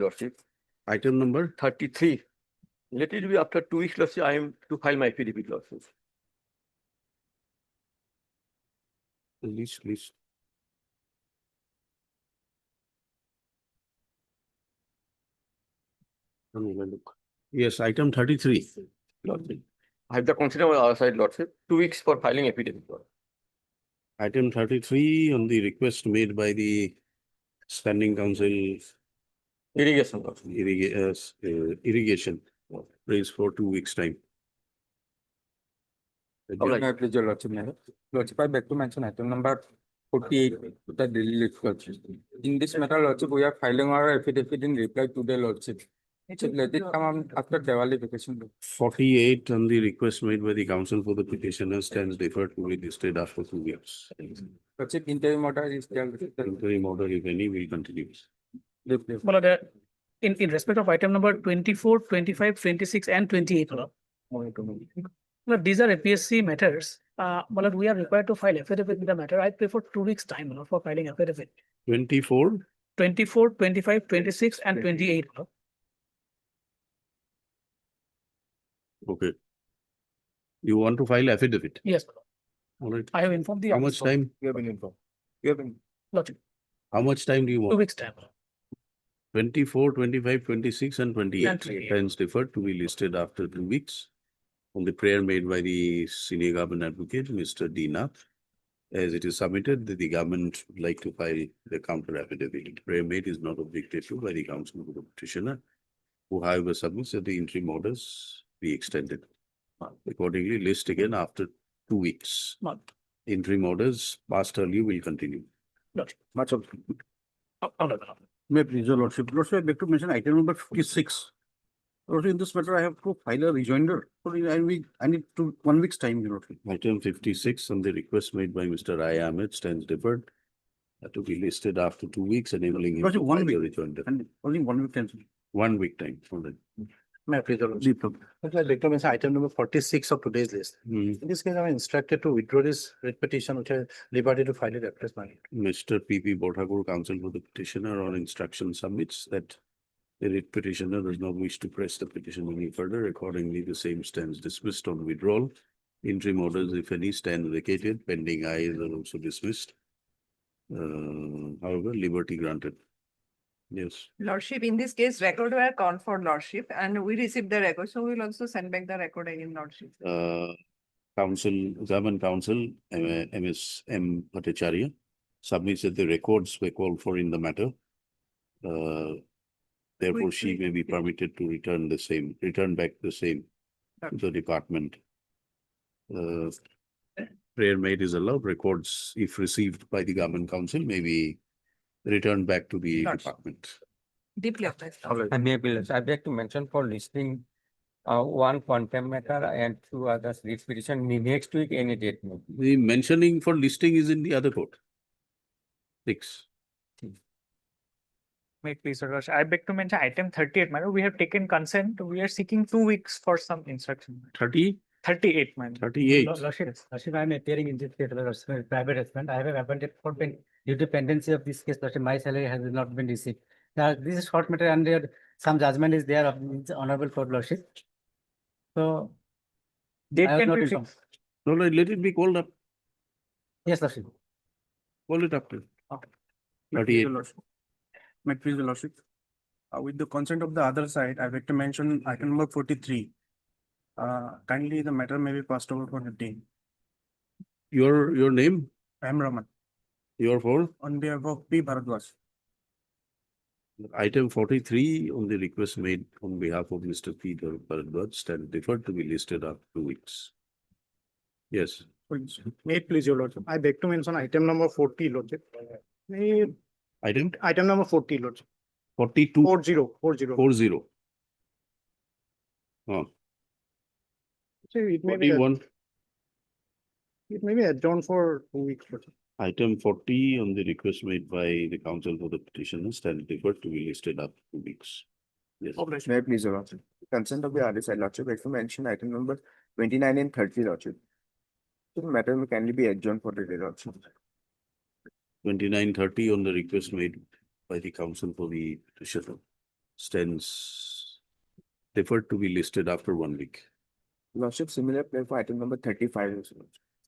Lordship. Item number 33. Let it be after 2 weeks, Lordship, I am to file my affidavit, Lordship. list. Look. Yes, item 33. Lordship. I have the consider on our side, Lordship. 2 weeks for filing affidavit. Lordship. Item 33 on the request made by the Standing Council Irrigation, Lordship. Irrigation, raised for 2 weeks' time. Alright. May I please, your Lordship, Lordship, I beg to mention item number 48 to the daily list, Lordship. In this matter, Lordship, we are filing our affidavit in reply to the Lordship. Let it come on after Diwali vacation. 48 on the request made by the council for the petitioner stands deferred to be listed after 2 years. Lordship, interim order is there. Interim order, if any, will continue. Well, in respect of item number 24, 25, 26, and 28, well, these are APSC matters. Well, we are required to file affidavit in the matter. I prefer 2 weeks' time for filing affidavit. 24, 24, 25, 26, and 28. okay. You want to file affidavit? Yes, All right. I have informed the How much time? You have been informed. You have been. Lordship, How much time do you 2 want? weeks' time. 24, 25, 26, and 28. And 28. Stands deferred to be listed after 2 weeks. On the prayer made by the senior government advocate, Mr. D. Nath. As it is submitted, the government would like to file the counter affidavit. Prayer made is not objected to by the council of the petitioner, who however submits that the interim orders be extended. Accordingly, list again after 2 weeks. Month. Interim orders passed earlier will continue. Lordship. Much of. May I please, your Lordship. Lordship, I beg to mention item number 56. Lordship, in this matter, I have to file a rejoinder. So I need 1 week's time, your Lordship. Item 56 on the request made by Mr. Rai Ahmed stands deferred to be listed after 2 weeks, enabling him Lordship, to 1 file the week. rejoinder. And only 1 week time. 1 week time. All right. May I please, your Lordship? I beg to mention item number 46 of today's list. Hmm. In this case, I am instructed to withdraw this writ petition, which I liberty to file it after my. Mr. P.P. Bothakur, counsel for the petitioner, on instruction submits that the writ petitioner does not wish to press the petition any further. Accordingly, the same stands dismissed on withdrawal. Interim orders, if any, stand vacated. Pending ayes are also dismissed. However, liberty granted. Yes. Lordship, in this case, record were called for Lordship and we received the record, so we'll also send back the record again, Lordship. Council, Government Council, MS M. Bhattacharya, submits that the records were called for in the matter. Therefore, she may be permitted to return back the same to the department. Prayer made is allowed. Records, if received by the Government Council, may be returned back to the Lordship. department. Deeply obliged. I may be, I beg to mention for listing one contempt matter and 2 others writ petition next week any date. The mentioning for listing is in the other court. 6. May it please, Your Lordship. I beg to mention item 38, madam. We have taken consent. We are seeking 2 weeks for some instruction. 30, 38, madam. 38. Lordship, I am appearing in this case, Lordship, private husband. I have appointed for due to pendency of this case, Lordship, my salary has not been received. Now, this is short matter and there some judgment is there of the honorable court, Lordship. So, Date I was can not be informed. fixed. No, let it be called up. Yes, Lordship. Call it up. to May I 38. please, your Lordship. May I please, your Lordship. With the consent of the other side, I beg to mention item number 43. Kindly, the matter may be passed over for the day. Your name, I am Raman, your for on behalf of P. Bharadwaj. item 43 on the request made on behalf of Mr. Peter Bharadwaj stand deferred to be listed after 2 weeks. Yes. May it please, your Lordship. I beg to mention item number 40, Lordship. Item Item number 40, Lordship. 42 40. 40. So it may be, 41. it may be adjourned for 2 weeks, Lordship. Item 40 on the request made by the counsel for the petitioner stand deferred to be listed after 2 weeks. Yes. May I please, Your Lordship. Consent of the other side, Lordship, I mention item number 29 and 30, Lordship. So the matter may kindly be adjourned for the day, Lordship. 29, 30 on the request made by the counsel for the petitioner stands deferred to be listed after 1 week. Lordship, similar prayer for item number 35 also.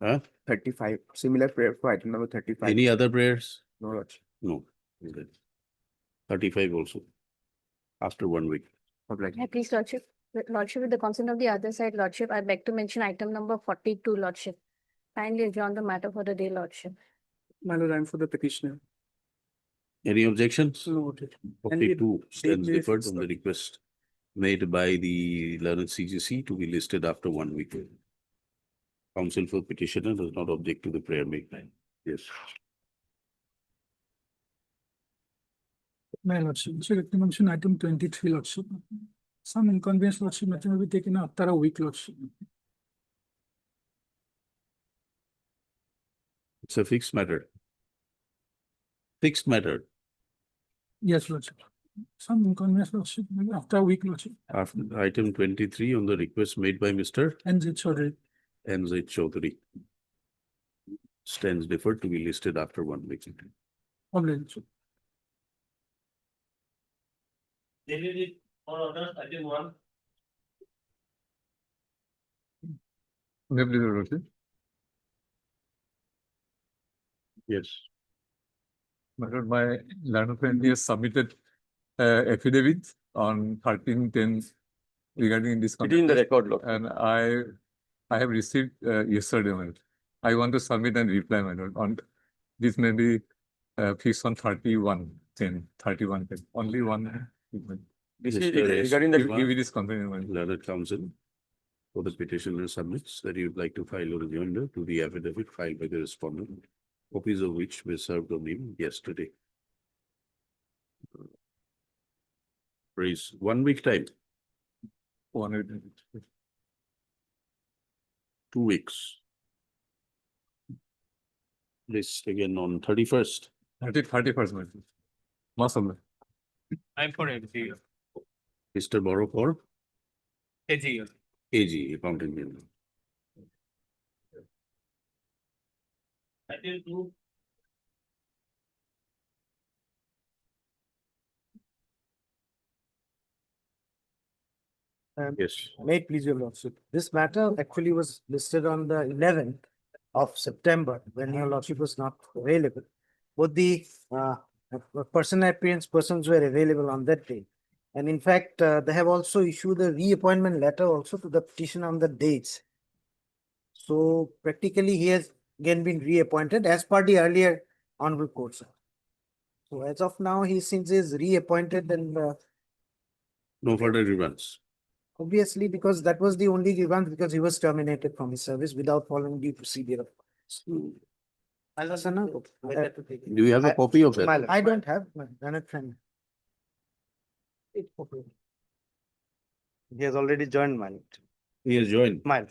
Huh? 35, similar prayer for item number 35. Any other prayers? No, Lordship. No. Okay. 35 also. After 1 week. Obliged. Yeah, please, Lordship. Lordship, with the consent of the other side, Lordship, I beg to mention item number 42, Lordship. Kindly adjourn the matter for the day, Lordship. My lord, I am for the petitioner. Any objections? Noted. 42 stands date deferred is on the the- request made by the learned CGC to be listed after 1 week. Counsel for petitioner does not object to the prayer made. Yes. My lordship, so let me mention item 23, lordship. Some inconvenience, lordship, matter may be taken after a week, lordship. It's a fixed matter. Fixed matter. Yes, lordship. Some inconvenience, lordship, maybe after a week, lordship. After item 23 on the request made by Mr. And it's already. NZ Chaudhary. Stands deferred to be listed after 1 week. Obliged. Yes. My lord, my learned friend has submitted affidavit on 13/10 regarding this. It is in the contest. record, Lord. And I have received yesterday, my lord. I want to submit and reply, my lord, on this may be fixed on 31/10, 31/10, only one. This is Mr. S. regarding the, If it is convenient, my lord. Learned counsel for the petitioner submits that he would like to file a rejoinder to the affidavit filed by the respondent, copies of which were served on him yesterday. Raise 1 week time, 2 weeks. This again on 31st. 31st, my lord. Most of them. I'm for AG. Mr. Borrow for AG. AG, Accounting General. Yes. May it please your lordship. This matter actually was listed on the 11th of September when your lordship was not available. Both the personal appearance persons were available on that day. And in fact, they have also issued a reappointment letter also to the petitioner on the dates. So practically he has again been reappointed as per the earlier honorable court, sir. So as of now, he since is reappointed and No further reruns. obviously because that was the only grievance because he was terminated from his service without following due procedure. Do I you have a copy of that? don't have my learned friend. He has already joined mine. He has joined. Mine.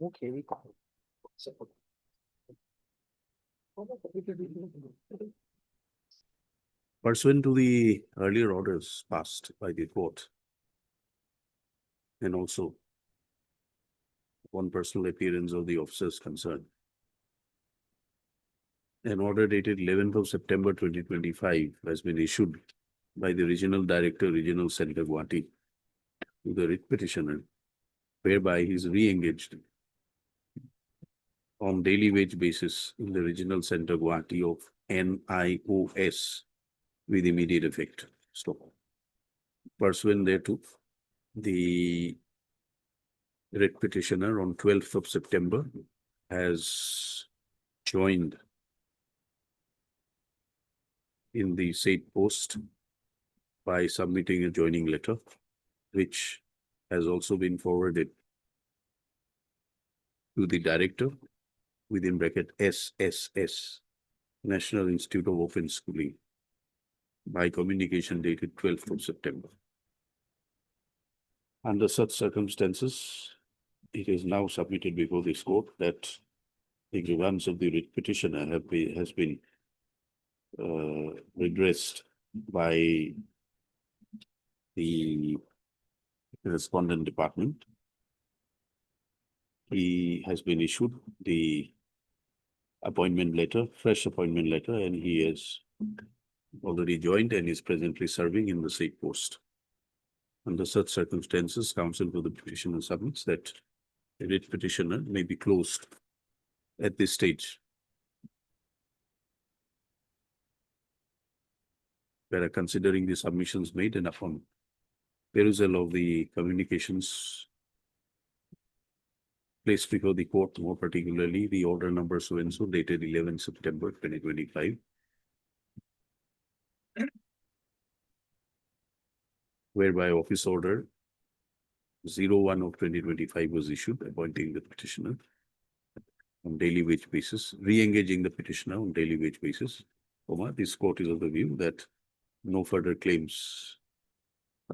Okay, we call. Pursuant to the earlier orders passed by the court. And also one personal appearance of the officers concerned. An order dated 11th of September 2025 has been issued by the Regional Director, Regional Center Guwahati to the writ petitioner, whereby he is re-engaged on daily wage basis in the Regional Center Guwahati of NIOS with immediate effect. Stop. Pursuant thereto, the writ petitioner on 12th of September has joined in the said post by submitting a joining letter, which has also been forwarded to the director within bracket SSS, National Institute of Open Schooling, by communication dated 12th of September. Under such circumstances, it is now submitted before this court that the grievance of the writ petitioner has been redressed by the respondent department. He has been issued the appointment letter, fresh appointment letter, and he has already joined and is presently serving in the same post. Under such circumstances, counsel for the petitioner submits that the writ petitioner may be closed at this stage. Where considering the submissions made and upon perusal of the communications placed before the court, more particularly the order number so and so dated 11 September 2025. Whereby office order 01 of 2025 was issued, appointing the petitioner on daily wage basis, re-engaging the petitioner on daily wage basis. This court is of the view that no further claims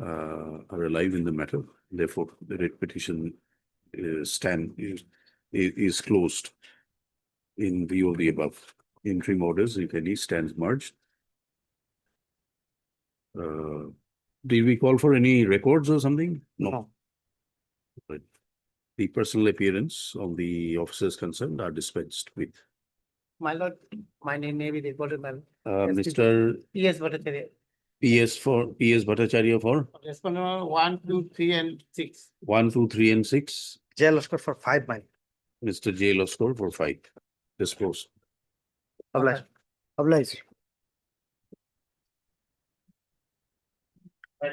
are alive in the matter. Therefore, the writ petition is closed in view of the above. Interim orders, if any, stands merged. Did we call for any records or something? No. But the personal appearance of the officers concerned are dispensed with. My lord, my name may be reported by. Mr. Yes, Bhattacharya. PS Bhattacharya for Respondent 1, 2, 3, and 6. 1, 2, 3, and 6. Jail Oscar for 5 months. Mr. J. Loskor for 5. Disclosed. Obliged. Obliged. May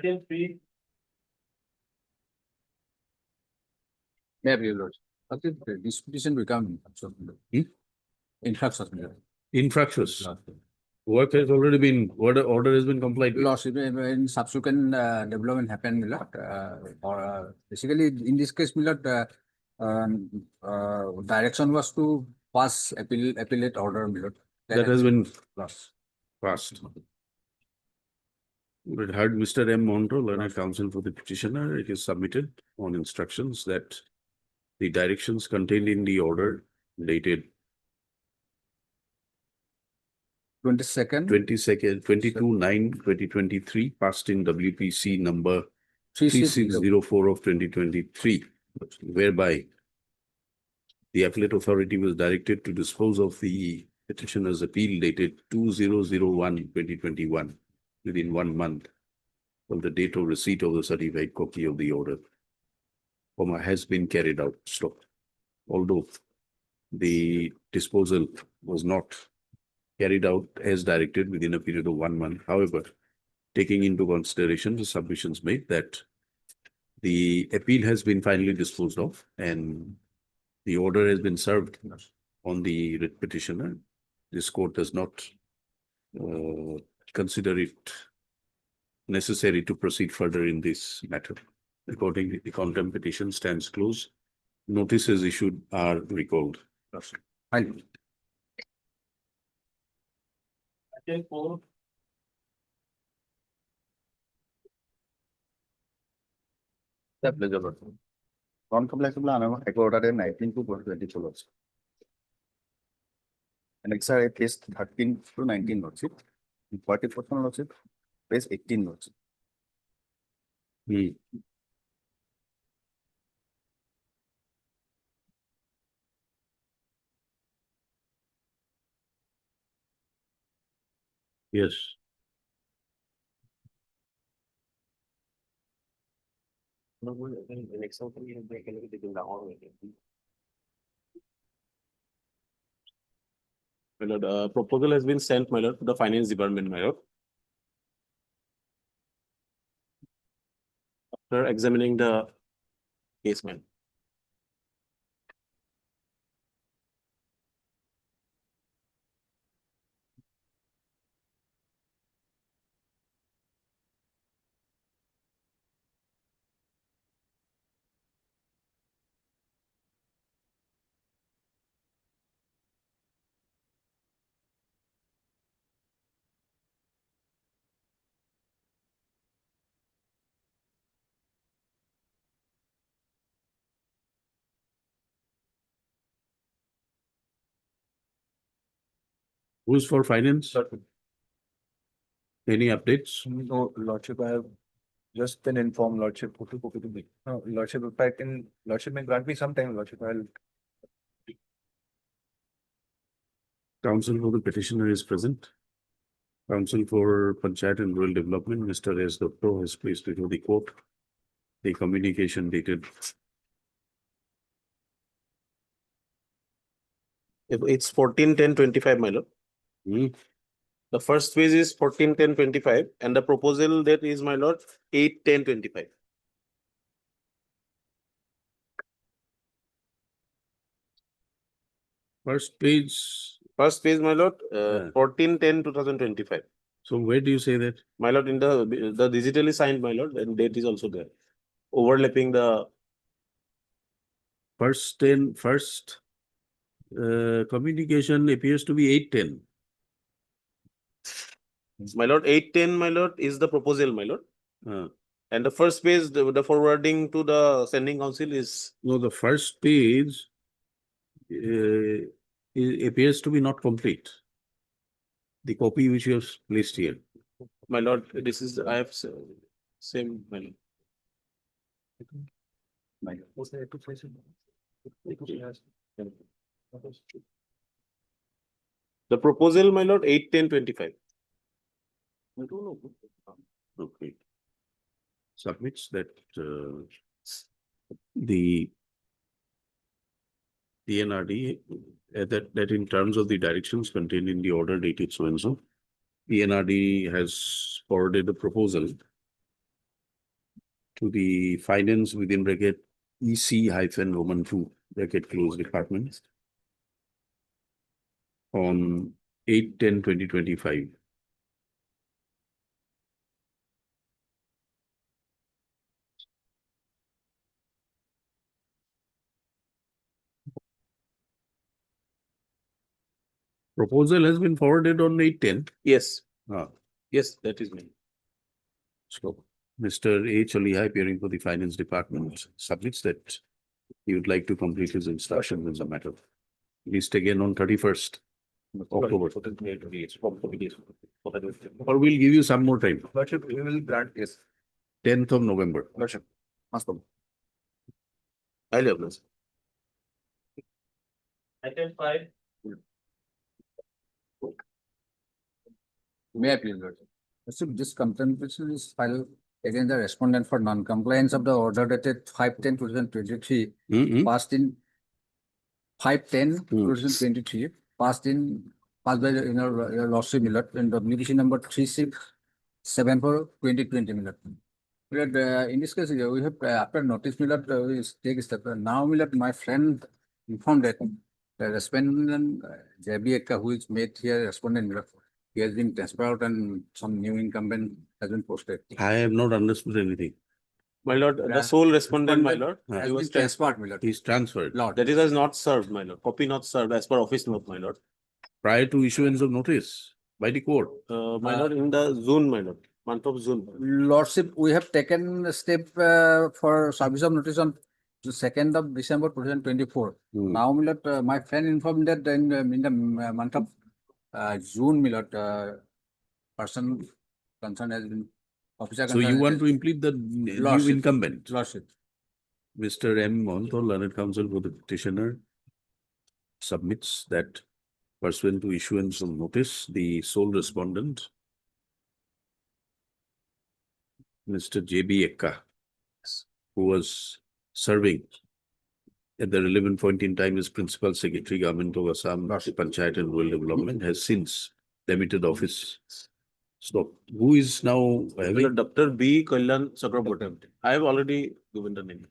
I have your lordship? I think this petition will come infractions. Infractions. Work has already been, order has been complied with. Lordship, when subsequent development happened, basically in this case, direction was to pass appellate order. That has been lost. passed. We had heard Mr. M. Monroe, learned counsel for the petitioner. It is submitted on instructions that the directions contained in the order dated 22nd. 22/9/2023, passed in WPC number 3604 of 2023, whereby the appellate authority was directed to dispose of the petitioner's appeal dated 2001/2021 within 1 month from the date of receipt of the certified copy of the order, has been carried out. Stop. Although the disposal was not carried out as directed within a period of 1 month. However, taking into consideration the submissions made that the appeal has been finally disposed of and the order has been served on the writ petitioner, this court does not consider it necessary to proceed further in this matter. Accordingly, the contempt petition stands closed. Notices issued are recalled. Fine. Non-compliant High Court order 19 to 24. And next are page 13 to 19 lordship. 40% lordship, page 18 lordship. Yes. My lord, proposal has been sent, my lord, to the finance department, my lord. After examining the case, man. Who's for finance? Any updates? No, lordship, I have just been informed, Lordship. No, Lordship, if I can, Lordship may grant me some time, Lordship, I'll. Counsel for the petitioner is present. Counsel for Panchayat and Rural Development, Mr. S. Dr. has placed before the court the communication dated It's 14/10/25, my lord. Hmm. The first phase is 14/10/25 and the proposal date is, my lord, 8/10/25. first page. First phase, my lord, Yeah. 14/10/2025. So where do you say that? My lord, in the digitally signed, my lord, and date is also there. Overlapping the, First communication appears to be 8:10. my lord, 8/10, my lord, is the proposal, my lord. And the first phase, the forwarding to the sending council is, No, the first page appears to be not complete. The copy which you have placed here. my lord, this is, I have same, my lord. The proposal, my lord, 8/10/25. Okay. Submits that the PNRD that in terms of the directions contained in the order dated so and so, PNRD has forwarded a proposal to the finance within bracket EC-Roman 2 bracket close department on 8/10/2025. Proposal has been forwarded on 8/10. Yes, Ah, yes, that is me. so Mr. H. Aliha, appearing for the finance department, submits that he would like to complete his instructions in the matter. Least again on 31st October. Or we'll give you some more time, Lordship, we will grant, yes, 10th of November. Lordship. Master. I'll have this. Item 5. May I please, Lordship? Lordship, this contemplation is filed against the respondent for non-compliance of the order dated 5/10/2023, passed in 5/10/2023, passed by your Lordship, Milord, and application number 3674/2020, Milord. Milord, in this case, we have, after notice, Milord, we take step. Now, Milord, my friend informed that the respondent, J.B. Ekka, who is made here respondent, Milord, he has been transferred out and some new incumbent has been posted. I have not understood anything. My lord, the sole respondent, my lord, Has he Has was been transferred, Milord. He's transferred Lord. that is has not served, my lord. Copy not served as per office note, my lord. prior to issuance of notice by the court. My lord, in the June, my lord, month of June. Lordship, we have taken a step for service of notice on the 2nd of December 2024. Now, Milord, my friend informed that in the month of June, Milord, person concerned has been officer. So you want to implement the new Lordship. incumbent? Lordship. Mr. M. Mohanto, learned counsel for the petitioner, submits that pursuant to issuance of notice, the sole respondent, Mr. J.B. Ekka, who was serving at the relevant point in time as Principal Secretary, Government of Assam, Panchayat and Rural Development, has since demitted office. So who is now having? Dr. B. Kalyan Chakraborty. I have already given the name.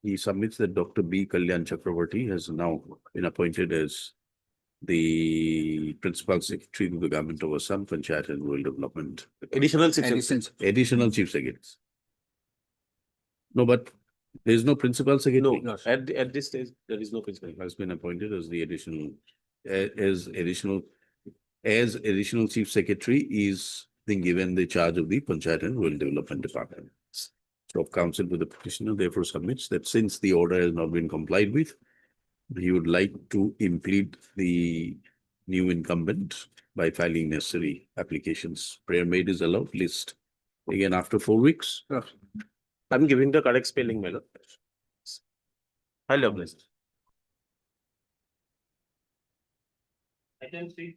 He submits that Dr. B. Kalyan Chakraborty has now been appointed as the Principal Secretary to the Government of Assam, Panchayat and Rural Development. Additional Chief. Additional Chief Secretary. No, but there is no Principal Secretary. No, at this stage, there is no principal. Has been appointed as the additional, as additional Chief Secretary is being given the charge of the Panchayat and Rural Development Department. So counsel to the petitioner therefore submits that since the order has not been complied with, he would like to implement the new incumbent by filing necessary applications. Prayer made is allowed, list Again, after 4 weeks. I'm giving the correct spelling, my lord. Highly obliged. Item 3.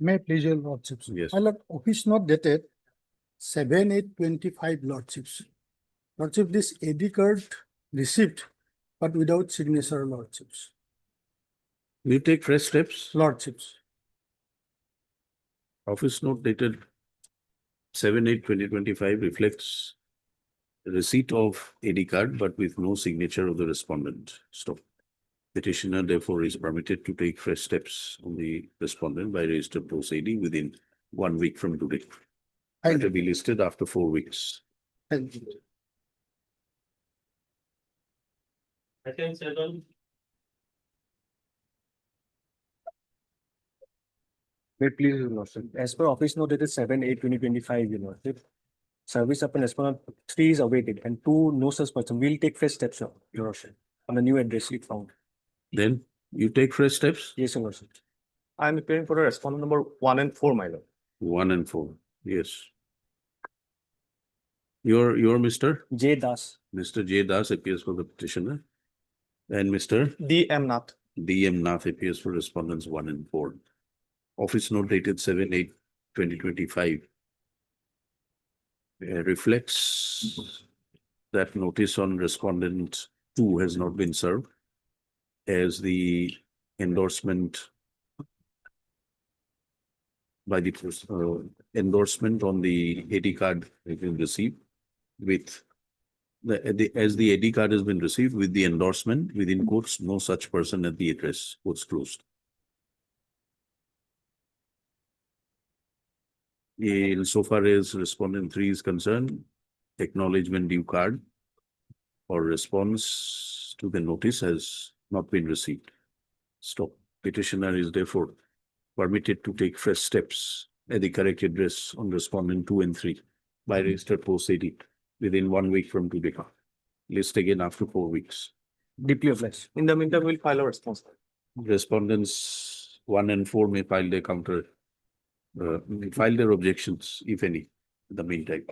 May I please your lordships? Yes. My lord, office not dated 7/8/25 lordships. Lordship, this AD card received, but without signature lordships. You take fresh steps. Lordships. Office note dated 7/8/2025 reflects receipt of AD card, but with no signature of the respondent. Stop. Petitioner therefore is permitted to take fresh steps on the respondent by registered post AD within 1 week from today. It will be listed after 4 weeks. Item 7. May please, your lordship. As per office note dated 7/8/2025, your lordship. Service upon respondent 3 is awaited and 2 no such person will take fresh steps, your lordship, on the new address sheet found. Then you take fresh steps. Yes, your lordship. I'm appearing for a respondent number 1 and 4, my lord. 1 and 4. Yes. Your Mr. J Das. Mr. J. Das appears for the petitioner. And Mr. D.M. Nath. D.M. Nath appears for respondents 1 and 4. Office note dated 7/8/2025 reflects that notice on respondent 2 has not been served, as the endorsement by the endorsement on the AD card has been received with as the AD card has been received with the endorsement within quotes, no such person at the address, quotes closed. So far as respondent 3 is concerned, acknowledgement due card or response to the notice has not been received. Stop. Petitioner is therefore permitted to take fresh steps at the correct address on respondent 2 and 3 by registered post AD within 1 week from today. List again after 4 weeks. Deeply obliged. In the meantime, we'll file a response. Respondents 1 and 4 may file their file their objections, if any, in the meantime.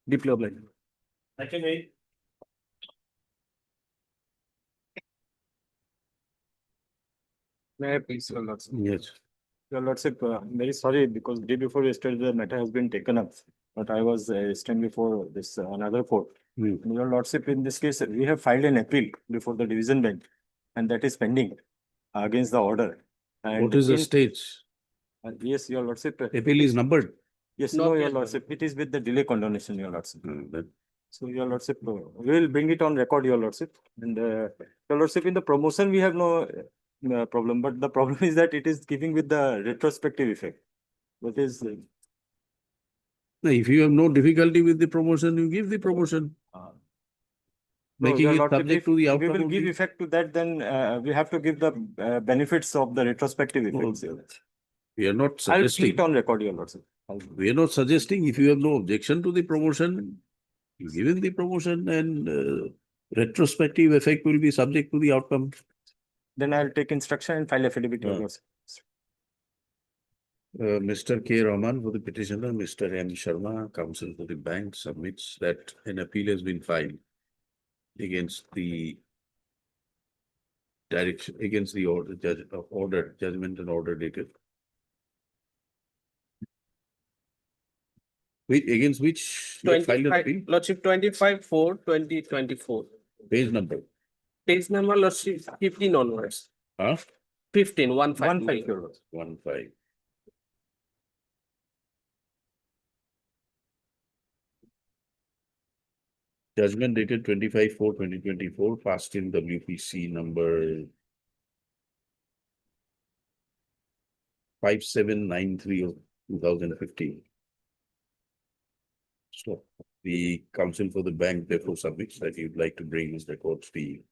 Deeply obliged. Item 8. May I please, your lordship? Yes. Your lordship, I'm very sorry because day before yesterday the matter has been taken up, but I was standing before this another court. Your lordship, in this case, we have filed an appeal before the division bench, and that is pending against the order. And What is the stage? Yes, your lordship. Appeal is numbered. Yes, Not no, your yet, lordship, it is with the delay condonation, your lordship. That So your lordship, we will bring it on record, your lordship. And your lordship, in the promotion, we have no problem, but the problem is that it is giving with the retrospective effect. That is, Now, if you have no difficulty with the promotion, you give the promotion. no, Making your it lordship, subject if to the we outcome. will of give the- effect to that, then we have to give the benefits of the retrospective effects. your lordship. We are not I'll keep suggesting. it on record, your lordship. We are not suggesting if you have no objection to the promotion, you give in the promotion and retrospective effect will be subject to the outcome. Then I'll take instruction and file affidavit, your Yeah. lordship. Mr. K. Rahman for the petitioner, Mr. M. Sharma, counsel for the bank, submits that an appeal has been filed against the direction, against the order, judgment and order dated. Against which you have filed an appeal? Lordship 25/4/2024. Page number. Page number, Lordship 15 onwards. Huh? 15, 1/5. 1/5, your lordship. 1/5. Judgment dated 25/4/2024, passed in WPC number 5793 of 2015. So the counsel for the bank therefore submits that he'd like to bring his records the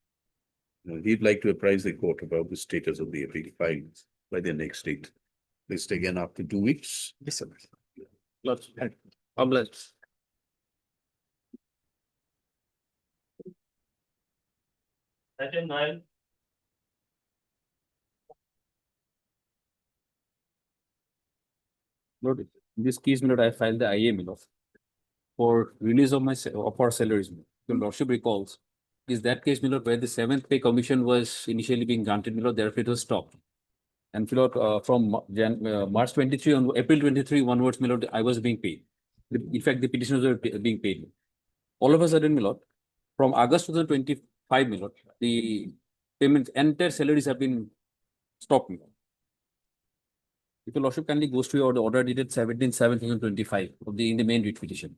he'd like to apprise the court about the status of the appeal filed by the next date. List again after 2 weeks. Yes, sir. Lordship. Obliged. Item 9. Lord, in this case, my lord, I filed the IA, my lord, for release of of our salaries. Your lordship recalls, is that case, my lord, where the seventh pay commission was initially being granted, my lord, therefore it was stopped. And my lord, from March 23 on April 23 onwards, my lord, I was being paid. In fact, the petitioners were being paid. All of a sudden, my lord, from August 2025, my lord, the payments, entire salaries have been stopped, my lord. If your lordship kindly goes to your order dated 17/7/2025 of in the main writ petition.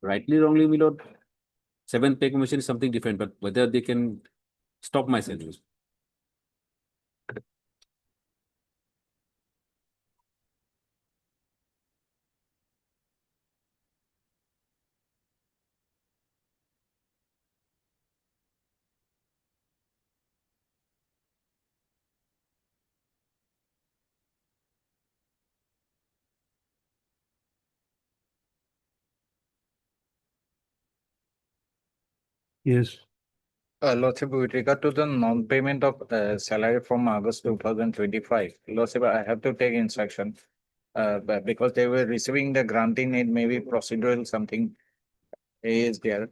Rightly, wrongly, my lord, seventh pay commission is something different, but whether they can stop my salaries. Yes. Lordship, with regard to the non-payment of salary from August 2025, Lordship, I have to take instruction. Because they were receiving the granting aid, maybe procedural something is there.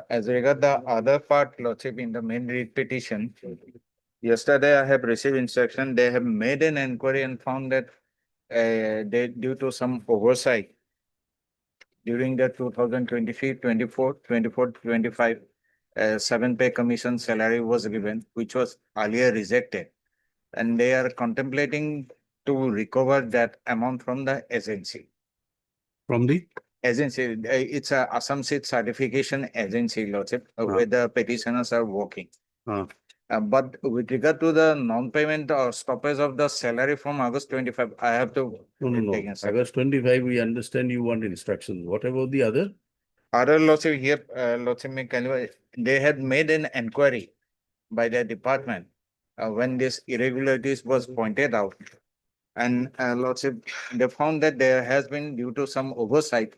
As regard the other part, Lordship, in the main writ petition, yesterday I have received instruction, they have made an inquiry and found that they, due to some oversight during the 2023, 24, 24, 25, seven pay commission salary was given, which was earlier rejected. And they are contemplating to recover that amount from the agency. From the? Agency, it's a Assam State Certification Agency, Lordship, where the petitioners are working. But with regard to the non-payment or stoppage of the salary from August 25, I have to. No. take instruction. August 25, we understand you want instructions. What about the other? Other Lordship here, Lordship, they had made an inquiry by the department when this irregularities was pointed out. And Lordship, they found that there has been, due to some oversight,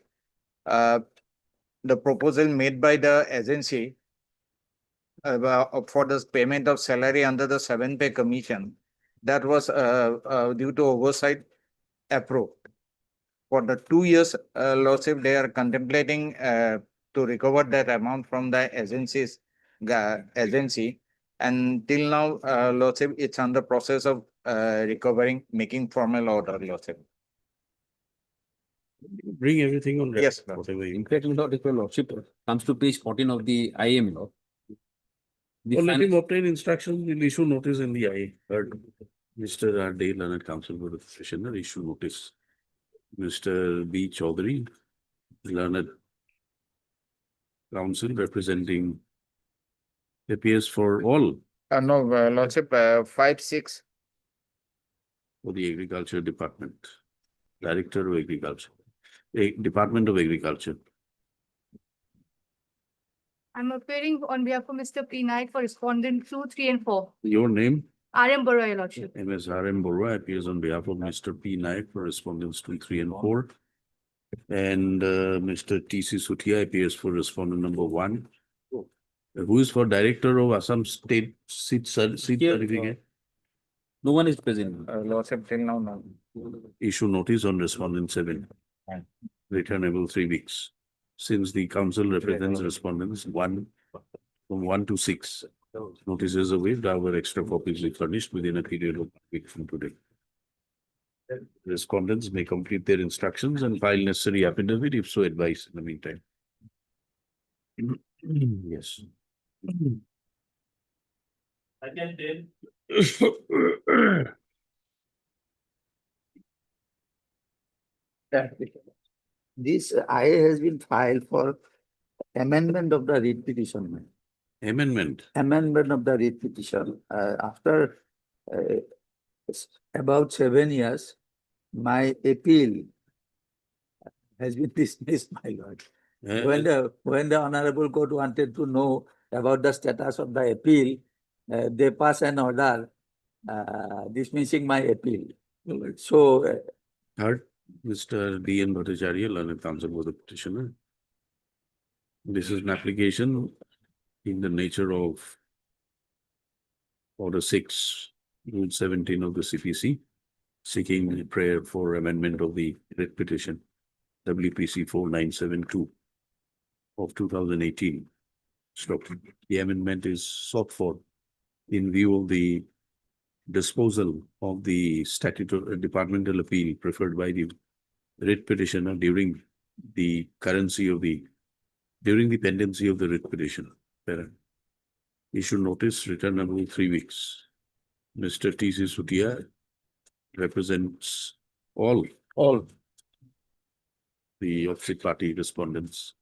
the proposal made by the agency for the payment of salary under the seven pay commission, that was due to oversight approved. For the 2 years, Lordship, they are contemplating to recover that amount from the agency. And till now, Lordship, it's under process of recovering, making formal order, Lordship. Bring everything on record. Yes, whatever you- in fact, if your Lordship comes to page 14 of the IM law. Or let him obtain instructions, we'll issue notice in the I. Heard Mr. R. Day, Learned Counsel for the Petitioner, issue notice. Mr. B. Chaudhary, Learned Counsel representing appears for all No, Lordship, 5/6. for the Agriculture Department, Director of Agriculture, Department of Agriculture. I'm appearing on behalf of Mr. P. Naik for respondent 2, 3, and 4. Your name? RM Borough, Your Lordship. MSRM Borua appears on behalf of Mr. P. Naik for respondents 2, 3, and 4. And Mr. T.C. Sutia appears for respondent number 1. Who is for Director of Assam State Seat Certificate? No one is present, Lordship, till now, no. Issue notice on respondent 7. Returnable 3 weeks. Since the council represents respondents from 1 to 6. Notices are waived, our extra copies will be furnished within a period of 1 week from today. Respondents may complete their instructions and file necessary affidavit if so advised in the meantime. Yes. This IA has been filed for amendment of the writ petition. Amendment. Amendment of the writ petition. After about 7 years, my appeal has been dismissed, my lord. When the honorable court wanted to know about the status of the appeal, they passed an order dismissing my appeal. So Third, Mr. D.N. Bhattacharya, Learned Counsel for the Petitioner. This is an application in the nature of Order 6, Rule 17 of the CPC, seeking a prayer for amendment of the writ petition, WPC 4972 of 2018. The amendment is sought for in view of the disposal of the statutory departmental appeal preferred by the writ petitioner during the pendency of the writ petition. Issue notice, return number 3 weeks. Mr. T.C. Sutia represents all the opposite party respondents.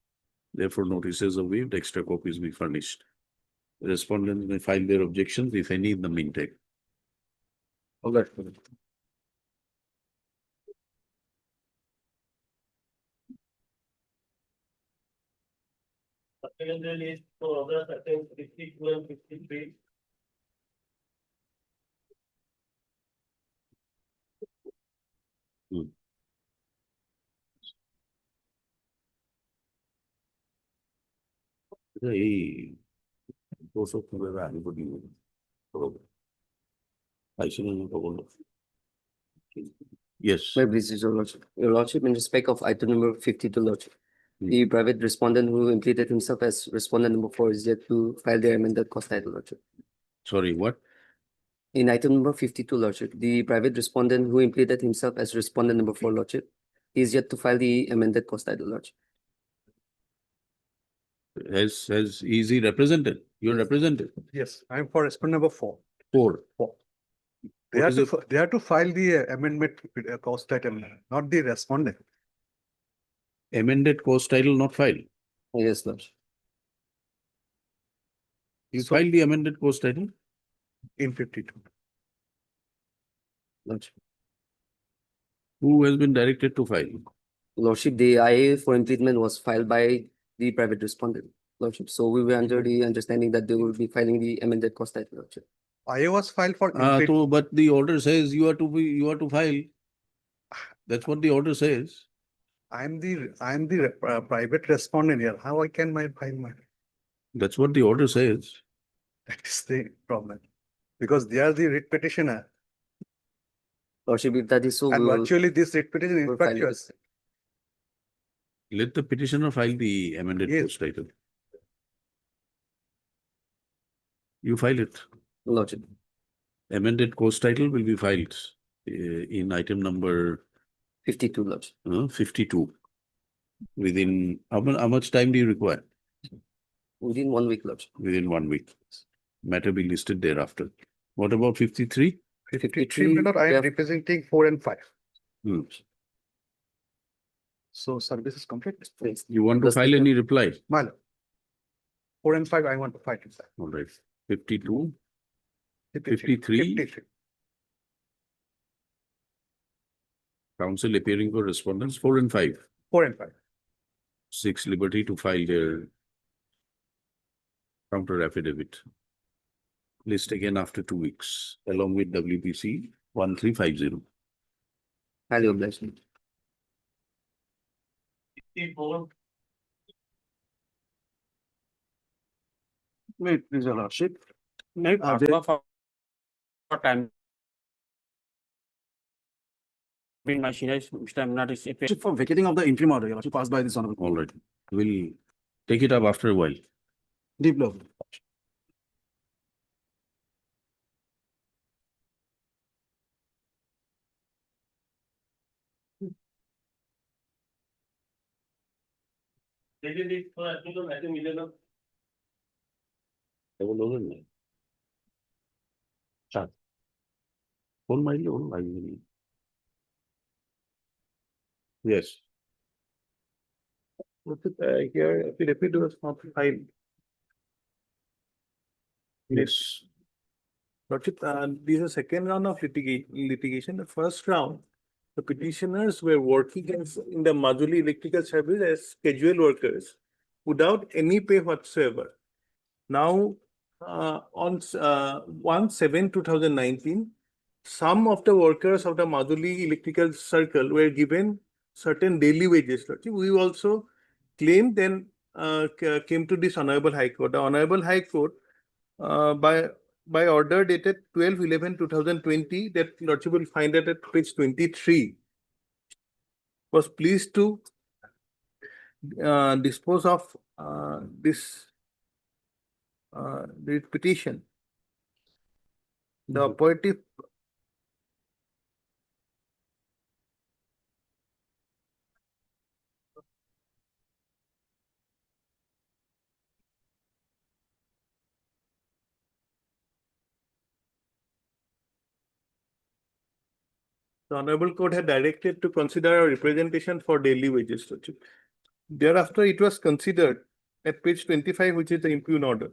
Therefore, notices are waived, extra copies be furnished. The respondents may file their objections, if any, in the meantime. All right. এই দোষক কিভাবে আনুগত্য করবো? Yes. My please, Your Lordship, in respect of item number 52, Lordship. The private respondent who implemented himself as respondent number 4 is yet to file their amended cost title, Lordship. Sorry, what? In item number 52, Lordship, the private respondent who implemented himself as respondent number 4, Lordship, is yet to file the amended cost title, Lordship. Is he represented? You're represented? Yes, I'm for respondent number 4. 4. They What have is to, they have to file the amendment cost item, not the respondent. Amended cost title not filed. Yes, Lordship. You filed the amended cost title? In 52. Lordship. Who has been directed to file? Lordship, the IA for implement was filed by the private respondent, Lordship. So we were under the understanding that they will be filing the amended cost title, Lordship. I was filed for. But the order says you are to file. That's what the order says. I'm the private respondent here. How I can file my? That's what the order says. That is the problem. Because they are the writ petitioner. Lordship, if that is so, And we will- virtually this writ petition is we'll file it. infractuous. Let the petitioner file the amended Yes. cost title. You file it. Lordship. Amended cost title will be filed in item number 52, Lordship. 52. Within, how much time do you require? Within 1 week, Lordship. Within 1 week. Matter be listed thereafter. What about 53? 53 minute, I we am have- representing 4 and 5. Hmm. So service is complete. You want to That's file the- any reply? My lord. 4 and 5, I want to fight it. Sir. All right. 52, 53. 53. Council appearing for respondents, 4 and 5. 4 and 5. 6 liberty to file their counter affidavit. List again after 2 weeks, along with WPC 1350. Highly obliged. Wait, please, Your Lordship. For vacating of the interim order, Your Lordship, passed by this honorable. All right. We'll take it up after a while. Deep love. Phone my own. Yes. Here, affidavit was not filed. Yes. Lordship, this is the second round of litigation. The first round, the petitioners were working in the Majuli Electrical Service as casual workers without any pay whatsoever. Now, on 1/7/2019, some of the workers of the Majuli Electrical Circle were given certain daily wages. Lordship. We also claimed then came to this Honorable High Court. The Honorable High Court, by order dated 12/11/2020, that Lordship will find that at page 23, was pleased to dispose of this the petition. The operative the Honorable Court had directed to consider a representation for daily wages. Lordship. Thereafter, it was considered at page 25, which is the impugn order.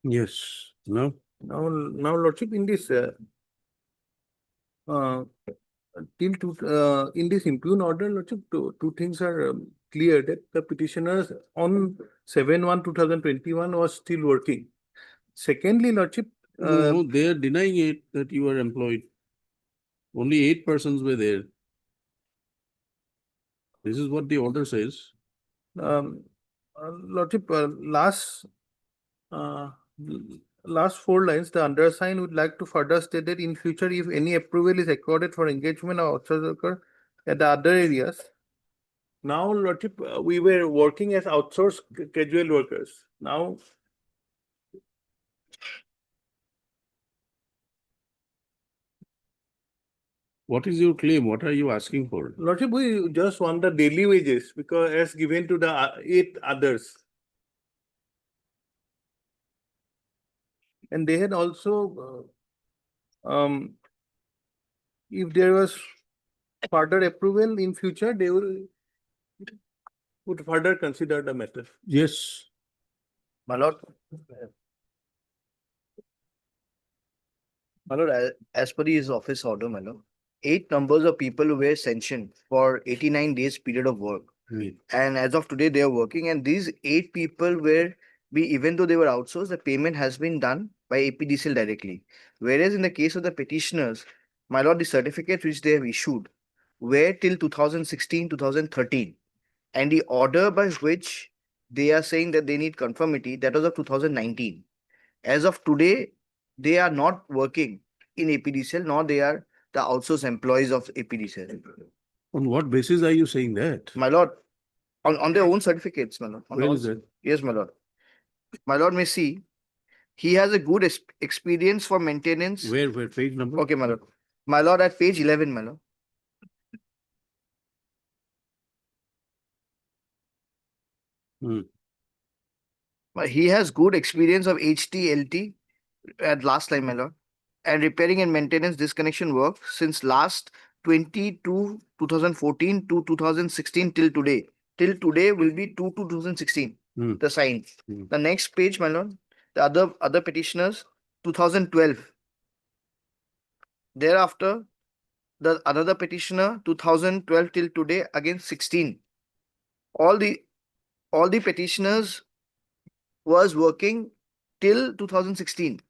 Yes, no, Now, Lordship, in this in this impugn order, Lordship, two things are clear, that the petitioners on 7/1/2021 was still working. Secondly, Lordship, no, they are denying it that you are employed. Only 8 persons were there. This is what the order says. Lordship, last 4 lines, the undersigned would like to further state that in future, if any approval is accorded for engagement or outsource worker at the other areas. Now, Lordship, we were working as outsourced casual workers. Now, What is your claim? What are you asking for? Lordship, we just want the daily wages because as given to the 8 others. And they had also, if there was further approval in future, they would further consider the matter. Yes. My lord. My lord, as per his office order, my lord, 8 numbers of people were sanctioned for 89 days period of work. And as of today, they are working, and these 8 people even though they were outsourced, the payment has been done by APDCL directly. Whereas in the case of the petitioners, my lord, the certificates which they have issued were till 2016, 2013. And the order by which they are saying that they need conformity, that was of 2019. As of today, they are not working in APDCL, nor they are the outsourced employees of APDCL. On what basis are you saying that? My lord, on their own certificates, my lord. Where is it? Yes, my lord. My lord may see, he has a good experience for maintenance. Where page number? Okay, my lord. My lord, at page 11, my lord. He has good experience of HT/LT at last line, my lord, and repairing and maintenance disconnection work since last 2014 to 2016 till today. Till today will be 2016. The sign. The next page, my lord, the other petitioners, 2012. Thereafter, the another petitioner, 2012 till today, again 16. All the petitioners was working till 2016,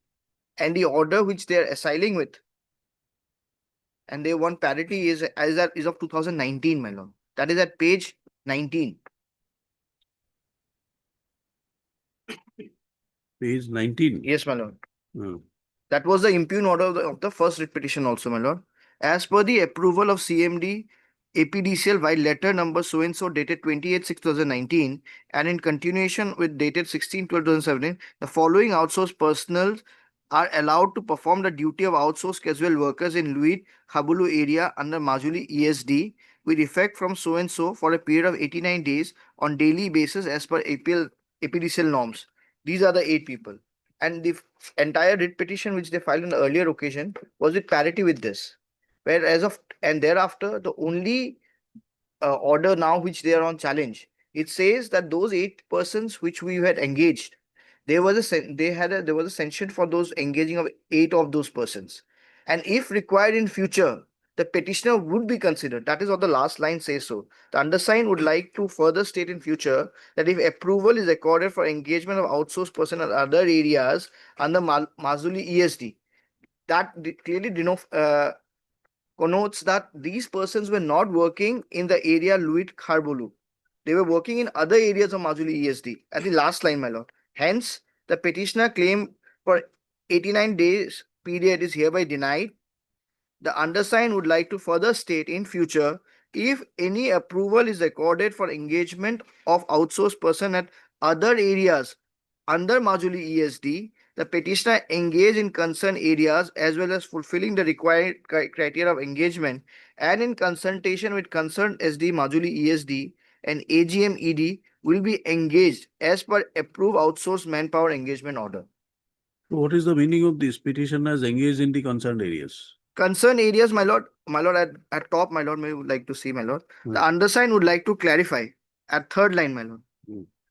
and the order which they are asyling with, and they want parity is of 2019, my lord. That is at page 19. Page 19. Yes, my lord. That was the impugn order of the first writ petition also, my lord. As per the approval of CMD, APDCL by letter number so and so dated 28/6/2019 and in continuation with dated 16/12/2017, the following outsourced personnel are allowed to perform the duty of outsourced casual workers in Luit Khabulu area under Majuli ESD with effect from so and so for a period of 89 days on daily basis as per APDCL norms. These are the 8 people. And the entire writ petition which they filed on the earlier occasion was with parity with this. Where as of and thereafter, the only order now which they are on challenge, it says that those 8 persons which we had engaged, there was a sanction for those engaging of 8 of those persons. And if required in future, the petitioner would be considered. That is what the last line says so. The undersigned would like to further state in future that if approval is accorded for engagement of outsourced person in other areas under Majuli ESD, that clearly connotes that these persons were not working in the area Luit Kharbolu. They were working in other areas of Majuli ESD at the last line, my lord. Hence, the petitioner claim for 89 days period is hereby denied. The undersigned would like to further state in future, if any approval is accorded for engagement of outsourced person at other areas under Majuli ESD, the petitioner engage in concerned areas as well as fulfilling the required criteria of engagement and in consultation with concerned SD Majuli ESD and AGM ED will be engaged as per approved outsourced manpower engagement order. What is the meaning of this? Petitioners engaged in the concerned areas. Concerned areas, my lord, at top, my lord, may would like to see, my lord. The undersigned would like to clarify at third line, my lord.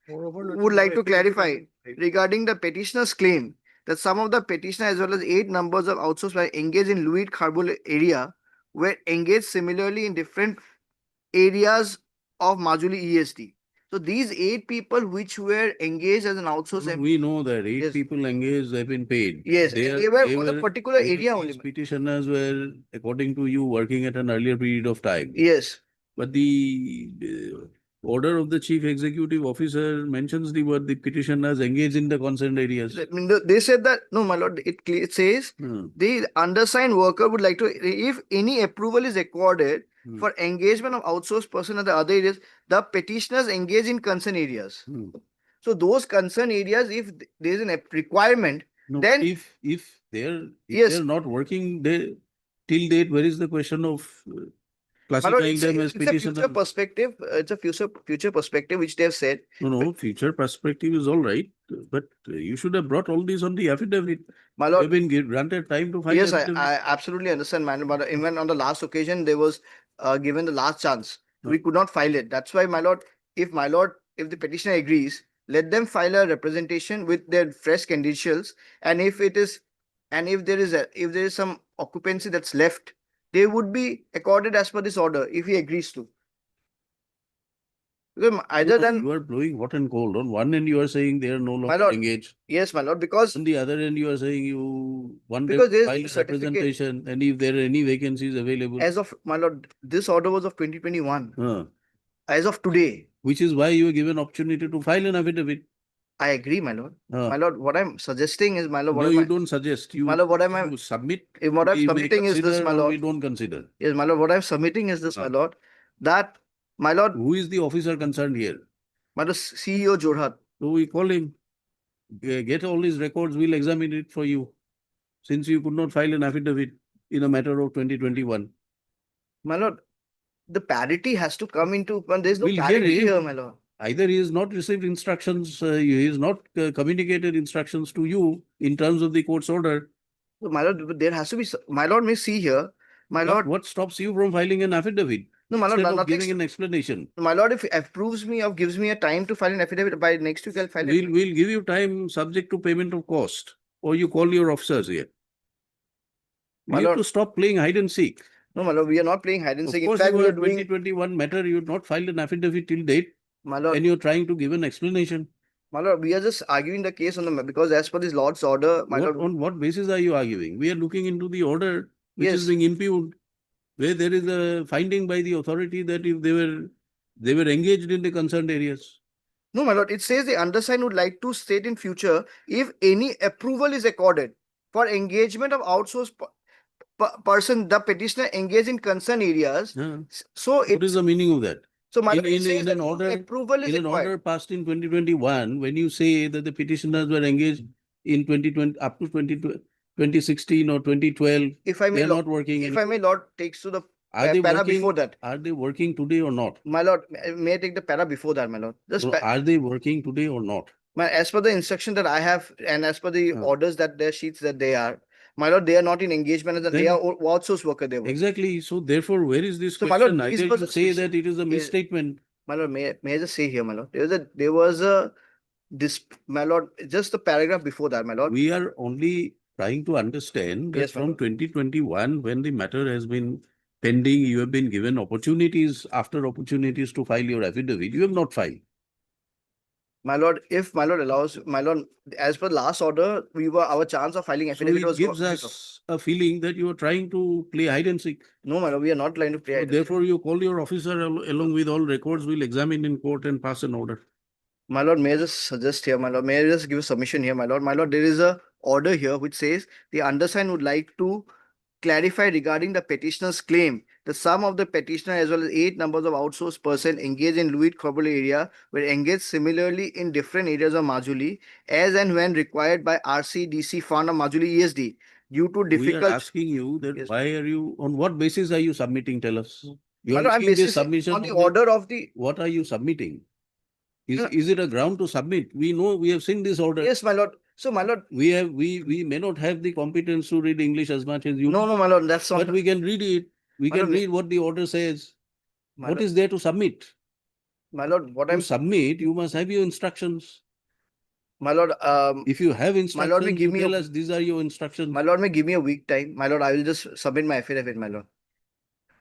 Would like to clarify regarding the petitioner's claim that some of the petitioner as well as 8 numbers of outsourced were engaged in Luit Kharbul area were engaged similarly in different areas of Majuli ESD. So these 8 people which were engaged as an outsourced. We know that 8 Yes. people engaged have been paid. Yes, they were for the particular area only. These petitioners were, according to you, working at an earlier period of time. Yes. But the order of the chief executive officer mentions the word the petitioners engaged in the concerned areas. I mean, they said that, no, my lord, it says the undersigned worker would like to, if any approval is accorded for engagement of outsourced person at the other areas, the petitioners engage in concerned areas. So those concerned areas, if there is a requirement, No, then if they're Yes. they're not working there till date, where is the question of my lord, classifying them as it's a future petitioners? perspective. It's a future perspective which they have said. No, future perspective is all right, but you should have brought all this on the affidavit. My You lord, have been granted time to file yes, affidavit. I absolutely understand, man. But even on the last occasion, there was given the last chance. We could not file it. That's why, my lord, if the petitioner agrees, let them file a representation with their fresh credentials. And if there is some occupancy that's left, they would be accorded as per this order if he agrees to. Because either than, You are blowing hot and cold. On one end, you are saying they are no my longer lord, engaged. yes, my lord, because On the other end, you are saying you want them Because to there is file a certificate- representation, and if there are any vacancies available. as of, my lord, this order was of 2021. Huh. As of today, Which is why you were given opportunity to file an affidavit. I agree, my lord. Huh. My lord, what I'm suggesting is, my lord, No, you don't suggest. my lord, what am I, You submit. what I'm We may submitting is this, consider my or lord. We don't consider. Yes, my lord, what I'm submitting is this, my Ah. lord, that, my lord, Who is the officer concerned here? my lord, CEO Jorhat. So we call him. Get all his records, we'll examine it for you. Since you could not file an affidavit in a matter of 2021. My lord, the parity has to come into, but there's no We'll get parity it. here, my lord. Either he has not received instructions, he has not communicated instructions to you in terms of the court's order. So, my lord, there has to be, my lord may see here, my lord, What stops you from filing an affidavit? no, my lord, Instead of nothing, giving an explanation. my lord, if approves me or gives me a time to file an affidavit by next week, I'll file it. We'll give you time subject to payment of cost, or you call your officers here. My You have lord, to stop playing hide and seek. no, my lord, we are not playing hide and Of seek. In course, fact, you we are are doing, 2021 matter, you have not filed an affidavit till date, my lord, and you're trying to give an explanation. my lord, we are just arguing the case on the, because as per this lord's order, my lord, On what basis are you arguing? We are looking into the order which is Yes. being impugned, where there is a finding by the authority that if they were engaged in the concerned areas. no, my lord, it says the undersigned would like to state in future, if any approval is accorded for engagement of outsourced person, the petitioner engaged in concerned areas. Huh? So What is it's, the meaning of that? so my In, lord, it in, says in that an order, approval is in an order required. passed in 2021, when you say that the petitioners were engaged in 2020, up to 2016 or 2012, If I they may, are not working. if I may, lord, takes to the Are they para working? before that. Are they working today or not? My lord, may I take the para before that, my lord? Just No, are they working today or not? as per the instruction that I have and as per the Huh. orders that their sheets that they are, my lord, they are not in engagement as a, they Then- are outsourced worker they were. Exactly. So therefore, where is this So, my lord, question? this Either was you a say speci- that it is a is- misstatement. My lord, may I just say here, my lord, there was a this, my lord, just the paragraph before that, my lord. We are only trying to understand that Yes, my from lord. 2021, when the matter has been pending, you have been given opportunities after opportunities to file your affidavit. You have not filed. My lord, if my lord allows, my lord, as per last order, our chance of filing So affidavit it was. gives us a feeling that you are trying to play hide and seek. No, my lord, we are not trying to play. So therefore, you call your officer along with all records, will examine in court and pass an order. My lord, may I just suggest here, my lord, may I just give a submission here, my lord? My lord, there is a order here which says the undersigned would like to clarify regarding the petitioner's claim. The sum of the petitioner as well as 8 numbers of outsourced person engaged in Luit Khobole area were engaged similarly in different areas of Majuli as and when required by RCDC fund of Majuli ESD due to We are difficult. asking you that Yes. why are you, on what basis are you submitting? Tell us. You My are lord, I'm making this basing submission on the order of the. What are you submitting? No. Is it a ground to submit? We know, we have seen this order. Yes, my lord. So, my lord. We may not have the competence to read English as much as you. No, my lord, that's not. But we can read it. We My can lord, read what the order says. My What lord, is there to submit? my lord, what To I'm. submit, you must have your instructions. My lord, If you have may instructions, give you me tell a- us these are your instructions. my lord, may give me a week time. My lord, I will just submit my affidavit, my lord.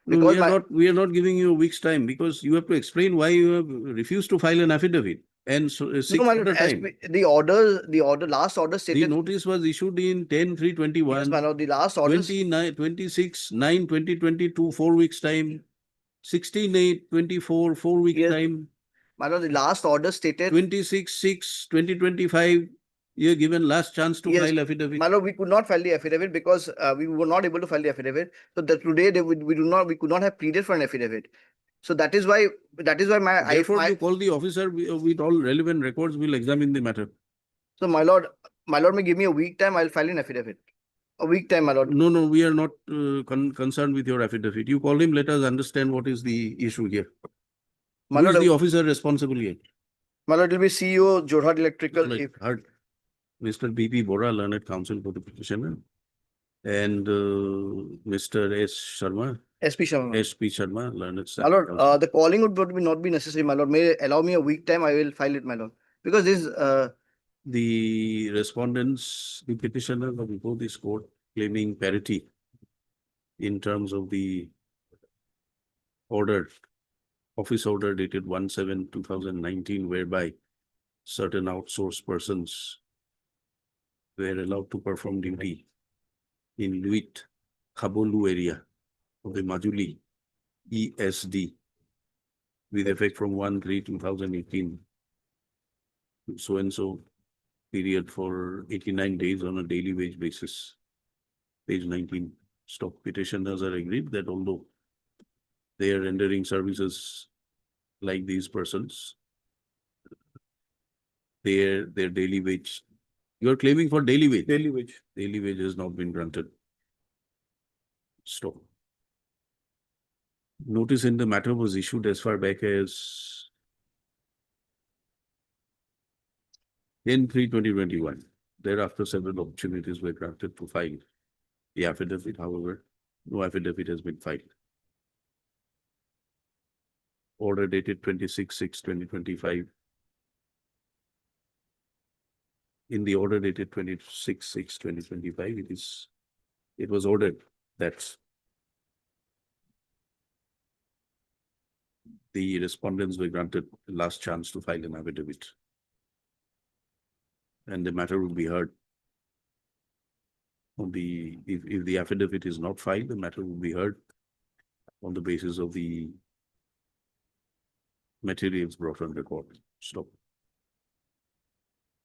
No, Because my. we are not giving you a week's time because you have to explain why you have refused to file an affidavit and so No, seek my lord, further time. the order, last order The stated. notice was issued in 10/3/21. Yes, my lord, the last order. 26/9/2022, 4 weeks time. 16/8/24, 4 weeks Yes. time. My lord, the last order stated. 26/6/2025, you are given last chance to Yes, file affidavit. my lord, we could not file the affidavit because we were not able to file the affidavit. So that today we could not have pleaded for an affidavit. So that is why Therefore, you call the officer with all relevant records, will examine the matter. So my lord, may give me a week time. I'll file an affidavit. A week time, my lord. No, we are not concerned with your affidavit. You call him, let us understand what is the issue here. My Who is lord, the officer responsible here? my lord, it will be CEO Jorhat Electrical. Like heard Mr. B.P. Bora, learned counsel for the petitioner, and Mr. S. Sharma, SP Sharma. S.P. Sharma, learned. My lord, the calling would not be necessary, my lord. May allow me a week time. I will file it, my lord. Because this The respondents, the petitioner are before this court claiming parity in terms of the order, office order dated 1/7/2019, whereby certain outsourced persons were allowed to perform duty in Luit Khabolu area of the Majuli ESD with effect from 1/3/2018 to so and so period for 89 days on a daily wage basis. Page 19. Stock petitioners are agreed that although they are rendering services like these persons, their daily wage. You are claiming for daily wage. Daily wage. Daily wage has not been granted. Stop. Notice in the matter was issued as far back as 10/3/2021. Thereafter, several opportunities were granted to file the affidavit. However, no affidavit has been filed. Order dated 26/6/2025. In the order dated 26/6/2025, it was ordered that the respondents were granted the last chance to file an affidavit, and the matter will be heard on the, if the affidavit is not filed, the matter will be heard on the basis of the materials brought on record. Stop.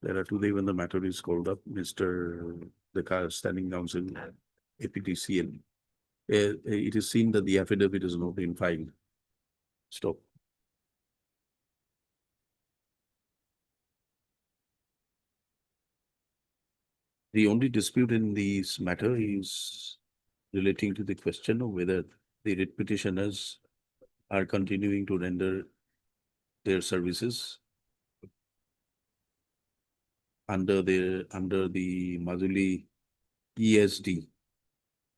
There are today when the matter is called up, the standing counsel, APTCL, It is seen that the affidavit has not been filed. Stop. The only dispute in this matter is relating to the question of whether the writ petitioners are continuing to render their services under the Majuli ESD,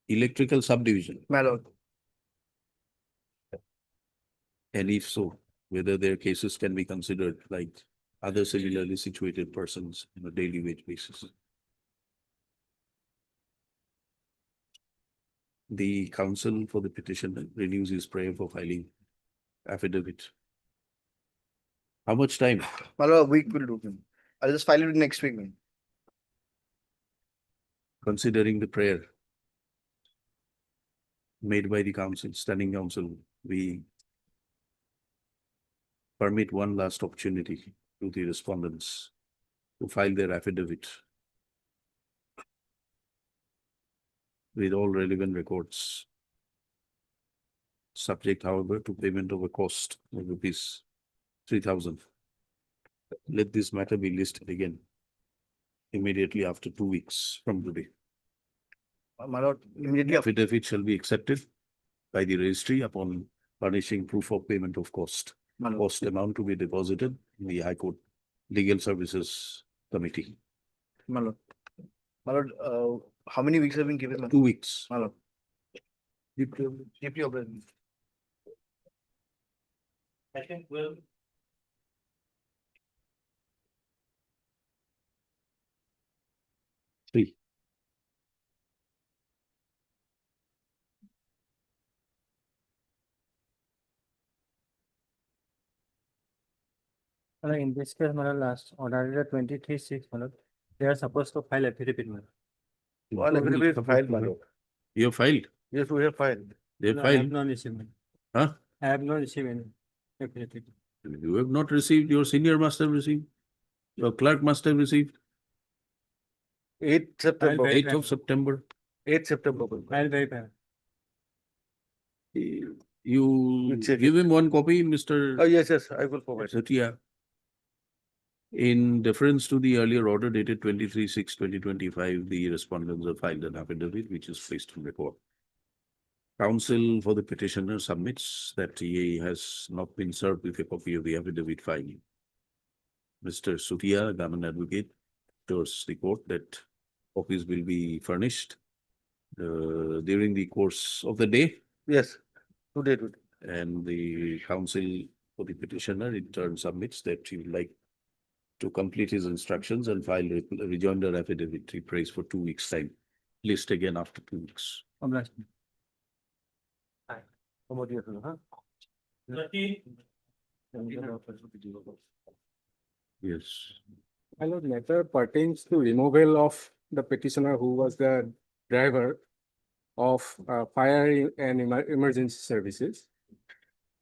Electrical Subdivision. My lord. And if so, whether their cases can be considered like other similarly situated persons on a daily wage basis. The counsel for the petitioner renews his prayer for filing affidavit. How much time? My lord, a week will do. I'll just file it next week, man. Considering the prayer made by the council, standing council, we permit one last opportunity to the respondents to file their affidavit with all relevant records, subject, however, to payment of a cost of ₹3,000. Let this matter be listed again immediately after 2 weeks from today. My lord, immediately after. Affidavit shall be accepted by the registry upon furnishing proof of payment of cost. My lord. Cost amount to be deposited in the High Court Legal Services Committee. My lord. My lord, how many weeks have been given? My 2 weeks. lord? Deeply obliged. I think we'll. Three. In this case, my last order 23/6, they are supposed to file affidavit. One affidavit filed, my lord. You have filed? Yes, we have filed. They have No, I have filed? not received. Huh? I have not received any affidavit. You have not received, your senior must have received. Your clerk must have received. 8th September. 8th of September. 8th September. I'll verify. You check give him one copy, Mr. Oh, yes, I will provide. Satia. In deference to the earlier order dated 23/6/2025, the respondents have filed an affidavit which is placed on record. Counsel for the petitioner submits that he has not been served with a copy of the affidavit filing. Mr. Sutia, government advocate, assures the court that copies will be furnished during the course of the day. Yes, today. And the counsel for the petitioner in turn submits that he would like to complete his instructions and file a rejoinder affidavit. He prays for 2 weeks' time. List again after 2 weeks. Yes. My lord, matter pertains to removal of the petitioner who was the driver of fire and emergency services.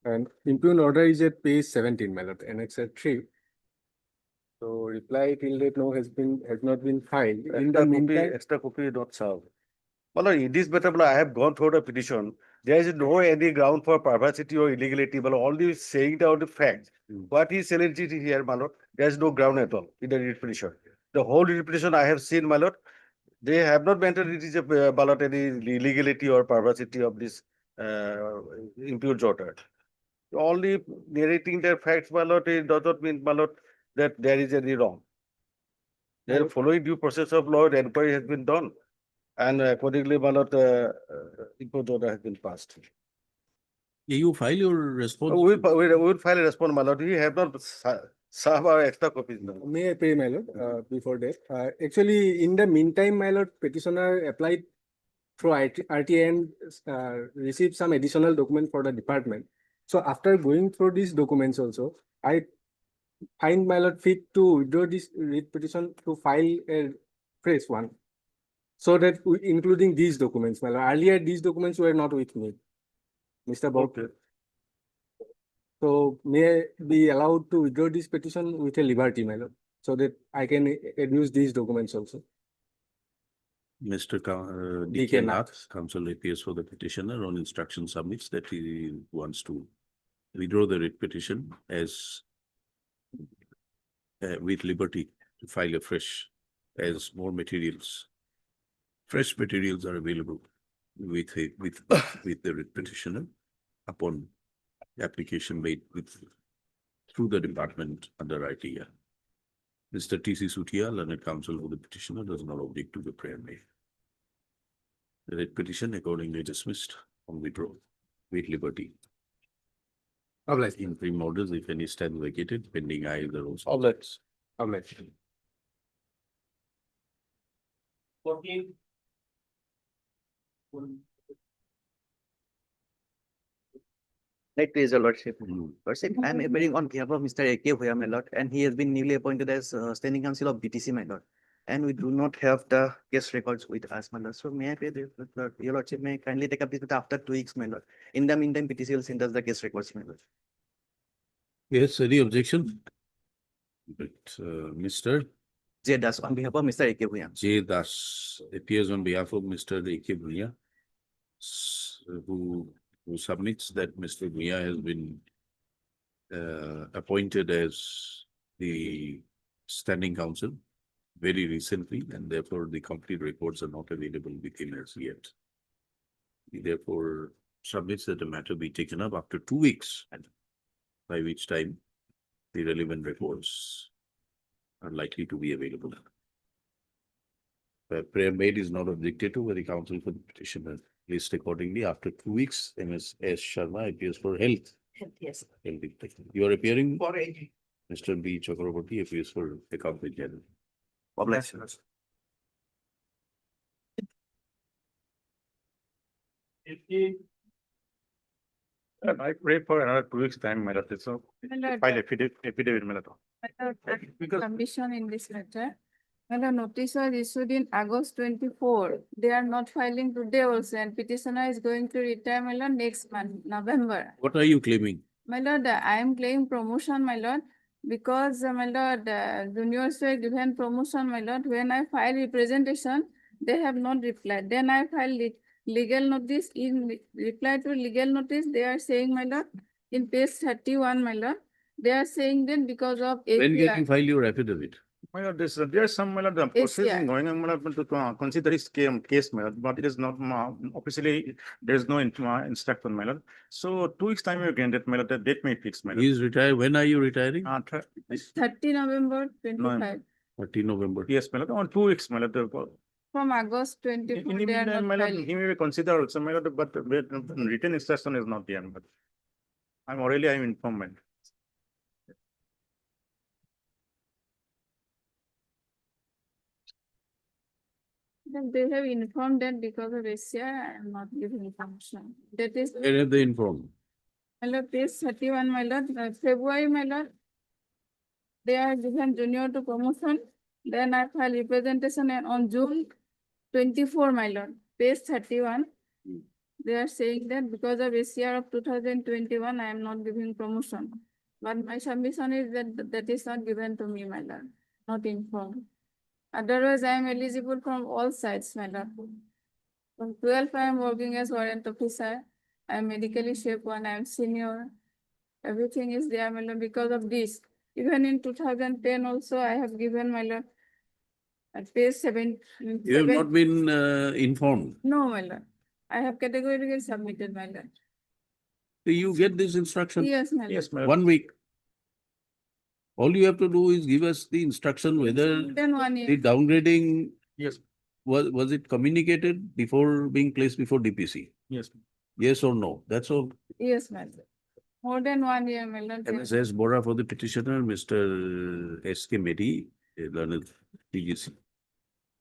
And impugned order is at page 17, my lord, Annex 3. So reply till date no has not been filed. In the meantime, Extra copy not served. Well, in this matter, I have gone through the petition. There is no any ground for perversity or illegality, but only saying down the facts. What is challenging here, my lord? There is no ground at all in the writ petition. The whole writ petition I have seen, my lord, they have not mentioned it is a ballot any illegality or perversity of this impugned order. Only narrating their facts, my lord, it does not mean, my lord, that there is any wrong. They are following due process of law, the inquiry has been done. And accordingly, my lord, impugned order has been passed. You file your response. We will file a response, my lord. We have not served our extra copies now. may I pay, my lord, before that? Actually, in the meantime, my lord, petitioner applied through RTA and received some additional document for the department. So after going through these documents also, I find, my lord, fit to withdraw this writ petition to file a fresh one. So that including these documents, my lord. Earlier, these documents were not with me, Mr. Bob. Okay. So may I be allowed to withdraw this petition with a liberty, my lord, so that I can use these documents also. Mr. D.K. D.K. Nath, counsel appears for the petitioner on instruction submits that he wants to withdraw the writ petition as with liberty to file afresh as more materials. Fresh materials are available with the writ petitioner upon application made through the department under ITR. Mr. T.C. Sutia, learned counsel for the petitioner, does not object to the prayer made. The writ petition accordingly dismissed on withdrawal with liberty. Interim orders, if any, stand vacated pending either also. Obliged. Right, please, your lordship. Mm. Lordship, I am appearing on behalf of Mr. A.K. Bhuya, my lord, and he has been newly appointed as standing counsel of BTC, my lord. And we do not have the case records with us, my lord. So may I pay the, your lordship may kindly take up this matter after 2 weeks, my lord. In the meantime, PTC will send us the case records, my lord. Yes, any objection? But Mr. J. Das on behalf of Mr. A.K. Bhuya. J. Das appears on behalf of Mr. A.K. Bhuya, who submits that Mr. Bhuya has been appointed as the standing counsel very recently, and therefore the complete reports are not available with him as yet. He therefore submits that the matter be taken up after 2 weeks, and by which time the relevant reports are likely to be available. The prayer made is not objected to by the counsel for the petitioner. List accordingly after 2 weeks. MS S. Sharma appears for health. Yes. You are appearing. For AG. Mr. B. Chakraborty appears for accomplished general. Obliged. I pray for another 2 weeks time, my lord. So file affidavit, my lord. Submission in this matter. When a notice was issued in August 24, they are not filing today also, and petitioner is going to retire, my lord, next month, November. What are you claiming? My lord, I am claiming promotion, my lord, because, my lord, juniors were given promotion, my lord. When I file representation, they have not replied. Then I file legal notice. In reply to legal notice, they are saying, my lord, in page 31, my lord, they are saying that because of When APR. can you file your affidavit? My lord, there's some, my lord, the processing going on, my lord, to consider this case, my lord, but it is not officially, there is no instruction, my lord. So 2 weeks time you can get, my lord, the date may fix, my lord. He is retired. When are you retiring? 30 November 25. 30 November. Yes, my lord, on 2 weeks, my lord. From August In 24, the they are meantime, not my lord, filing. he may be considered also, my lord, but written instruction is not there, but I'm informed, my lord. Then they have informed that because of ACR, I am not giving information. That is, Where have they informed? my lord, page 31, my lord, February, my lord. They are given junior to promotion. Then I file representation and on June 24, my lord, page 31. They are saying that because of ACR of 2021, I am not giving promotion. But my submission is that is not given to me, my lord, not informed. Otherwise, I am eligible from all sides, my lord. From 12, I am working as warrant officer. I am medically shape one, I am senior. Everything is there, my lord, because of this. Even in 2010 also, I have given, my lord, at page 7. You have not been informed. No, my lord. I have categorically submitted, my lord. Do you get this instruction? Yes, my lord. Yes, my lord. 1 week. All you have to do is give us the instruction whether Then 1 the year. downgrading Yes, was it communicated before being placed before DPC? yes. Yes or no? That's all. Yes, my lord. More than 1 year, my lord. MSS Bora for the petitioner, Mr. S.K. Medi, a learned PGC,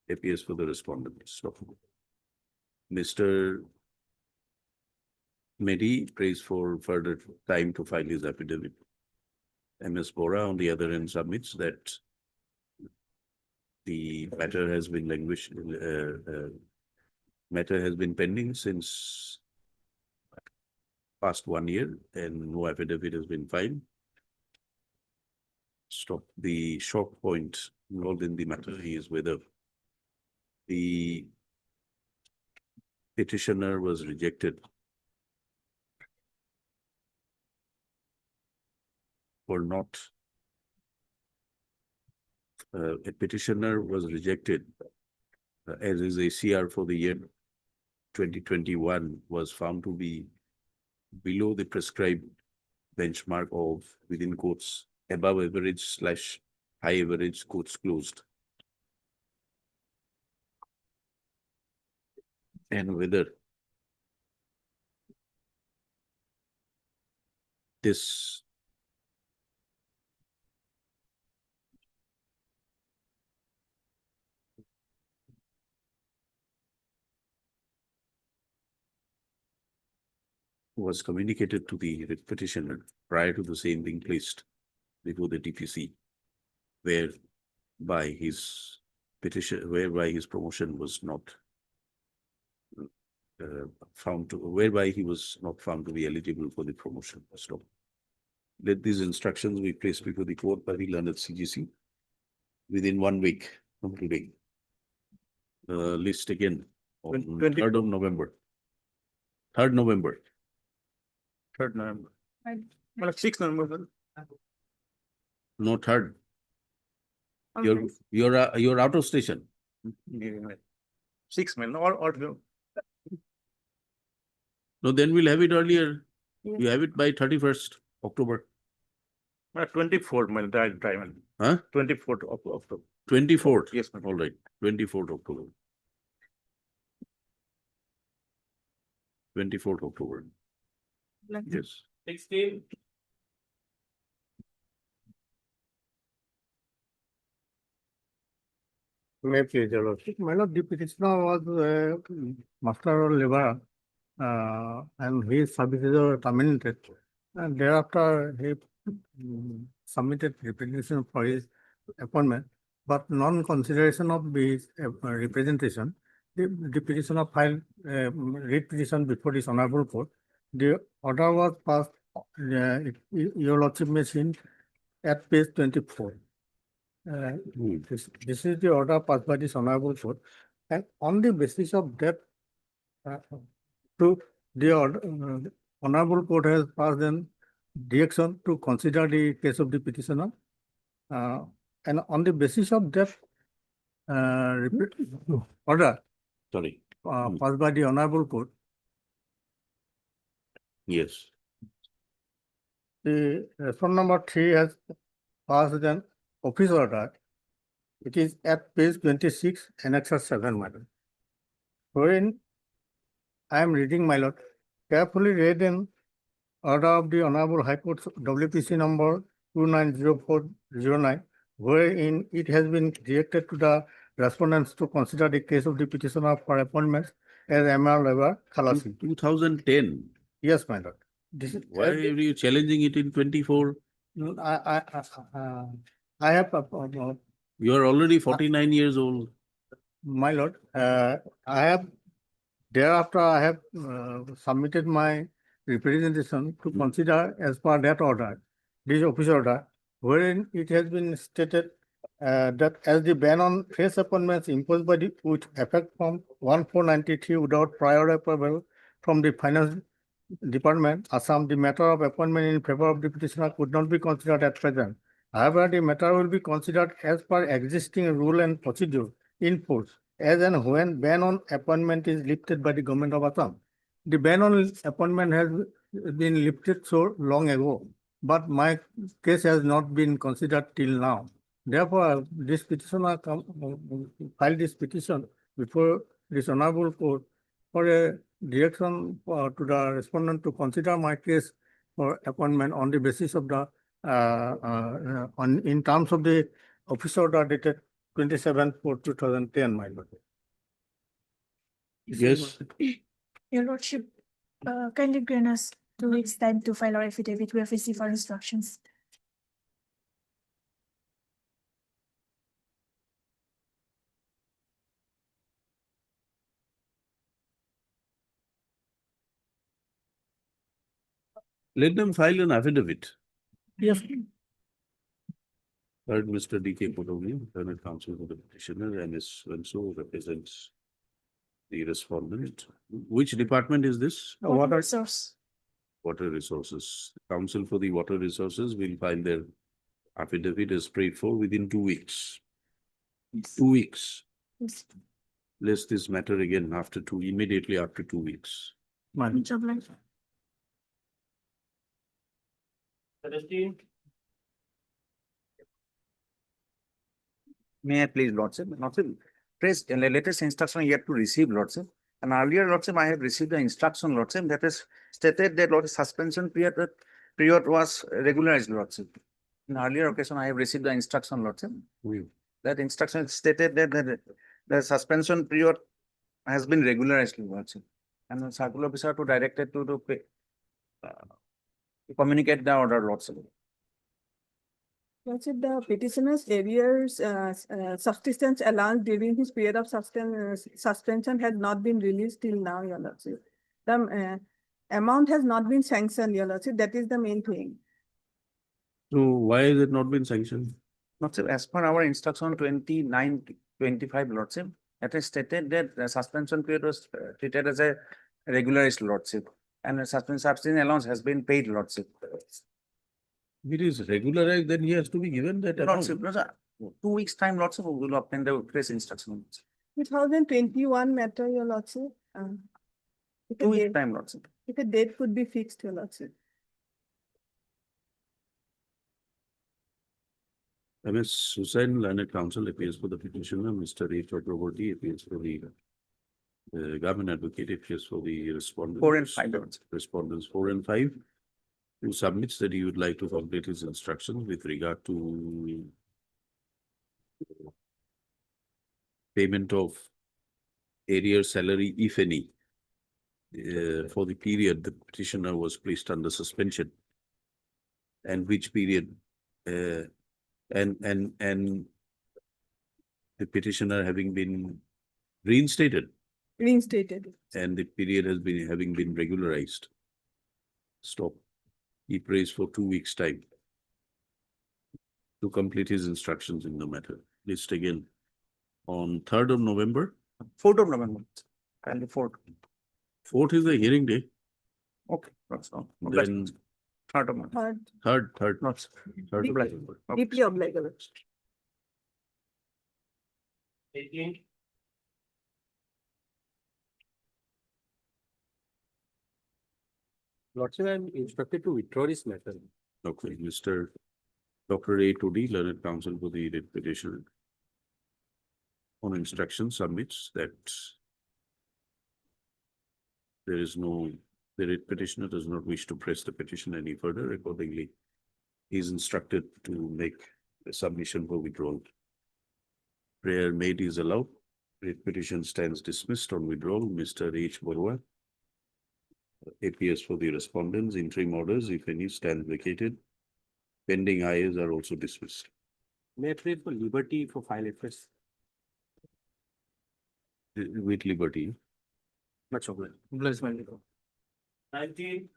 appears for the respondent. Stop. Mr. Medi prays for further time to file his affidavit. MS Bora, on the other hand, submits that the matter has been matter has been pending since past 1 year and no affidavit has been filed. Stop. The short point involved in the matter is whether the petitioner was rejected for not a petitioner was rejected as his ACR for the year 2021 was found to be below the prescribed benchmark of, within quotes, above average / high average, quotes closed. And whether this was communicated to the petitioner prior to the same being placed before the DPC, whereby his promotion was not whereby he was not found to be eligible for the promotion. So let these instructions be placed before the court by the learned CGC within 1 week from today. List again on 3rd of November. 3rd November. 3rd November. Right. Well, 6th November. No, 3rd. Okay. You're out of station. 6 men, or No, then we'll have it earlier. You have it by 31st October. 24th, my drive. Huh? 24th of October. 24th. Yes, ma'am. All right. 24th October. 24th October. Yes. 16. May please, Your Lordship. My lord, the petitioner was master or labor, and his services were terminated. And thereafter, he submitted representation for his appointment, but non-consideration of his representation, the petitioner filed writ petition before this honorable court. The order was passed, Your Lordship may see at page 24. This is the order passed by this honorable court, and on the basis of that, the order, honorable court has passed an direction to consider the case of the petitioner, and on the basis of that order Sorry. passed by the honorable court, Yes. the response number 3 has passed an office order. It is at page 26, Annexure 7, madam. Wherein I am reading, my lord, carefully read in order of the Honorable High Court WPC number 290409, wherein it has been directed to the respondents to consider the case of the petitioner for appointments as MR Labor Khalasi. 2010. Yes, my lord. This is Why are you challenging it in 24? I have You are already 49 years old. my lord, thereafter I have submitted my representation to consider as per that order, this office order, wherein it has been stated that as the ban on fresh appointments imposed by the with effect from 1493 without prior approval from the Finance Department, Assam, the matter of appointment in favor of the petitioner could not be considered at present. However, the matter will be considered as per existing rule and procedure in force, as and when ban on appointment is lifted by the government of Assam. The ban on appointment has been lifted so long ago, but my case has not been considered till now. Therefore, this petitioner filed this petition before this honorable court for a direction to the respondent to consider my case for appointment on the basis of the in terms of the office order dated 27/4/2010, my lord. Yes. Your Lordship, kindly grant us 2 weeks time to file our affidavit. We have received our instructions. Let them file an affidavit. Yes. Third, Mr. D.K. Potowny, Learned Counsel for the petitioner, and Ms. Wenso represents the respondent. Which department is this? Water resource. Water Resources. Council for the Water Resources will file their affidavit as prayed for within 2 weeks. 2 weeks. Lest this matter again immediately after 2 weeks. May I please, Lordship? Lordship, please, the latest instruction yet to receive, Lordship. And earlier, Lordship, I have received the instruction, Lordship, that is stated that Lordship suspension period was regularized, Lordship. In earlier occasion, I have received the instruction, Lordship. That instruction stated that the suspension period has been regularized, Lordship. And the circular officer to direct it to communicate the order, Lordship. Lordship, the petitioner's arrears subsistence allowance during his period of suspension has not been released till now, Your Lordship. The amount has not been sanctioned, Your Lordship. That is the main thing. So why has it not been sanctioned? Lordship, as per our instruction 29-25, Lordship, it is stated that the suspension period was treated as a regularized, Lordship. And the suspension allowance has been paid, Lordship. If it is regularized, then he has to be given that amount. Lordship, Lordship, 2 weeks time, Lordship, we will obtain the press instruction. 2021 matter, Your Lordship. If 2 weeks time, Lordship. if a date could be fixed, Your Lordship. MS Hussain, Learned Counsel, appears for the petitioner. Mr. A. Chakraborty appears for the government advocate, appears for the respondent. 4 and 5, Lordship. Respondents 4 and 5. Who submits that he would like to complete his instructions with regard to payment of arrear salary, if any, for the period the petitioner was placed under suspension, and which period, and the petitioner having been reinstated, and the period has been having been regularized. Stop. He prays for 2 weeks' time to complete his instructions in the matter. List again on 3rd of November. 4th of November. And the 4th. 4th is the hearing day. Okay, that's all. Then 3rd of November. Third, third. Not 3rd of Deeply. November. deeply obligable. Lordship, I am instructed to withdraw this matter. Okay, Mr. Dr. A. Todi, Learned Counsel for the writ petitioner, on instruction submits that the writ petitioner does not wish to press the petition any further. Accordingly, he is instructed to make a submission for withdrawal. Prayer made is allowed. Writ petition stands dismissed on withdrawal. Mr. H. Borua appears for the respondents. Interim orders, if any, stand vacated. Pending IAs are also dismissed. May I plead for liberty for file affairs? With liberty. Much obliged. 19.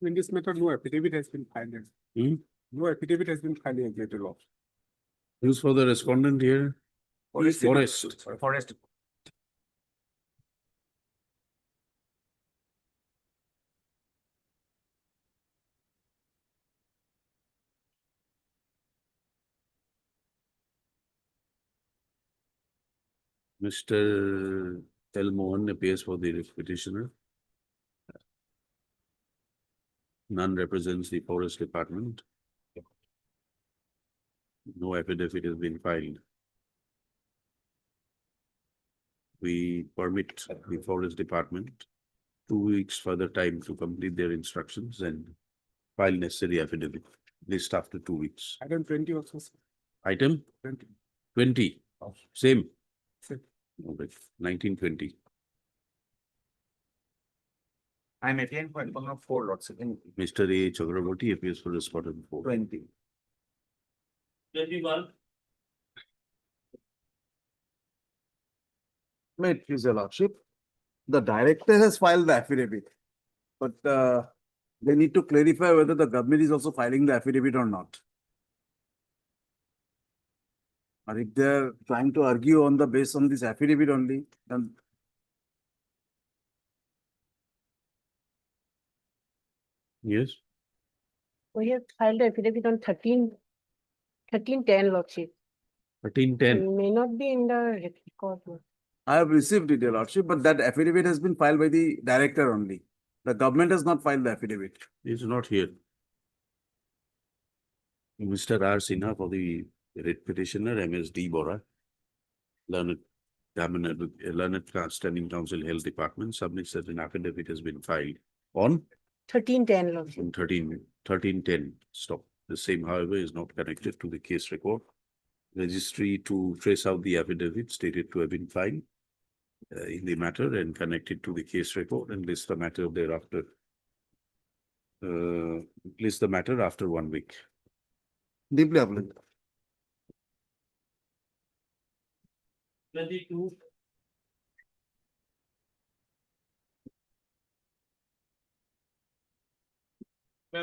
In this matter, no affidavit has been filed. No affidavit has been filed against the law. Who's for the respondent here? Forest. Forest. Mr. L. Mohan appears for the petitioner. None represents the Forest Department. No affidavit has been filed. We permit the Forest Department 2 weeks further time to complete their instructions and file necessary affidavit. List after 2 weeks. Item 20 also. Sir. Item 20. 20, same. Same. Okay, 1920. I am applying for number 4, Lordship, in Mr. A. Chakraborty appears for respondent 4. 20. 21. May it please your Lordship. the director has filed the affidavit. But they need to clarify whether the government is also filing the affidavit or not. Or if they're trying to argue on the based on this affidavit only, then Yes, We have filed the affidavit on 13/10, Lordship. 1310. May not be in the record. I have received it, Your Lordship, but that affidavit has been filed by the director only. The government has not filed the affidavit. Is not here. Mr. R. Sinha for the writ petitioner, MSD Bora, Learned Standing Council Health Department submits that an affidavit has been filed on 13/10, Lordship. 1310. Stop. The same, however, is not connected to the case record. Registry to trace out the affidavit stated to have been filed in the matter and connect it to the case record and list the matter thereafter. List the matter after 1 week. Deeply applicable. 22.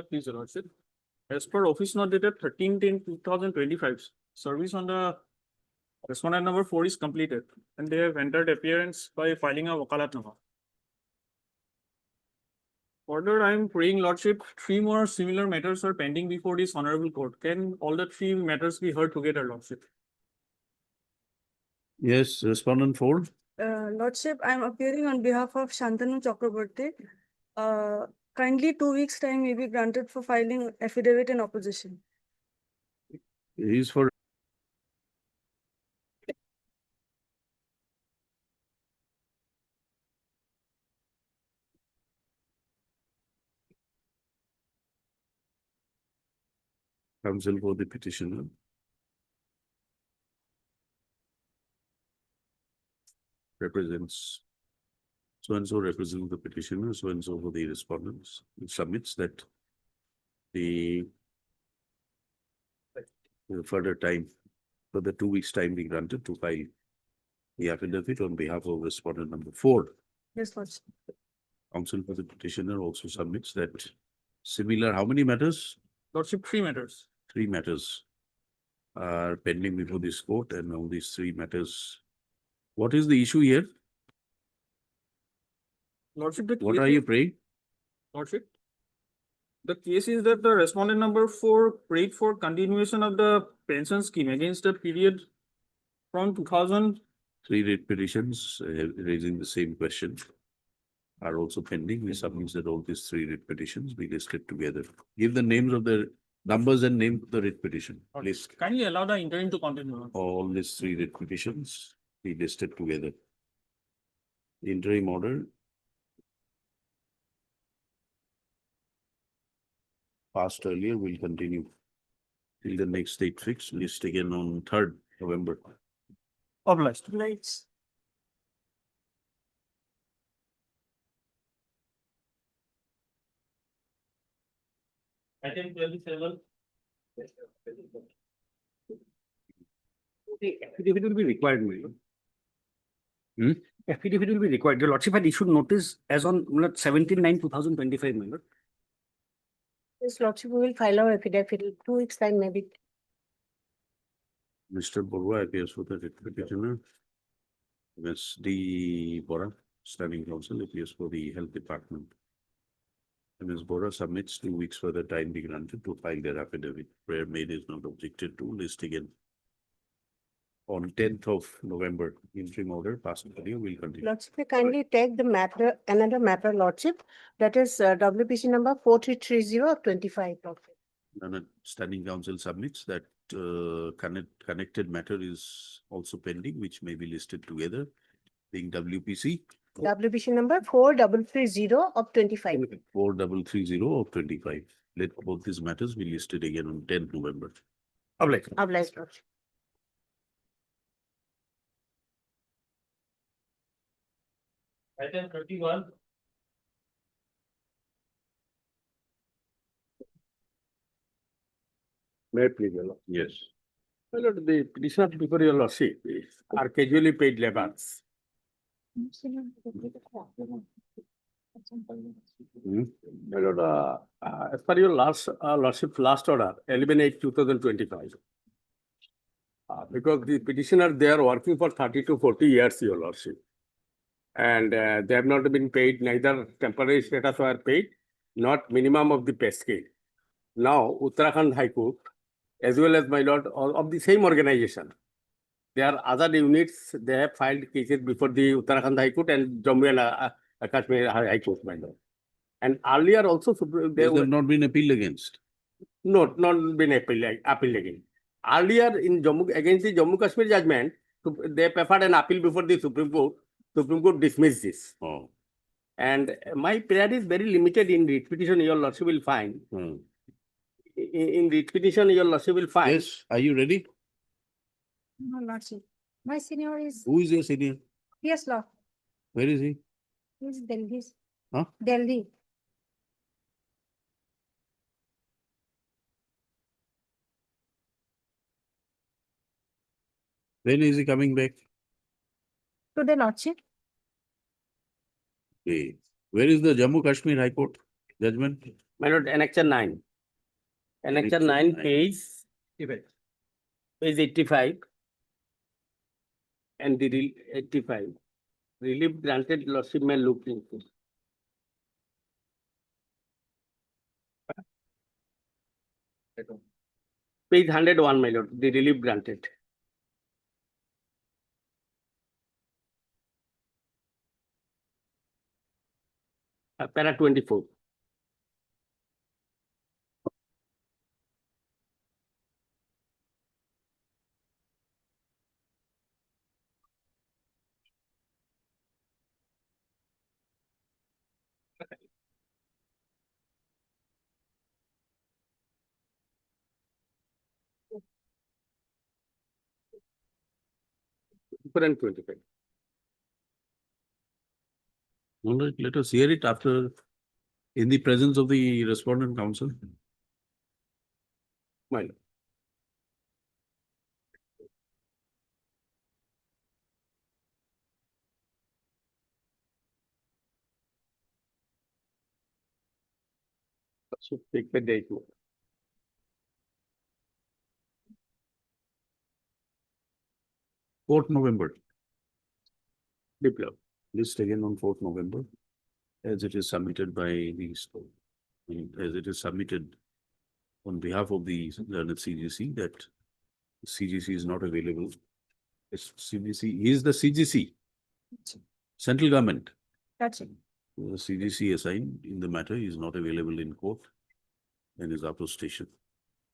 Please, Your Lordship. As per office note dated 13/10/2025, service on the respondent number 4 is completed and they have entered appearance by filing a wakalatnama. Further, I am praying Lordship, 3 more similar matters are pending before this honorable court. Can all the 3 matters be heard together, Lordship? Yes, respondent 4. Lordship, I am appearing on behalf of Shantanu Chakraborty. Kindly 2 weeks' time may be granted for filing affidavit in opposition. Is for counsel for the petitioner. Represents so-and-so represents the petitioner, so-and-so for the respondents. It submits that the further time, for the 2 weeks time be granted to file the affidavit on behalf of respondent number 4. Yes, Lordship. Counsel for the petitioner also submits that similar, how many matters? Lordship, 3 matters. 3 matters are pending before this court, and all these 3 matters. What is the issue here? Lordship, the What case are is- you praying? Lordship. The case is that the respondent number 4 prayed for continuation of the pension scheme against the period from 2000. 3 writ petitions raising the same question are also pending. We submit that all these 3 writ petitions be listed together. Give the names of the numbers and name of the writ petition. Please. Kindly allow the interim to continue. All these 3 writ petitions be listed together. The interim order passed earlier will continue till the next date fixed, list again on 3rd November. Obliged. Right. Item 27. Affidavit will be required, my lord. Hmm? Affidavit will be required. Your Lordship had issued notice as on 17/9/2025, my lord. Yes, Lordship, we will file our affidavit in 2 weeks' time, maybe. Mr. Borua appears for the writ petitioner. Ms. D. Bora, standing counsel, appears for the health department. Ms. Bora submits 2 weeks further time be granted to file their affidavit. Prayer made is not objected to, list again. On 10th of November, interim order passed earlier will continue. Lordship, we kindly take the matter, another matter, Lordship, that is WPC number 4330 of 25. Lordship. And standing counsel submits that connected matter is also pending, which may be listed together, being WPC WPC number 4330 of 25. 4330 of 25. Let both these matters be listed again on 10th November. Obliged. Obliged, Lordship. Item 31. May I please, your lord? Yes. My lord, the petitioner before your lordship are casually paid laborers. My lord, as per your lordship last order, 11/8/2025. Because the petitioner, they are working for 30 to 40 years, your lordship. And they have not been paid, neither temporary status were paid, not minimum of the pay scale. Now, Uttarakhand High Court, as well as my lord, all of the same organization, there are other units, they have filed cases before the Uttarakhand High Court and Jammu and Kashmir High Court, my lord. And earlier also, they Has there not been appealed against? not been appealed again. Earlier in Jammu, against the Jammu Kashmir judgment, they preferred an appeal before the Supreme Court. Supreme Court dismissed this. Oh. And my prayer is very limited in writ petition, your lordship will find. In writ petition, your lordship will find. Yes, are you ready? No, Lordship. My senior is, Who is your senior? yes, Lord, Where is he? he's Delhi. Huh? Delhi. When is he coming back? Today, Lordship. Okay. Where is the Jammu Kashmir High Court judgment? My lord, Annexure 9. Annexure 9, page 85. And the 85. Relief granted, lordship may look into. Page 101, my lord, the relief granted. Para 24. And 25. All right, let us hear it after, in the presence of the respondent counsel. My lord. Should take the date. 4th November. Biplab. List again on 4th November. As it is submitted by the, as it is submitted on behalf of the learned CGC, that CGC is not available. It's CGC is the CGC, central government. That's it. The CGC assigned in the matter is not available in court and is out of station.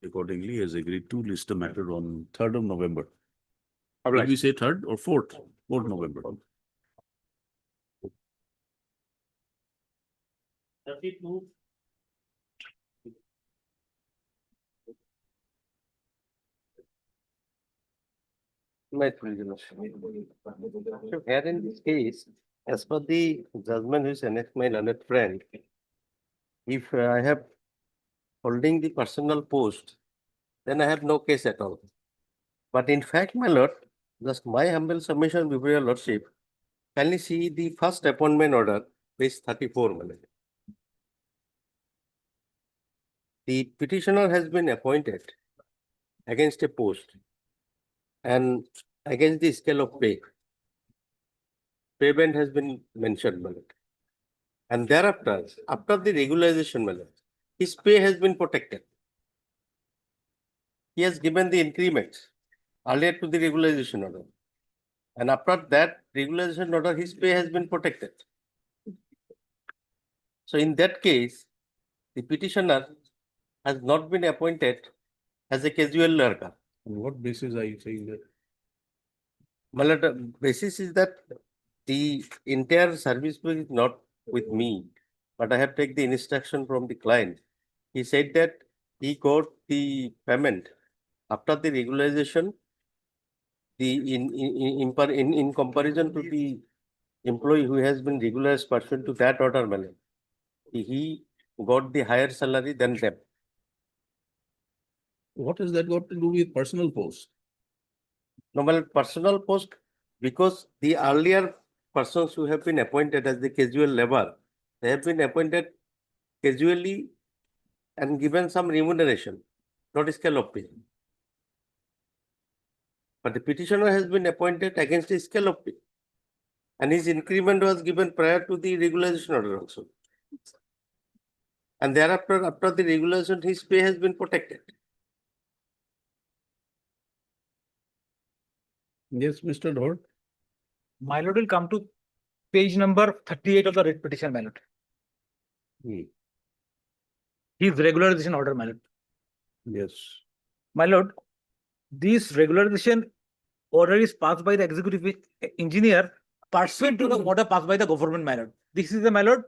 Accordingly, has agreed to list the matter on 3rd of November. Did we say 3rd or 4th? 4th November. My privilege. Here in this case, as per the judgment which annexed my learned friend, if I have holding the personal post, then I have no case at all. But in fact, my lord, just my humble submission before your lordship, kindly see the first appointment order, page 34, my lord. The petitioner has been appointed against a post and against the scale of pay. Payment has been mentioned, my lord. And thereafter, after the regularization, my lord, his pay has been protected. He has given the increments earlier to the regularization order. And after that regularization order, his pay has been protected. So in that case, the petitioner has not been appointed as a casual lurker. On what basis are you saying that? My lord, the basis is that the entire service bill is not with me, but I have taken the instruction from the client. He said that he got the payment after the regularization. In comparison to the employee who has been regularized pursuant to that order, my lord, he got the higher salary than them. What has that got to do with personal post? No, my lord, personal post, because the earlier persons who have been appointed as the casual labor, they have been appointed casually and given some remuneration, not scale of pay. But the petitioner has been appointed against a scale of pay. And his increment was given prior to the regularization order also. And thereafter, after the regulation, his pay has been protected. Yes, Mr. Dhor. My lord will come to page number 38 of the writ petition, my lord. His regularization order, my lord. Yes. My lord, this regularization order is passed by the executive engineer pursuant to the order passed by the government, my lord. This is the, my lord,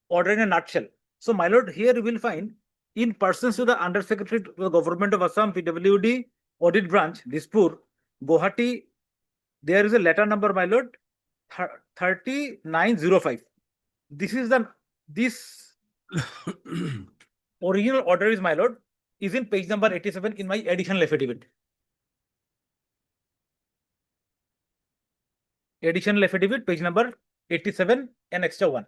order in a nutshell. So, my lord, here you will find in persons to the Undersecretary to the Government of Assam, PWD, Audit Branch, Dispur, Guwahati, there is a letter number, my lord, 3905. This is this original order is, my lord, is in page number 87 in my additional affidavit. Additional affidavit, page number 87 and extra 1.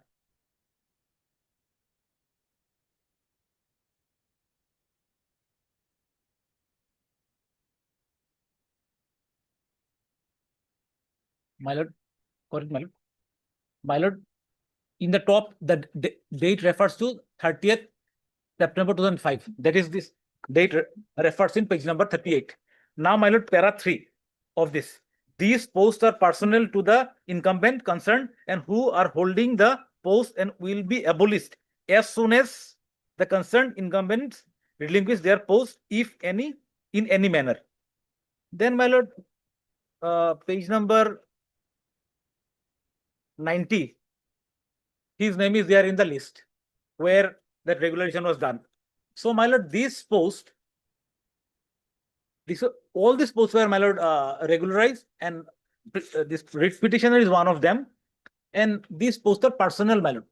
My lord, correct, my lord. My lord, in the top, the date refers to 30th September 2005. That is this date refers in page number 38. Now, my lord, para 3 of this. These posts are personal to the incumbent concerned and who are holding the post and will be abolished as soon as the concerned incumbents relinquish their post, if any, in any manner. Then, my lord, page number 90. His name is there in the list where that regulation was done. So, my lord, this post, all these posts were, my lord, regularized, and this writ petitioner is one of them. And these posts are personal, my lord.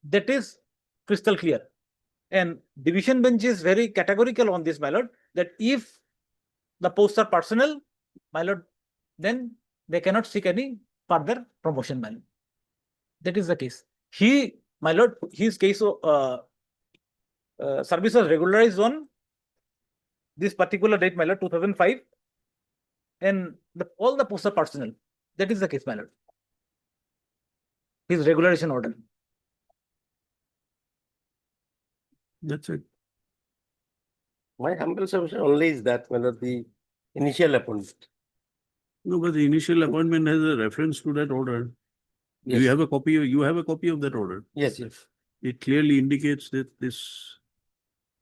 That is crystal clear. And division bench is very categorical on this, my lord, that if the posts are personal, my lord, then they cannot seek any further promotion, my lord. That is the case. My lord, his case service was regularized on this particular date, my lord, 2005, and all the posts are personal. That is the case, my lord. His regularization order. That's it. My humble submission only is that, my lord, the initial appointment. No, but the initial appointment has a reference to that order. Do you have a copy? You have a copy of that order? Yes, yes. It clearly indicates that this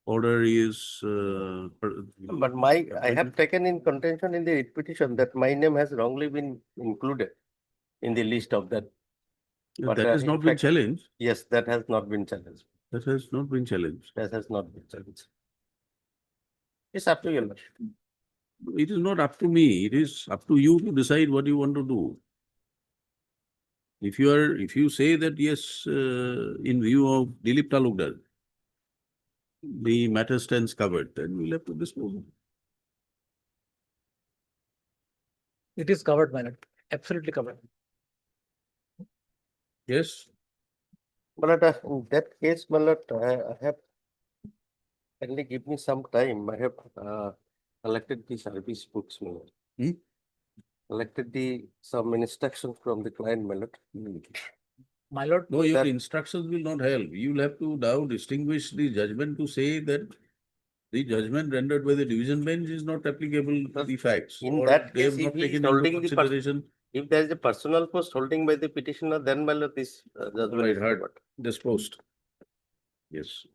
order is. But I have taken in contention in the writ petition that my name has wrongly been included in the list of that. But, that has in not been fact, challenged. Yes, that has not been challenged. That has not been challenged. That has not been challenged. It's up to you, lord. It is not up to me. It is up to you to decide what you want to do. If you say that yes, in view of Dilip Talukdar, the matter stands covered, then we'll have to dispose. It is covered, my lord. Absolutely covered. Yes. But in that case, my lord, I have, kindly give me some time. I have collected the service books, my lord. Collected some instructions from the client, my lord. My lord. No, your instructions will not help. You will have to now distinguish the judgment to say that the judgment rendered by the division bench is not applicable to the facts. In or that they case, have if not he is taken into holding the consideration. if there is a personal post holding by the petitioner, then, my lord, this judgment Right, is heard. covered. Disposed. Yes.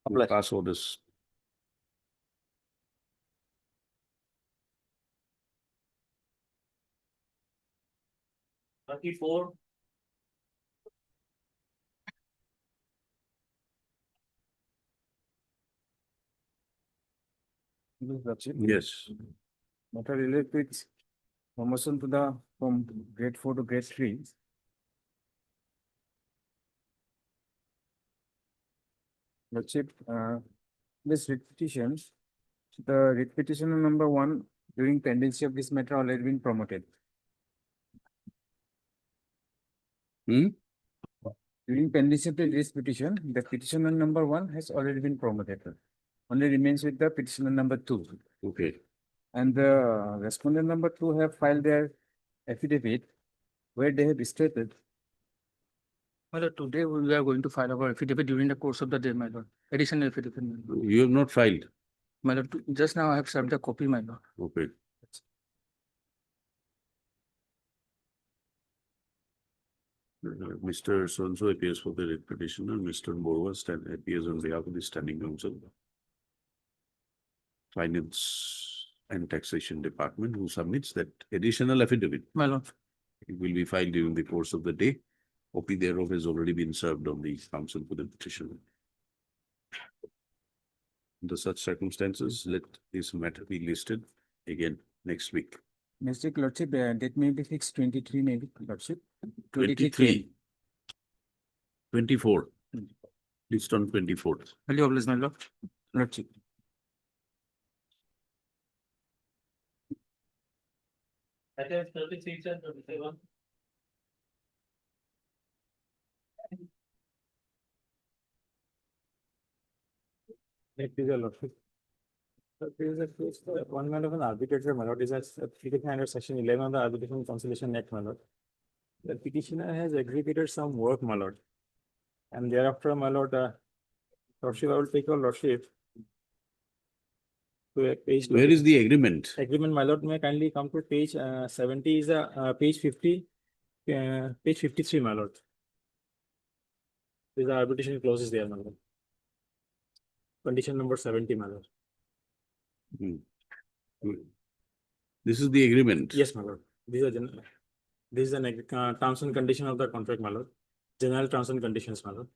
Apply. Pass orders. Yes. Matter related with promotion to the from grade 4 to grade 3. Lordship, this writ petition, the writ petitioner number 1 during pendency of this matter already been promoted. Hmm? During pendency of the this petition, the petitioner number 1 has already been promoted. Only remains with the petitioner number 2. Okay. And the respondent number 2 have filed their affidavit where they have stated. My lord, today we are going to file our affidavit during the course of the day, my lord. Additional affidavit, my lord. You have not filed. My lord, just now I have served the copy, my lord. Okay. Mr. So-and-so appears for the writ petitioner, Mr. Borwa appears on behalf of the standing counsel. Finance and Taxation Department, who submits that additional affidavit. My lord. It will be filed during the course of the day. Copy thereof has already been served on the counsel for the petitioner. Under such circumstances, let this matter be listed again next week. Mr. Lordship, date may be fixed 23 maybe, Lordship. 23. 24. List on 24th. Value obliged, my lord. Lordship. Items 36 and 37. That is a lordship. There is a case for appointment of an arbitrator, my lord, is as under section 11 of the Arbitration Conciliation Act, my lord. The petitioner has executed some work, my lord. And thereafter, my lord, lordship, I will take your lordship to a page. Where is the agreement? Agreement, my lord, may kindly come to page 70 is page 50, page 53, my lord. This arbitration clause is there, my lord. Condition number 70, my lord. Hmm. This is the agreement. Yes, my lord. These are general. This is an terms and condition of the contract, my lord. General terms and conditions, my lord.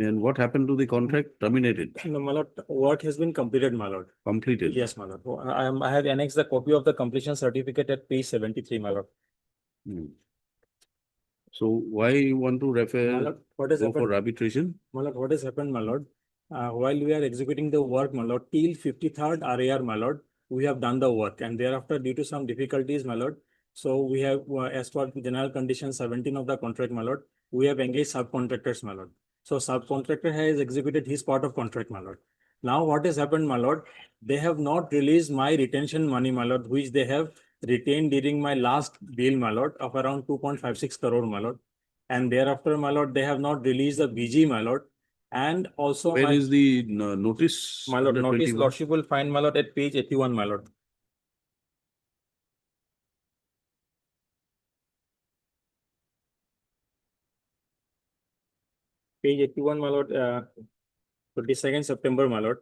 And what happened to the contract? Terminated. No, my lord, work has been completed, my lord. Completed. Yes, my lord. I have annexed the copy of the completion certificate at page 73, my lord. Hmm. So why you want to My refer lord, what has go for happened? arbitration? My lord, what has happened, my lord? While we are executing the work, my lord, till 53rd RAR, my lord, we have done the work, and thereafter, due to some difficulties, my lord, so we have, as per general condition 17 of the contract, my lord, we have engaged subcontractors, my lord. So subcontractor has executed his part of contract, my lord. Now, what has happened, my lord? They have not released my retention money, my lord, which they have retained during my last bill, my lord, of around 2.56 crore, my lord. And thereafter, my lord, they have not released the BG, my lord. And also, Where is the notice? my lord, under notice 21? lordship will find, my lord, at page 81, my lord. Page 81, my lord, 22nd September, my lord.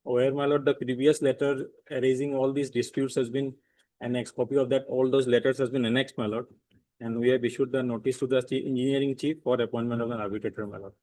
Where, my lord, the previous letter raising all these disputes has been annexed. Copy of that, all those letters has been annexed, my lord. And we have issued the notice to the engineering chief for appointment of an arbitrator, my lord.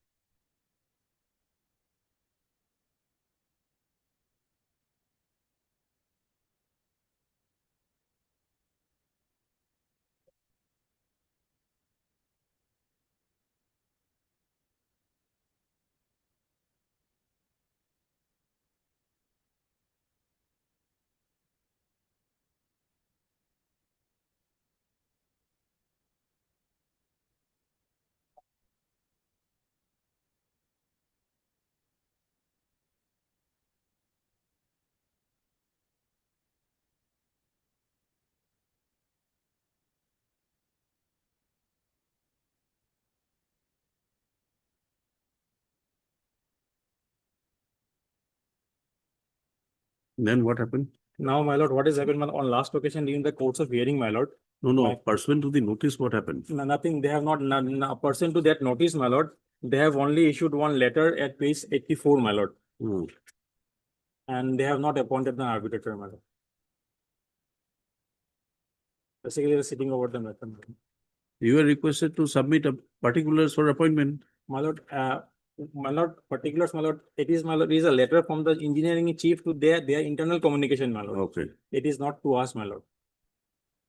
Then what happened? Now, my lord, what has happened, my lord, on last occasion during the course of hearing, my lord? No, pursuant to the notice, what happened? Nothing, they have not, pursuant to that notice, my lord, they have only issued one letter at page 84, my lord. Hmm. And they have not appointed the arbitrator, my lord. Basically, they're sitting over the matter. You are requested to submit particulars for appointment. My lord, particulars, my lord, it is, my lord, it is a letter from the engineering chief to their internal communication, my lord. Okay. It is not to us, my lord.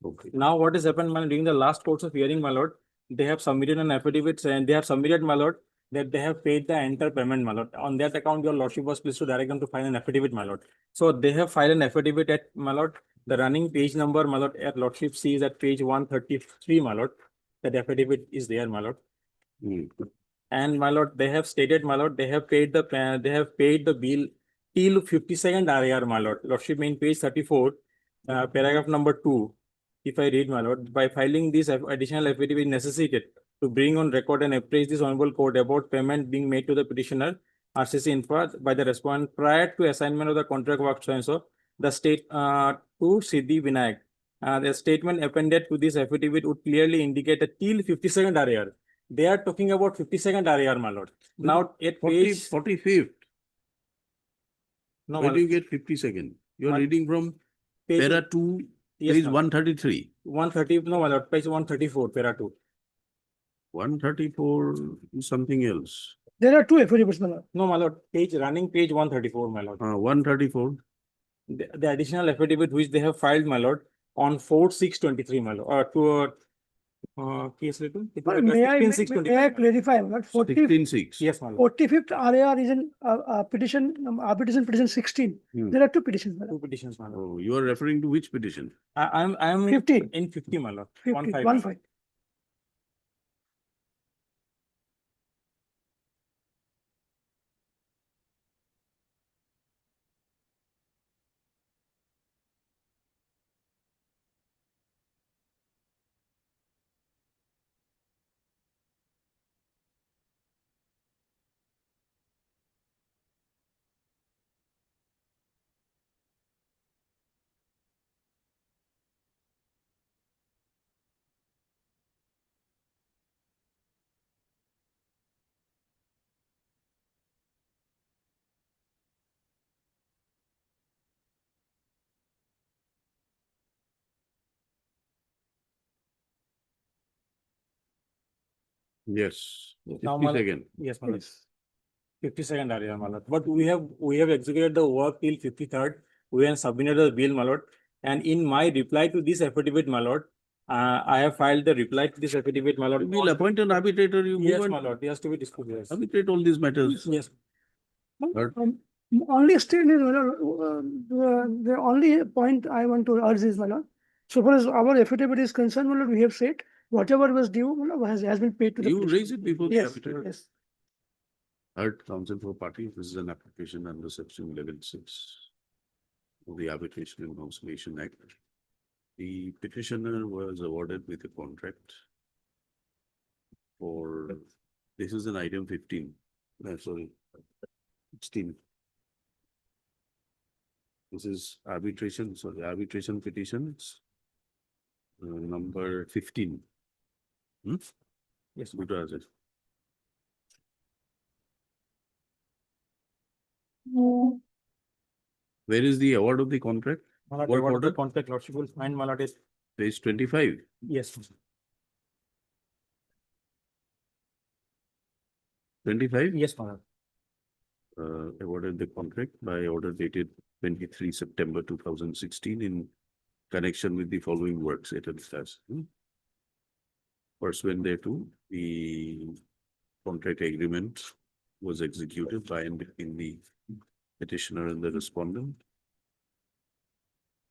Okay. Now, what has happened, my lord, during the last course of hearing, my lord, they have submitted an affidavit and they have submitted, my lord, that they have paid the entire payment, my lord. On that account, your lordship was pleased to direct them to file an affidavit, my lord. So they have filed an affidavit at, my lord, the running page number, my lord, at lordship sees at page 133, my lord. That affidavit is there, my lord. And my lord, they have stated, my lord, they have paid the bill till 52nd RAR, my lord. Lordship main page 34, paragraph number 2. If I read, my lord, by filing this additional affidavit necessitated to bring on record and appraise this honorable court about payment being made to the petitioner, RCC Infra, by the respondent prior to assignment of the contract work so and so, the state to Siddhi Vinayak. The statement appended to this affidavit would clearly indicate that till 52nd RAR. They are talking about 52nd RAR, my lord. Now at page 45th. No, Where my do you lord. get 52nd? You are My- reading from Page- para 2, Yes, page my lord. 133. 130, no, my lord, page 134, para 2. 134 is something else. There are two affidavits, my lord. No, my lord, running page 134, my lord. 134. The additional affidavit which they have filed, my lord, on 4/6/23, my lord, case written. It was May I 16/6/23. clarify, my lord? 16.6. Yes, my lord. 45th RAR is in petition, arbitration petition 16. There are two petitions, my Two lord. petitions, my lord. Oh, you are referring to which petition? I'm 50. in 50, my lord. 50, 1/5, my one lord. five. Yes. Now, my lord- 52nd. Yes, my lord. 52nd RAR, my lord. But we have executed the work till 53rd. We have submitted the bill, my lord. And in my reply to this affidavit, my lord, I have filed the reply to this affidavit, my lord. You will appoint an arbitrator, you Yes, move my on. lord, it has to be discussed, yes. Arbitrate all these matters. Yes. Heard? Only still, the only point I want to urge is, my lord, so far as our affidavit is concerned, my lord, we have said whatever was due, my lord, has been paid to the. You petitioner. raise it before the Yes, arbitrator. yes. Heard counsel for party, this is an application under section 11(6) of the Arbitration and Conciliation Act. The petitioner was awarded with a contract for, this is an item 15, sorry, 16. This is arbitration, sorry, arbitration petitions, number 15. Yes, Good as it. Where is the award of the contract? My lord, What what order? the contract lordship will find, my lord, is, Page 25. yes. 25? Yes, my lord. Awarded the contract by order dated 23 September 2016 in connection with the following works at discuss. Pursuant thereto, the contract agreement was executed by and between the petitioner and the respondent.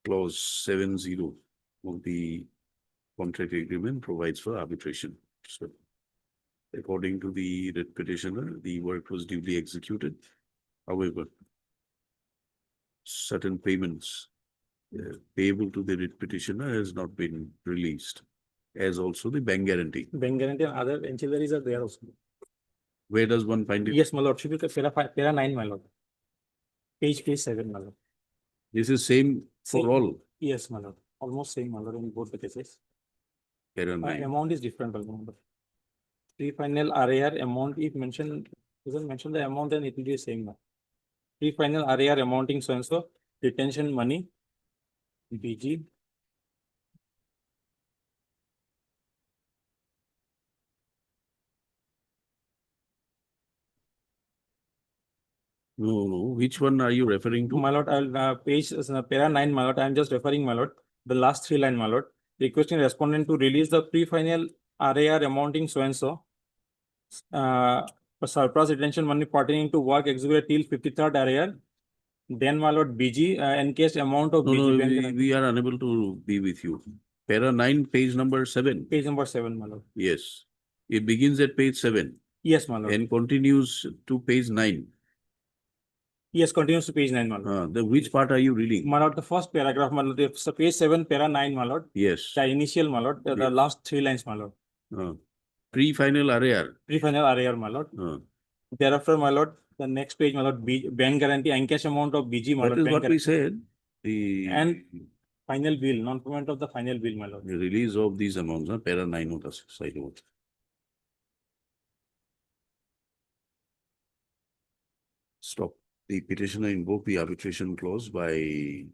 Clause 70 of the contract agreement provides for arbitration. So, according to the writ petitioner, the work was duly executed. However, certain payments payable to the writ petitioner has not been released, as also the bank guarantee. Bank guarantee and other ancillaries are there also. Where does one find it? Yes, my lord, should be para 9, my lord. Page 7, my lord. This is same for Same. all. Yes, my lord, almost same, my lord, in both the cases. Carry on, read. Amount is different, my lord. Pre-final RAR amount, if mentioned, doesn't mention the amount, then it will be the same. Now. Pre-final RAR amounting so and so, retention money, BG. No, which one are you referring to? My lord, I'll page para 9, my lord. I'm just referring, my lord. The last 3 line, my lord. requesting respondent to release the pre-final RAR amounting so and so. For surplus retention money pertaining to work executed till 53rd RAR. Then, my lord, BG, encased amount of No, BG. no, bank we, guarantee. we are unable to be with you. Para 9, page number 7. Page number 7, my lord. Yes. It begins at page 7 Yes, my lord. and continues to page 9. Yes, continues to page 9, my lord. Which part are you reading? My lord, the first paragraph, my lord, so page 7, para 9, my lord. Yes. The initial, my lord, the Yes. last 3 lines, my lord. Pre-final RAR. Pre-final RAR, my lord. Thereafter, my lord, the next page, my lord, bank guarantee, encash amount of BG, my That lord. is bank what we guarantee. said. The And final bill, non-payment of the final bill, my lord. the release of these amounts, para 9 of the side of it. Stop. The petitioner invoked the arbitration clause by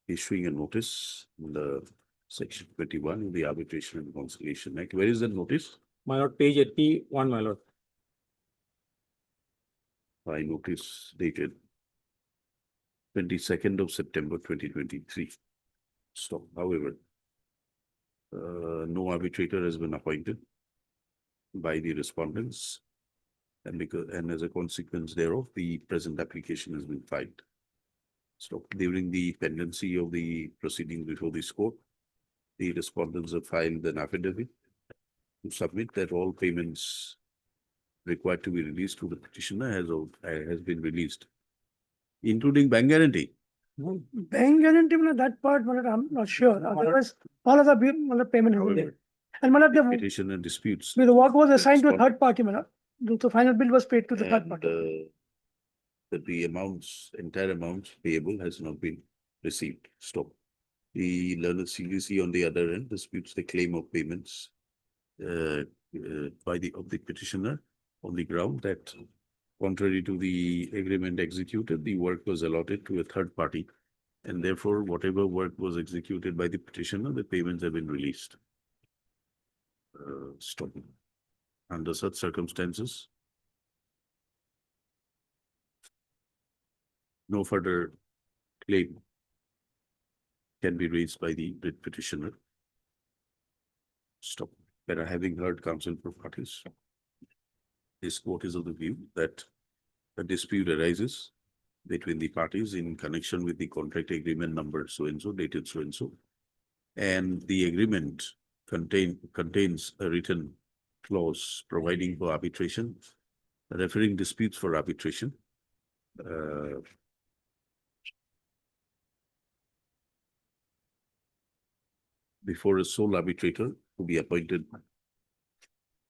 issuing a notice in the section 21 of the Arbitration and Conciliation Act. Where is that notice? My lord, page 81, my lord. By notice dated 22nd of September 2023. Stop. However, no arbitrator has been appointed by the respondents, and as a consequence thereof, the present application has been filed. So during the pendency of the proceedings before this court, the respondents have filed an affidavit to submit that all payments required to be released to the petitioner has been released, including bank guarantee. Bank guarantee, that part, I'm not sure. Otherwise, all of the payment will be there. And the Petitioner disputes. the work was assigned to a third party, the final bill was paid to the third And, party. that the entire amounts payable has not been received. Stop. The learned CVC on the other end disputes the claim of payments by the petitioner on the ground that contrary to the agreement executed, the work was allotted to a third party, and therefore whatever work was executed by the petitioner, the payments have been released. Stop. Under such circumstances, no further claim can be raised by the petitioner. Stop. But having heard counsel for parties, this court is of the view that a dispute arises between the parties in connection with the contract agreement number so-and-so, dated so-and-so, and the agreement contains a written clause providing for arbitration, referring disputes for arbitration. Before a sole arbitrator to be appointed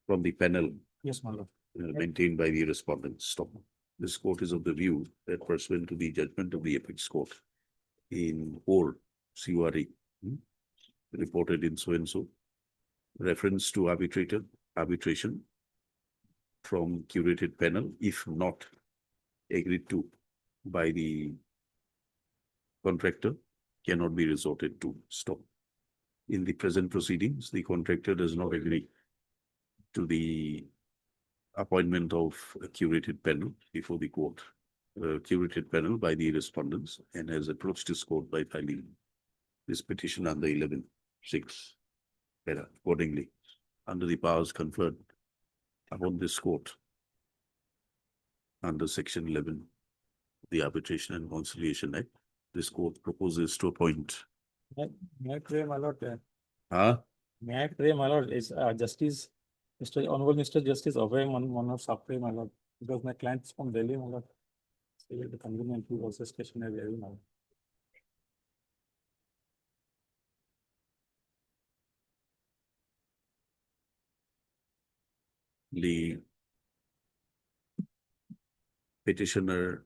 from the panel. Yes, my lord. Maintained by the respondents. Stop. This court is of the view that pursuant to the judgment of the apex court in or CURE reported in so-and-so, reference to arbitration from curated panel, if not agreed to by the contractor, cannot be resorted to. Stop. In the present proceedings, the contractor does not agree to the appointment of a curated panel before the court, curated panel by the respondents, and has approached this court by filing this petition under 11(6). Accordingly, under the powers conferred upon this court under section 11 of the Arbitration and Conciliation Act, this court proposes to appoint. May I pray, my lord? Huh? May I pray, my lord, is Justice, Honorable Mr. Justice Abhay Manohar Sapre, my lord, because my client is from Delhi, my lord. So the convenient to also stationary, my lord. The petitioner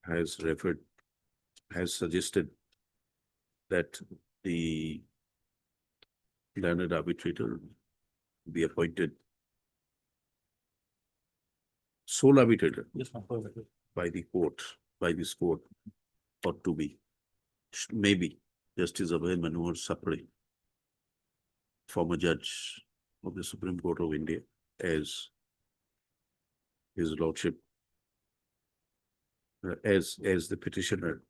has suggested that the learned arbitrator be appointed sole arbitrator. Yes, my lord. By the court, by this court, ought to be, maybe, Justice Abhay Manohar Sapre, former judge of the Supreme Court of India, as his lordship, as the petitioner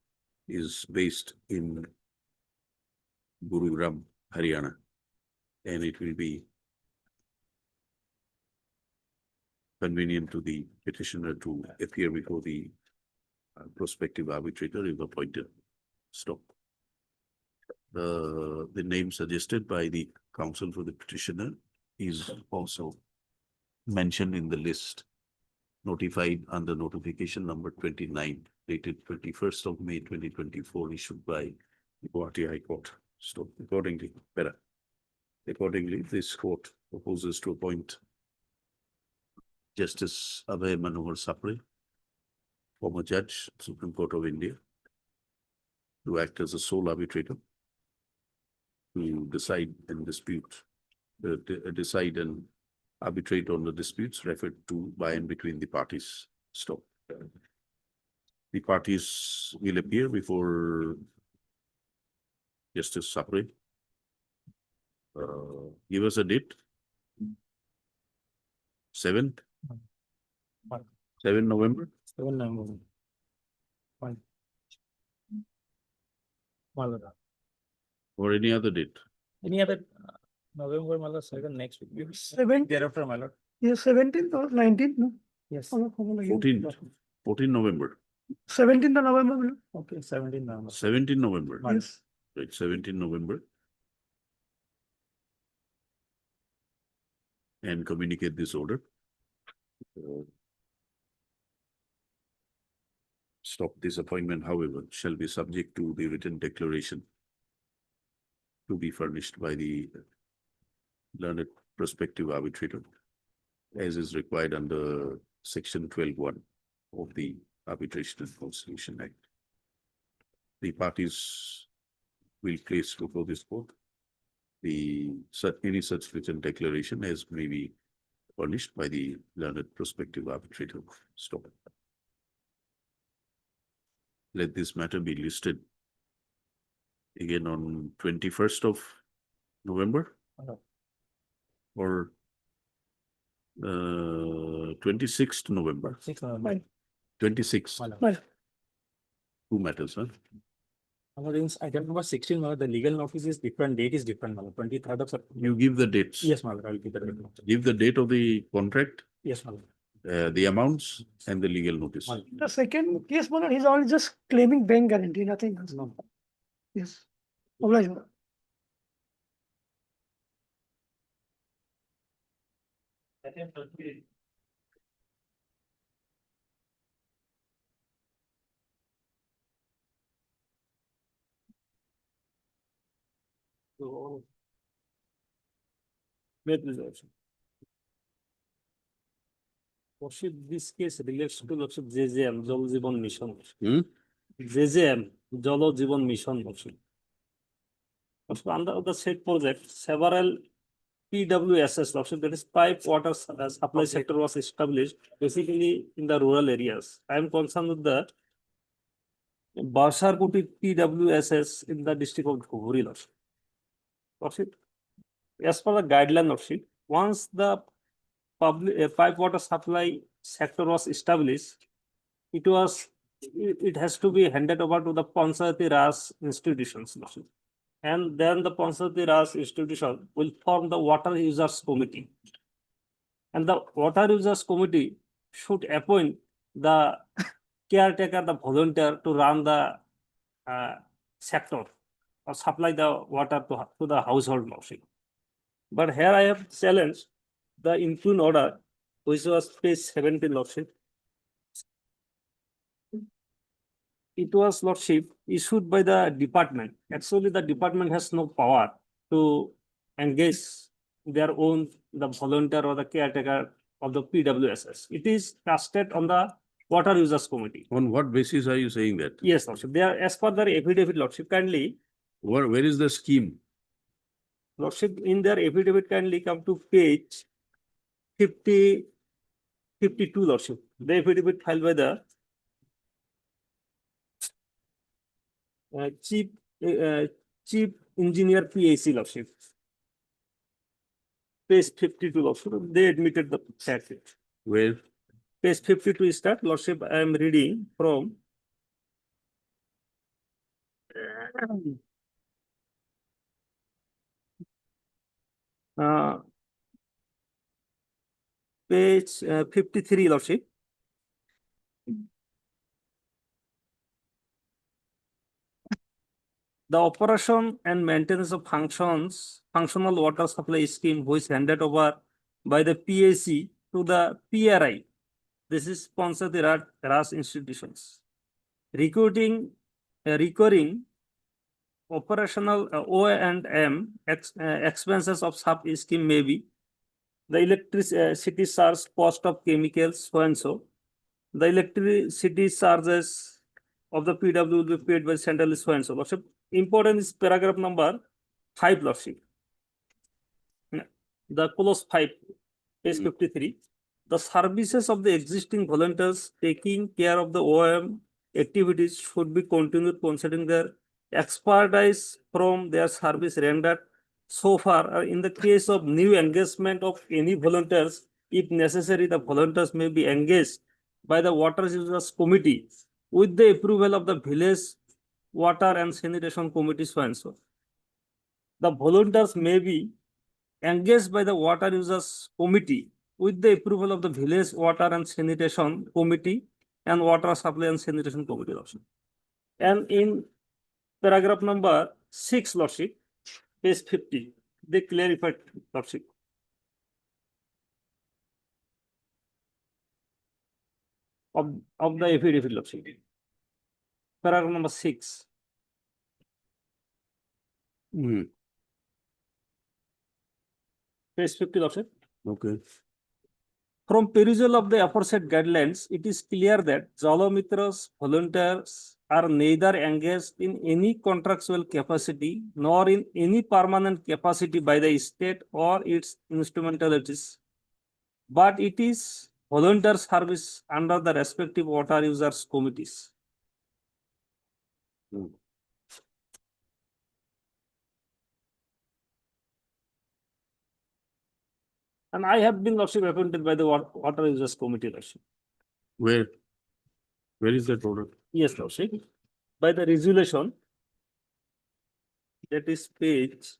is based in Gurugram, Haryana. And it will be convenient to the petitioner to appear before the prospective arbitrator if appointed. Stop. The name suggested by the counsel for the petitioner is also mentioned in the list notified under notification number 29 dated 21st of May 2024 issued by the Guwahati High Court. Stop. Accordingly, this court proposes to appoint Justice Abhay Manohar Sapre, former judge, Supreme Court of India, to act as a sole arbitrator to decide and arbitrate on the disputes referred to by and between the parties. Stop. The parties will appear before Justice Sapre. Give us a date. 7th? 7 November? 7 November. Fine. Malada. Or any other date? Any other November, Malada, 7 next week. 7th, Thereafter, Malada. yes, 17th or 19th, no? Yes. 14th November. 17th of November, my lord. Okay, 17 November. 17 November. Yes. Right, 17 November. And communicate this order. Stop. This appointment, however, shall be subject to the written declaration to be furnished by the learned prospective arbitrator, as is required under Section 12(1) of the Arbitration and Conciliation Act. The parties will place before this court any such written declaration as may be furnished by the learned prospective arbitrator. Stop. Let this matter be listed again on 21st of November or 26th November. 6 November. 26th. Two matters, huh? Item number 16, Malada, the legal notice is different, date is different, Malada, 23rd of September. You give the dates. Yes, Malada, I'll give the date. Give the date of the contract, Yes, Malada. the amounts and the legal notice. The second case, my lord, he's only just claiming bank guarantee, nothing else. No. Yes. Oblige, my lord. Make this option. Worship, this case relates to Worship JJM, Jal Jeevan Mission. JJM, Jal Jeevan Mission. Worship. Under the said project, several PWSS, Worship, that is pipe water supply sector was established basically in the rural areas. I am concerned with the Basharpoti PWSS in the district of Dhuburi. Worship. As per the guideline of sheet, once the public pipe water supply sector was established, it has to be handed over to the Panchayati Raj institutions. And then the Panchayati Raj institution will form the water users committee. And the water users committee should appoint the caretaker, the volunteer to run the sector or supply the water to the household. But here I have challenged the interim order, which was page 17, Lordship. It was, Lordship, issued by the department. Actually, the department has no power to engage their own, the volunteer or the caretaker of the PWSS. It is casted on the water users committee. On what basis are you saying that? Yes, Lordship. They are, as per their affidavit, Lordship, kindly. Where is the scheme? Lordship, in their affidavit, kindly come to page 52, Lordship. The affidavit filed by the chief engineer PAC, Lordship. Page 52, Lordship. They admitted the fact. Where? Page 52 is that, Lordship. I am reading from Page 53, Lordship. The operation and maintenance of functional water supply scheme which handed over by the PAC to the PRI. This is sponsored the RAS institutions. Recruiting, recurring operational O&M expenses of sub scheme may be the electricity charge cost of chemicals so and so. The electricity charges of the PW will be paid by central so and so. Lordship, important is paragraph number 5, Lordship. The clause 5, page 53. The services of the existing volunteers taking care of the OM activities should be continued considering their expertise from their service rendered so far. In the case of new engagement of any volunteers, if necessary, the volunteers may be engaged by the Water Users Committee with the approval of the Village Water and Sanitation Committee so and so. The volunteers may be engaged by the Water Users Committee with the approval of the Village Water and Sanitation Committee and Water Supply and Sanitation Committee, Lordship. And in paragraph number 6, Lordship, page 50, they clarified, Lordship. Of the affidavit, Lordship. Paragraph number 6. Page 50, Lordship. Okay. From perusal of the aforesaid guidelines, it is clear that Jalamitras volunteers are neither engaged in any contractual capacity nor in any permanent capacity by the state or its instrumentalities, but it is volunteer service under the respective water users committees. And I have been, Lordship, appointed by the Water Users Committee, Lordship. Where is that order? Yes, Lordship. By the resolution, that is page,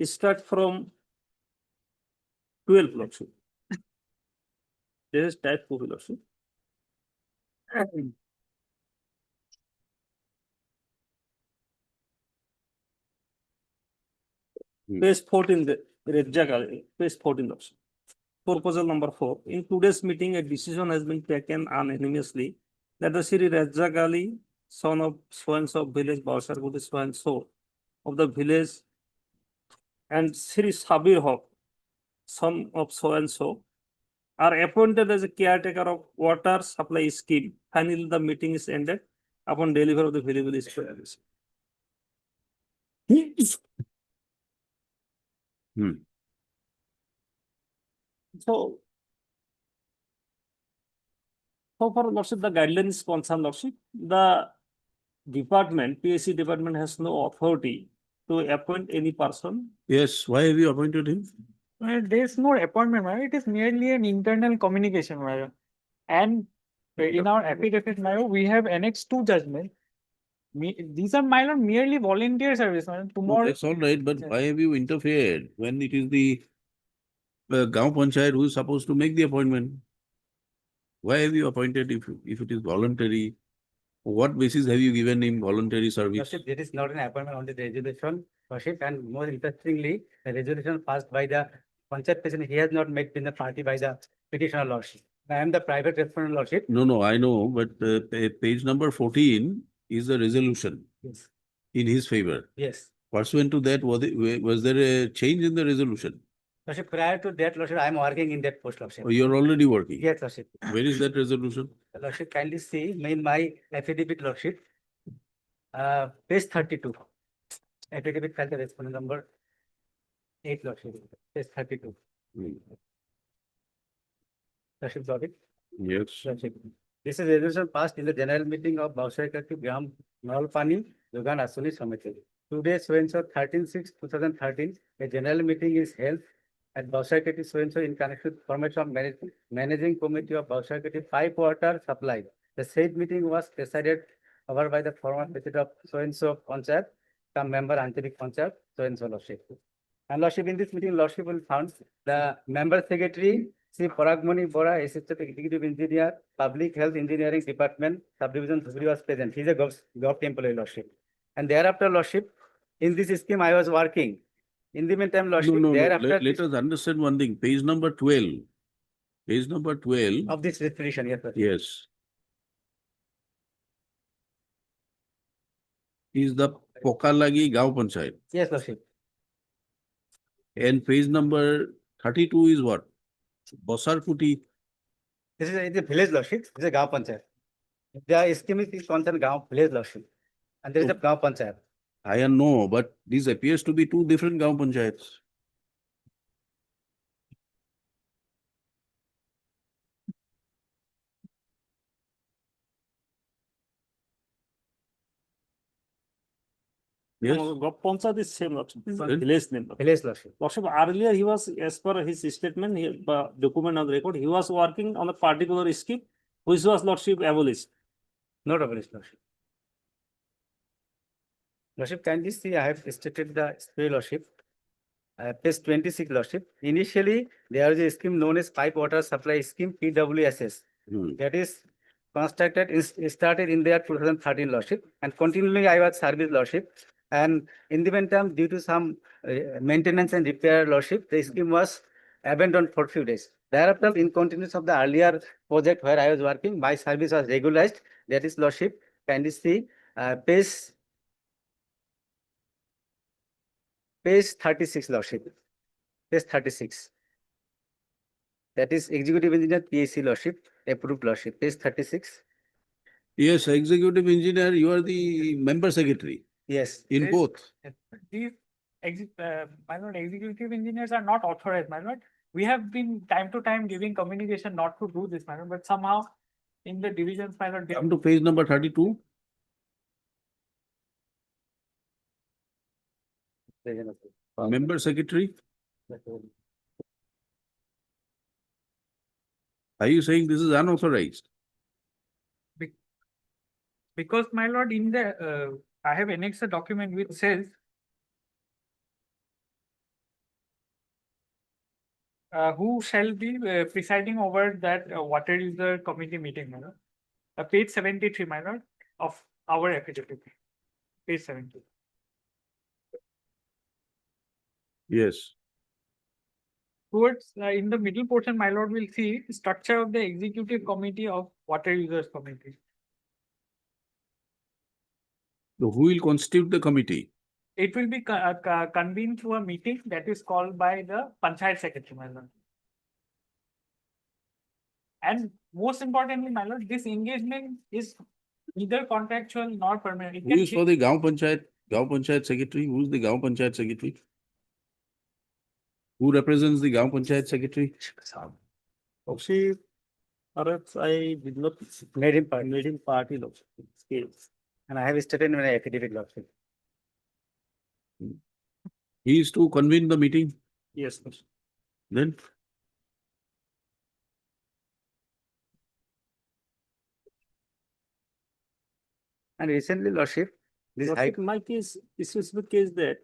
start from 12, Lordship. This is type 4, Lordship. Page 14, page 14, Lordship. Proposal number 4. In today's meeting, a decision has been taken unanimously that the Sri Razzaq Ali, son of so-and-so village, Bawsargudi so-and-so of the village, and Sri Sabir Haq, son of so-and-so, are appointed as a caretaker of water supply scheme. Finally, the meeting is ended upon delivery of the available service. So far, Lordship, the guidelines concerned, Lordship, the department, PAC department has no authority to appoint any person. Yes, why have you appointed him? Well, there is no appointment, Mayor. It is merely an internal communication, Mayor. And in our affidavit, Mayor, we have annexed 2 judgments. These are, Mayor, merely volunteer service, Mayor. No, Tomorrow. that's all right, but why have you interfered when it is the Gaon Panchayat who is supposed to make the appointment? Why have you appointed if it is voluntary? What basis have you given him voluntary service? Lordship, there is not an appointment on the resolution, Lordship, and more interestingly, the resolution passed by the Panchayat President, he has not met in the party by the petitioner, Lordship. I am the private respondent, Lordship. No, I know, but page number 14 is the resolution. Yes. In his favor. Yes. Pursuant to that, was there a change in the resolution? Lordship, prior to that, Lordship, I am working in that post, Lordship. Oh, you're already working? Yes, Lordship. Where is that resolution? Lordship, kindly see in my affidavit, Lordship, page 32. Affidavit file the respondent number 8, Lordship, page 32. Lordship, got it? Yes. Lordship. This is a resolution passed in the general meeting of Bawsarkati Gram Nalpani Jogan Asuni Samiti. Today, so-and-so 13/6/2013, a general meeting is held at Bawsarkati so-and-so in connection with formation of managing committee of Bawsarkati pipe water supply. The said meeting was presided over by the former president of so-and-so Panchayat, some member Antarik Panchayat, so-and-so Lordship. And Lordship, in this meeting, Lordship will found the member secretary, Sri Paragmani Bora, Assistant Executive Engineer, Public Health Engineering Department, Subdivision Dhubri was present. He's a gov employee, Lordship. And thereafter, Lordship, in this scheme, I was working. In the meantime, Lordship, No, thereafter. let us understand one thing, page number 12. Page number 12, Of this restriction, yes, sir. yes. Is the Pokalagi Gao Panchayat. Yes, Lordship. And page number 32 is what? Bosarkuti. This is a village, Lordship. This is a Gaon Panchayat. The scheme is concerned Gaon village, Lordship. And there is a Gaon Panchayat. I know, but this appears to be two different Gao Panchayats. Yes. Panchat is same, Lordship. This is Then- village name. Village, Lordship. Lordship, earlier he was, as per his statement, document on the record, he was working on a particular scheme, which was Lordship abolished. Not abolished, Lordship. Lordship, kindly see, I have stated the story, Lordship. Page 26, Lordship. Initially, there was a scheme known as Pipe Water Supply Scheme, PWSS. That is constructed, started in the year 2013, Lordship. And continually, I was service, Lordship. And in the meantime, due to some maintenance and repair, Lordship, the scheme was abandoned for few days. Thereafter, in continuance of the earlier project where I was working, my service was regularized. That is, Lordship, kindly see, page 36, Lordship. Page 36. That is Executive Engineer PAC, Lordship, approved, Lordship. Page 36. Yes, executive engineer, you are the member secretary Yes. in Yes. both. These my lord, executive engineers are not authorized, my lord. We have been time to time giving communication not to do this, my lord, but somehow in the divisions, my lord, they Come to page number 32. Member secretary, are you saying this is unauthorized? because my lord, in the I have annexed a document which says who shall be presiding over that water user committee meeting, my lord. Page 73, my lord, of our affidavit. Page 70. Yes. Towards in the middle portion, my lord will see structure of the executive committee of water users committee. So who will constitute the committee? It will be convened through a meeting that is called by the Panchayat Secretary, my lord. And most importantly, my lord, this engagement is neither contractual nor permanent. It Who can is for the Gao Panchayat secretary? Who is the Gao Panchayat secretary? Who represents the Gao Panchayat secretary? Actually, perhaps I did not Made him part. made him party, Lordship. Scales. And I have stated in my affidavit, Lordship. He is to convene the meeting, Yes, Lordship. then? And recently, Lordship, this Lordship, my case, this is the case that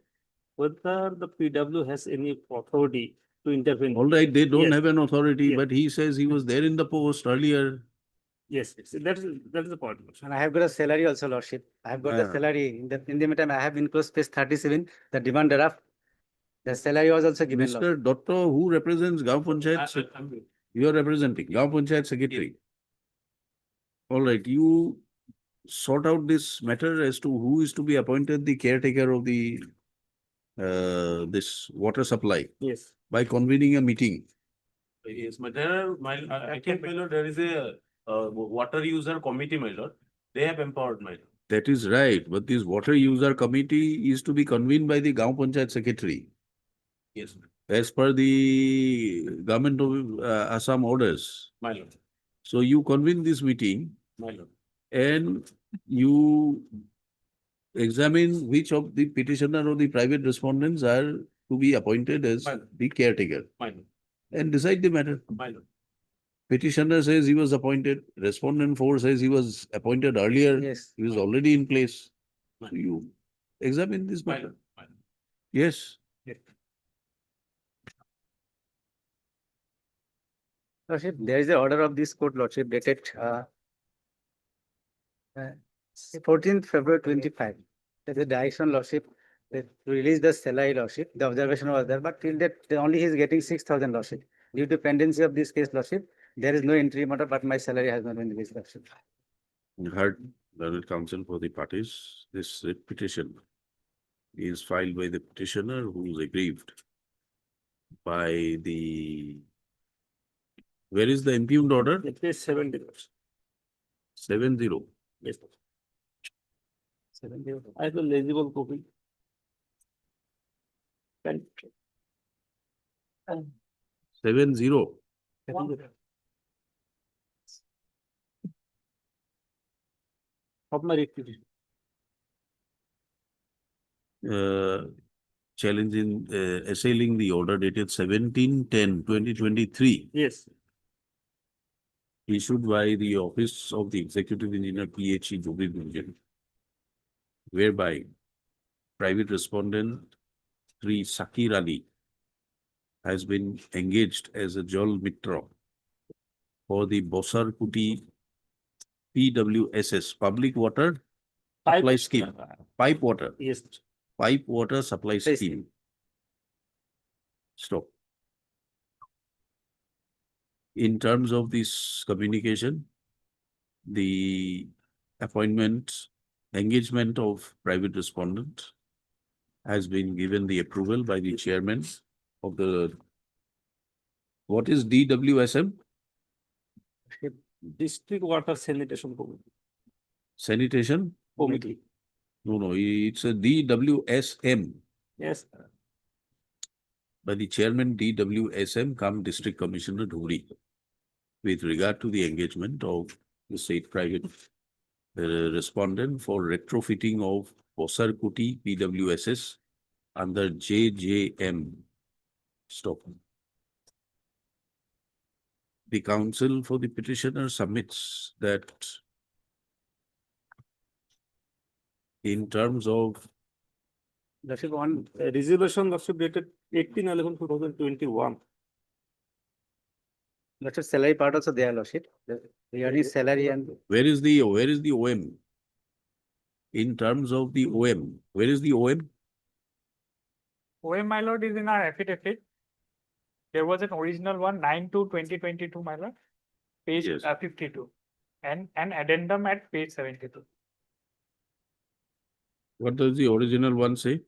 whether the PW has any authority to intervene. All right, they don't Yes. have an authority, Yes. but he says he was there in the post earlier. Yes, that is the point, Lordship. And I have got a salary also, Lordship. I have got the Ah. salary. In the meantime, I have enclosed page 37, the demand draft. The salary was also given, Lordship. Mr. Dotto, who represents Gao Panchayat? You are representing Gao Panchayat secretary. All right, you sort out this matter as to who is to be appointed the caretaker of the this water supply Yes. by convening a meeting. Yes, but there are, I think, my lord, there is a water user committee, my lord. They have empowered, my lord. That is right, but this water user committee is to be convened by the Gao Panchayat secretary Yes, as per the government of Assam orders. my lord, So you convene this meeting my lord. and you examine which of the petitioner or the private respondents are to be appointed as Fine. the caretaker My lord, and decide the matter. my lord. Petitioner says he was appointed, respondent 4 says he was appointed earlier. Yes. He was already in place. Fine. So you examine this My matter. lord, my lord. Yes. Yes. Lordship, there is an order of this court, Lordship, dated 14th February 25. That the direction, Lordship, that to release the salary, Lordship. The observation was there, but till that only he is getting 6,000, Lordship. Due to pendency of this case, Lordship, there is no interim order, but my salary has not been released, Lordship. You heard learned counsel for the parties. This writ petition is filed by the petitioner who is aggrieved by the. Where is the impugned order? It is 70. 7-0. Yes. 70. I have a legible copy. And 7-0. of my requisition. Challenging, assailing the order dated 17-10-2023. Yes. Issued by the Office of the Executive Engineer PHE Jubilee Division, whereby private respondent Sri Sakir Ali has been engaged as a Jal Mitra for the Bosar Kuti PWSS, Public Water Supply Scheme, Pipe Water. Yes. Pipe Water Supply Scheme. Stop. In terms of this communication, the engagement of private respondent has been given the approval by the chairman of the, what is DWSM? District Water Sanitation Committee. Sanitation? Committee. No, it's a DWSM. Yes. By the chairman DWSM come District Commissioner Dhuri, with regard to the engagement of the state private respondent for retrofitting of Bosar Kuti PWSS under JJM. Stop. The counsel for the petitioner submits that in terms of Lordship, one resolution, Lordship, dated 18/11/2021. Lordship, salary part also there, Lordship. Regarding salary and. where is the OM? In terms of the OM, where is the OM? OM, my lord, is in our affidavit. There was an original one, 9/2/2022, my lord, page Yes. 52, and an addendum at page 72. What does the original one say?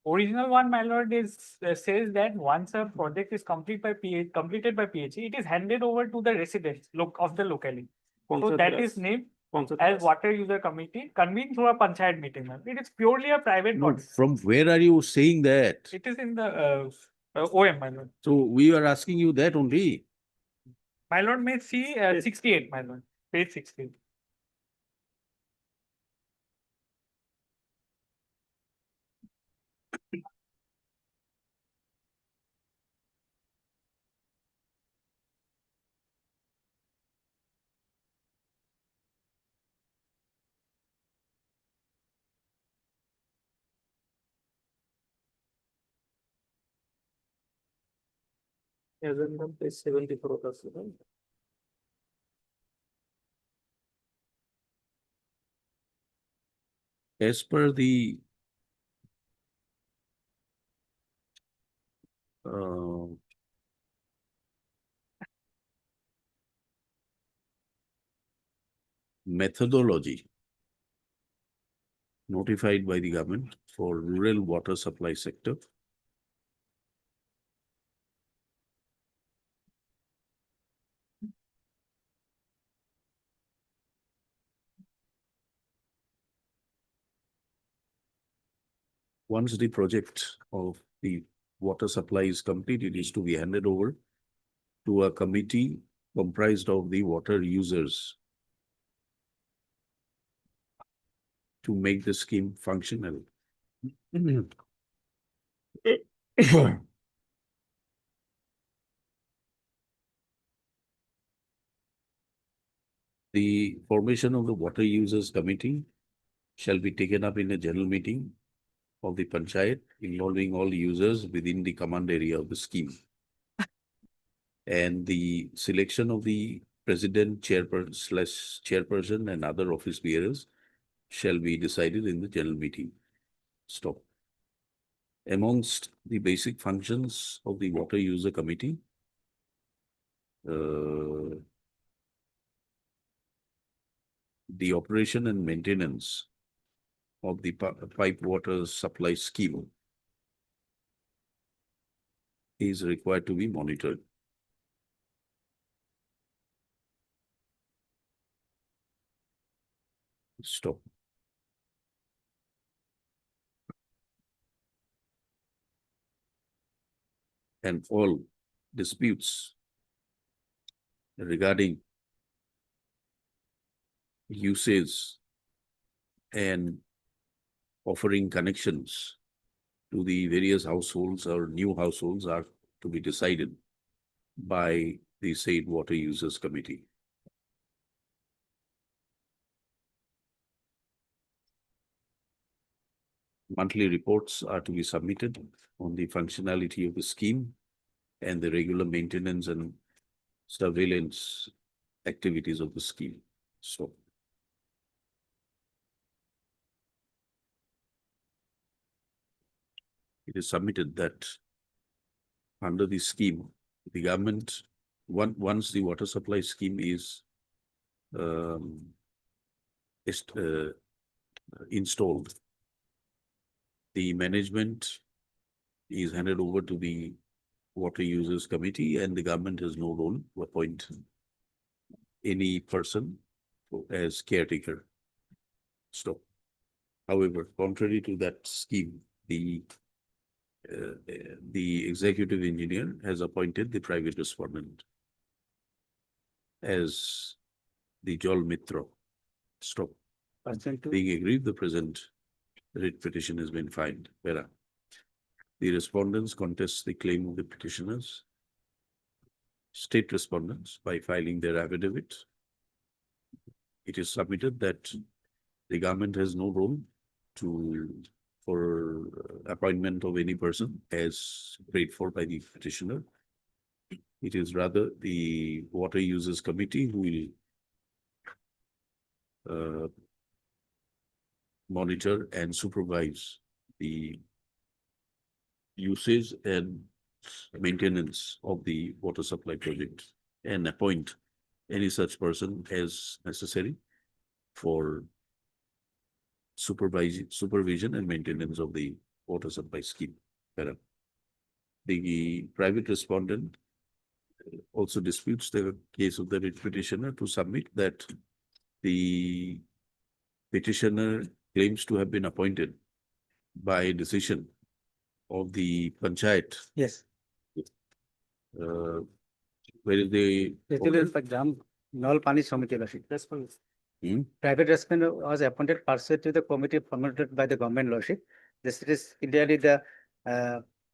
Original one, my lord, is says that once a project is completed by PHE, it is handed over to the residents of the locality. So that is named as Water User Committee, convened through a panchayat meeting. Ma'am. It is purely a private No, body. from where are you saying that? It is in the OM, my lord. So we are asking you that only. My lord may see 68, my lord, page 68. Addendum page 74. As per the methodology notified by the government for rural water supply sector, once the project of the water supply is complete, it is to be handed over to a committee comprised of the water users to make the scheme functional. The formation of the water users committee shall be taken up in a general meeting of the panchayat involving all users within the command area of the scheme. And the selection of the president, chairperson and other office bearers shall be decided in the general meeting. Stop. Amongst the basic functions of the water user committee, the operation and maintenance of the pipe water supply scheme is required to be monitored. Stop. And all disputes regarding usage and offering connections to the various households or new households are to be decided by the said water users committee. Monthly reports are to be submitted on the functionality of the scheme and the regular maintenance and surveillance activities of the scheme. So it is submitted that under the scheme, the government, once the water supply scheme is installed, the management is handed over to the water users committee, and the government has no role to appoint any person as caretaker. Stop. However, contrary to that scheme, the executive engineer has appointed the private respondent as the Jal Mitra. Stop. Being aggrieved, the present writ petition has been filed. Where the respondents contest the claim of the petitioners, state respondents, by filing their affidavit. It is submitted that the government has no role for appointment of any person as prayed for by the petitioner. It is rather the water users committee who will monitor and supervise the usage and maintenance of the water supply project and appoint any such person as necessary for supervision and maintenance of the water supply scheme. The private respondent also disputes the case of the writ petitioner to submit that the petitioner claims to have been appointed by decision of the panchayat. Yes. Where is the Nal Pani Samiti. Private respondent was appointed pursuant to the committee formed by the government lordship. This is clearly the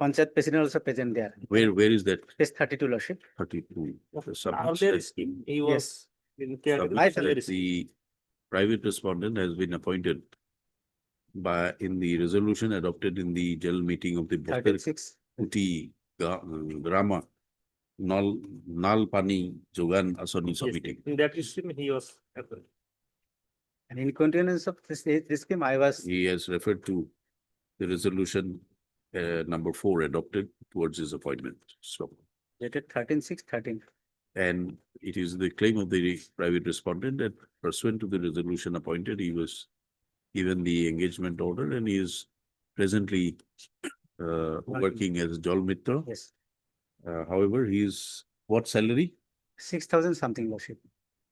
panchayat president also present there. Where is that? Page 32 lordship. 32. Earlier scheme, he was in The private respondent has been appointed in the resolution adopted in the general meeting of the Kuti Grama Nal Pani Jogan Asani Committee. In that scheme, he was appointed. And in continuance of this scheme, He has referred to the resolution number 4 adopted towards his appointment. So, dated 13/6/13. and it is the claim of the private respondent that pursuant to the resolution appointed, he was given the engagement order and he is presently working as Jal Mitra. Yes. However, he is what salary? 6,000 something lordship.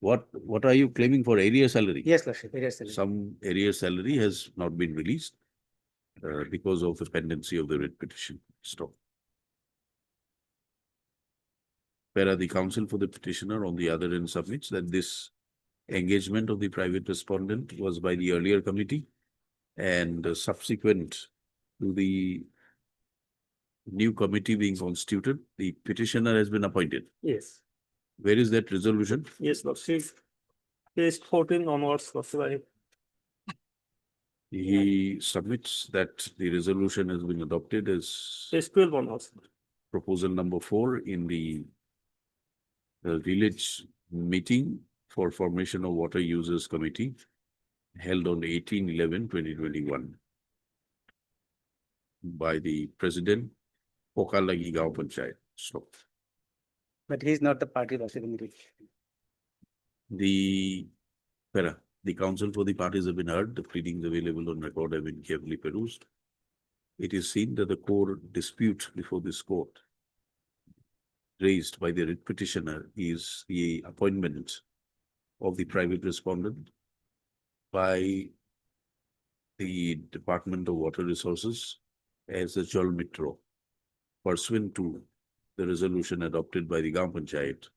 What are you claiming for area salary? Yes, lordship, area salary. Some area salary has not been released because of the pendency of the writ petition. Stop. Where the counsel for the petitioner on the other end submits that this engagement of the private respondent was by the earlier committee and subsequent to the new committee being constituted, the petitioner has been appointed. Yes. Where is that resolution? Yes, lordship. Page 14 onwards, lordship. He submits that the resolution has been adopted as Page 12 onwards. proposal number 4 in the a village meeting for formation of water users committee held on 18/11/2021 by the president, Pokalagi Gao Panchayat. So But he is not the party, Lordship, in it. the counsel for the parties have been heard, the pleadings available on record have been carefully perused. It is seen that the core dispute before this court raised by the writ petitioner is the appointment of the private respondent by the Department of Water Resources as a Jal Mitro pursuant to the resolution adopted by the Gram Panchayat,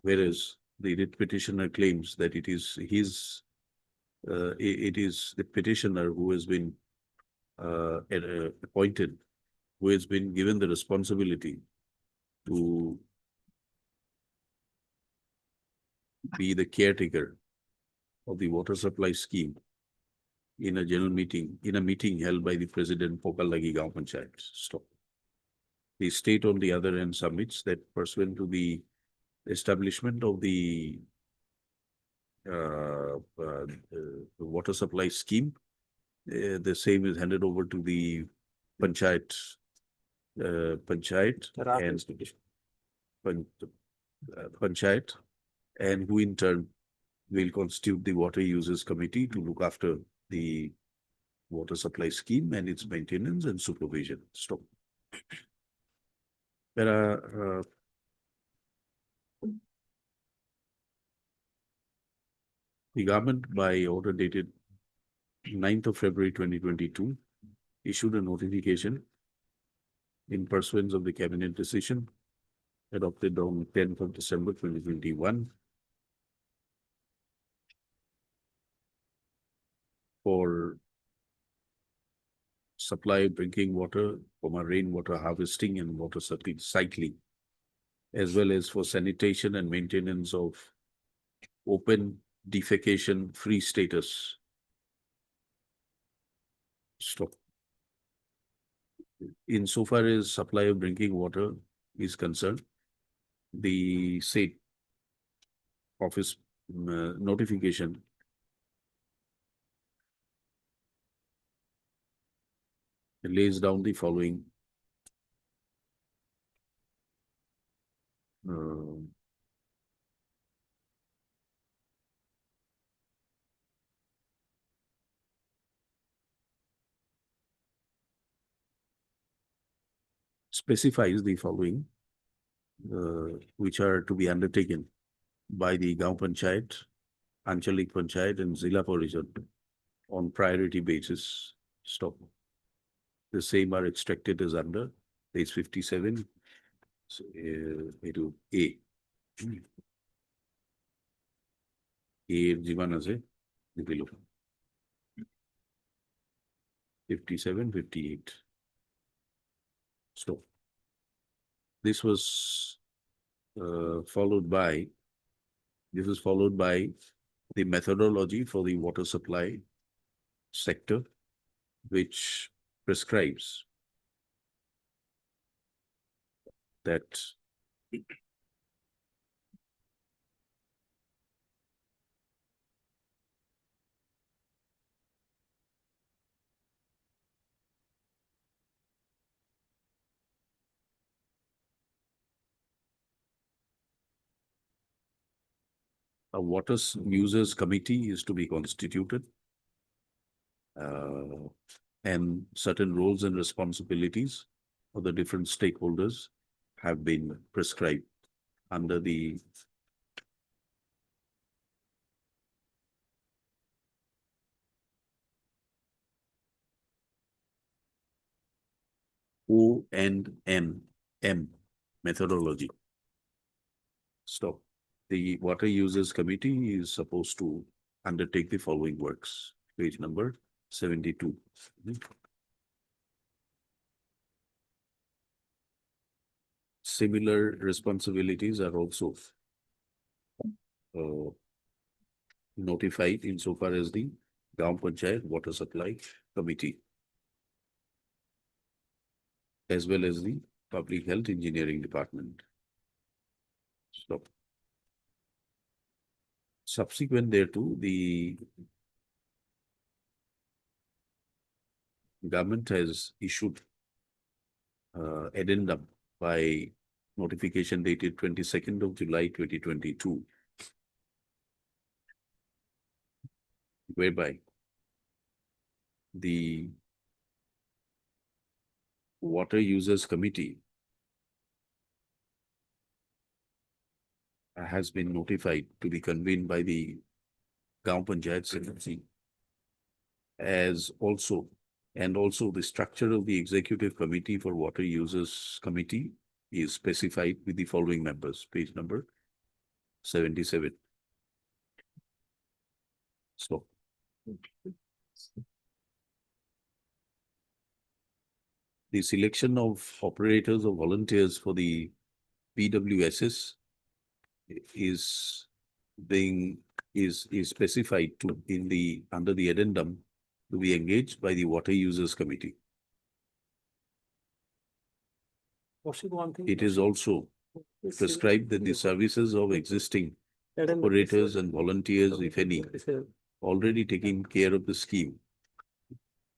whereas the writ petitioner claims that it is his, it is the petitioner who has been appointed, who has been given the responsibility to be the caretaker of the water supply scheme in a general meeting, in a meeting held by the president, Pokalagi Gao Panchayat. Stop. The state, on the other hand, submits that pursuant to the establishment of the water supply scheme, the same is handed over to the panchayat, panchayat, and who in turn will constitute the water users committee to look after the water supply scheme and its maintenance and supervision. Stop. There are the government, by order dated 9th of February 2022, issued a notification in pursuance of the cabinet decision adopted on 10th of December 2021 for supply of drinking water, rainwater harvesting and water cycling, as well as for sanitation and maintenance of open defecation free status. Stop. Insofar as supply of drinking water is concerned, the state office notification lays down the following specifies the following, which are to be undertaken by the Gaon Panchayat, Anchalik Panchayat and Zilla Parishad on priority basis. Stop. The same are extracted as under page 57, so, into A. A Jivan as a below. 57, 58. Stop. This was followed by the methodology for the water supply sector, which prescribes that a water users committee is to be constituted, and certain roles and responsibilities of the different stakeholders have been prescribed under the O&M methodology. Stop. The water users committee is supposed to undertake the following works. Page number 72. Similar responsibilities are also notified insofar as the Gaon Panchayat Water Supply Committee, as well as the Public Health Engineering Department. Stop. Subsequent thereto, the government has issued addendum by notification dated 22nd of July 2022, whereby the Water Users Committee has been notified to be convened by the Gaon Panchayat Secretary, as also, and also the structure of the Executive Committee for Water Users Committee is specified with the following members, page number 77. Stop. The selection of operators or volunteers for the PWSS is specified to in the under the addendum to be engaged by the Water Users Committee. It is also prescribed that the services of existing operators and volunteers, if any, already taking care of the scheme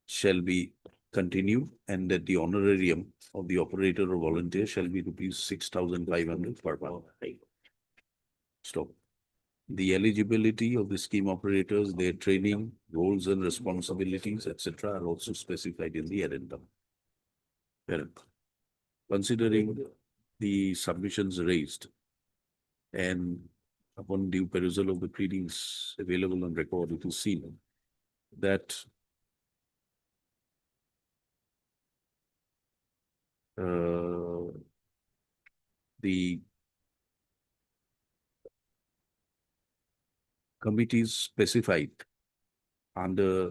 shall be continued, and that the honorarium of the operator or volunteer shall be rupees 6,500 per month. Stop. The eligibility of the scheme operators, their training, roles and responsibilities, etc., are also specified in the addendum. Considering the submissions raised and upon due perusal of the pleadings available on record, it is seen that the committees specified under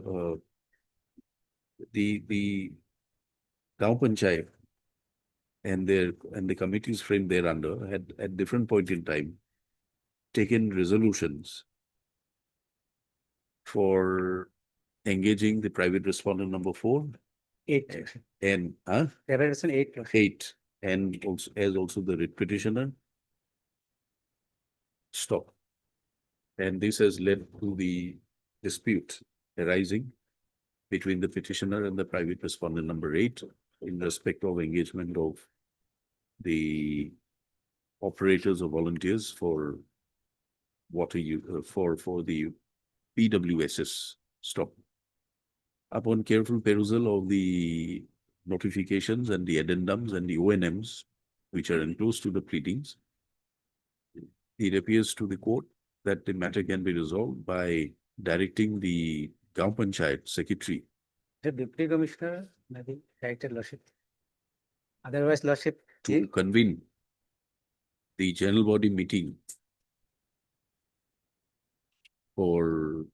the Gaon Panchayat and the committees framed thereunder had at different point in time taken resolutions for engaging the private respondent number 4. 8. And Private respondent 8. 8, and also as also the writ petitioner. Stop. And this has led to the dispute arising between the petitioner and the private respondent number 8 in respect of engagement of the operators or volunteers for water for the PWSS. Stop. Upon careful perusal of the notifications and the addendums and the ONMs, which are enclosed to the pleadings, it appears to the court that the matter can be resolved by directing the Gaon Panchayat Secretary. The Deputy Commissioner, maybe directed Lordship. Otherwise, Lordship. To convene the general body meeting for,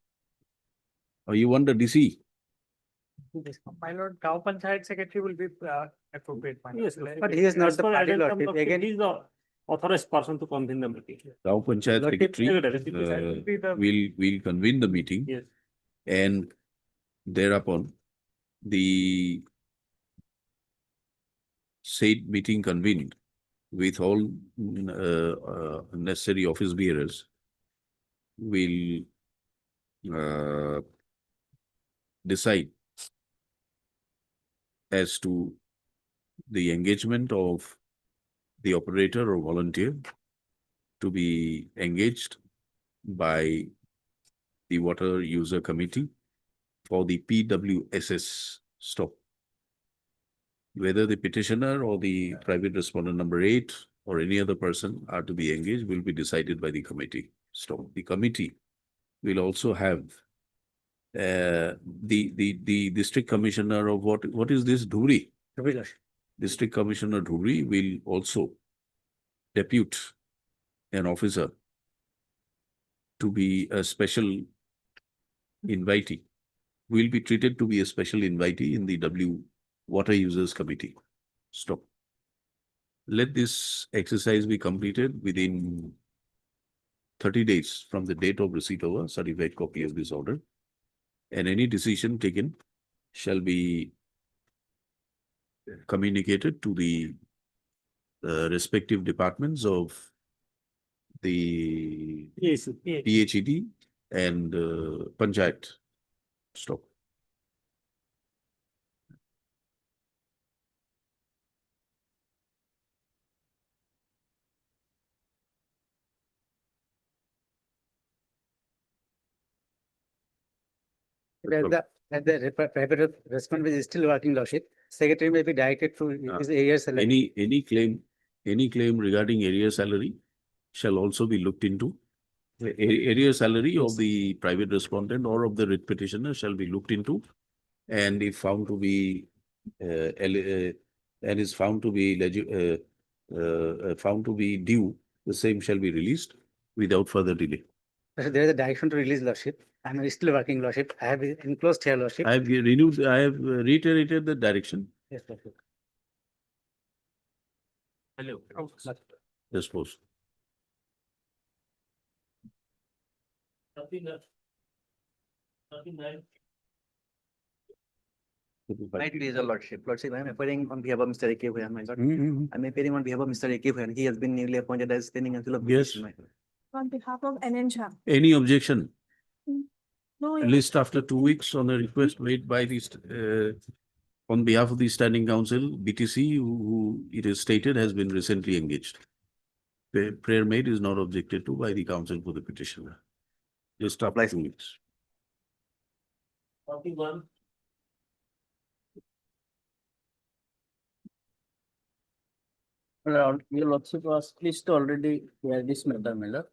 or you want the DC? My lord, Gaon Panchayat Secretary will be appropriate. Yes, But he is not as the per party addendum lordship. of Again, he is the authorized person to convene the meeting. Gaon Panchayat Lordship, Secretary will convene the meeting. Yes. And thereupon the said meeting convened with all necessary office bearers will decide as to the engagement of the operator or volunteer to be engaged by the Water User Committee for the PWSS. Stop. Whether the petitioner or the private respondent number 8 or any other person are to be engaged will be decided by the committee. Stop. The committee will also have the district commissioner of what is this, Dhuri? District Commissioner Dhuri will also depute an officer to be a special invitee, will be treated to be a special invitee in the Water Users Committee. Stop. Let this exercise be completed within 30 days from the date of receipt of a certified copy of this order, and any decision taken shall be communicated to the respective departments of the Yes. PHED and Panchayat stock. Private respondent is still working, Lordship. Secretary may be directed to his area salary. Any claim regarding area salary shall also be looked into. The area salary of the private respondent or of the writ petitioner shall be looked into, and if found to be and is found to be found to be due, the same shall be released without further delay. There is a direction to release, Lordship. I'm still working, Lordship. I have enclosed here, Lordship. I have reiterated the direction. Yes, Lordship. Hello. Yes, suppose. Right, Your Lordship. Lordship, I am appearing on behalf of Mr. A.K. Bhuyan, my lord. I am appearing on behalf of Mr. A.K. Bhuyan. He has been newly appointed as standing until of Yes. petition, my lord. On behalf of NN Jha. Any objection? No, At least after 2 weeks on a request made by the on behalf of the Standing Council, BTC, who it is stated has been recently engaged. The prayer made is not objected to by the council for the petitioner. Just after 2 weeks. 41. Your Lordship was pleased to already hear this matter, my lord,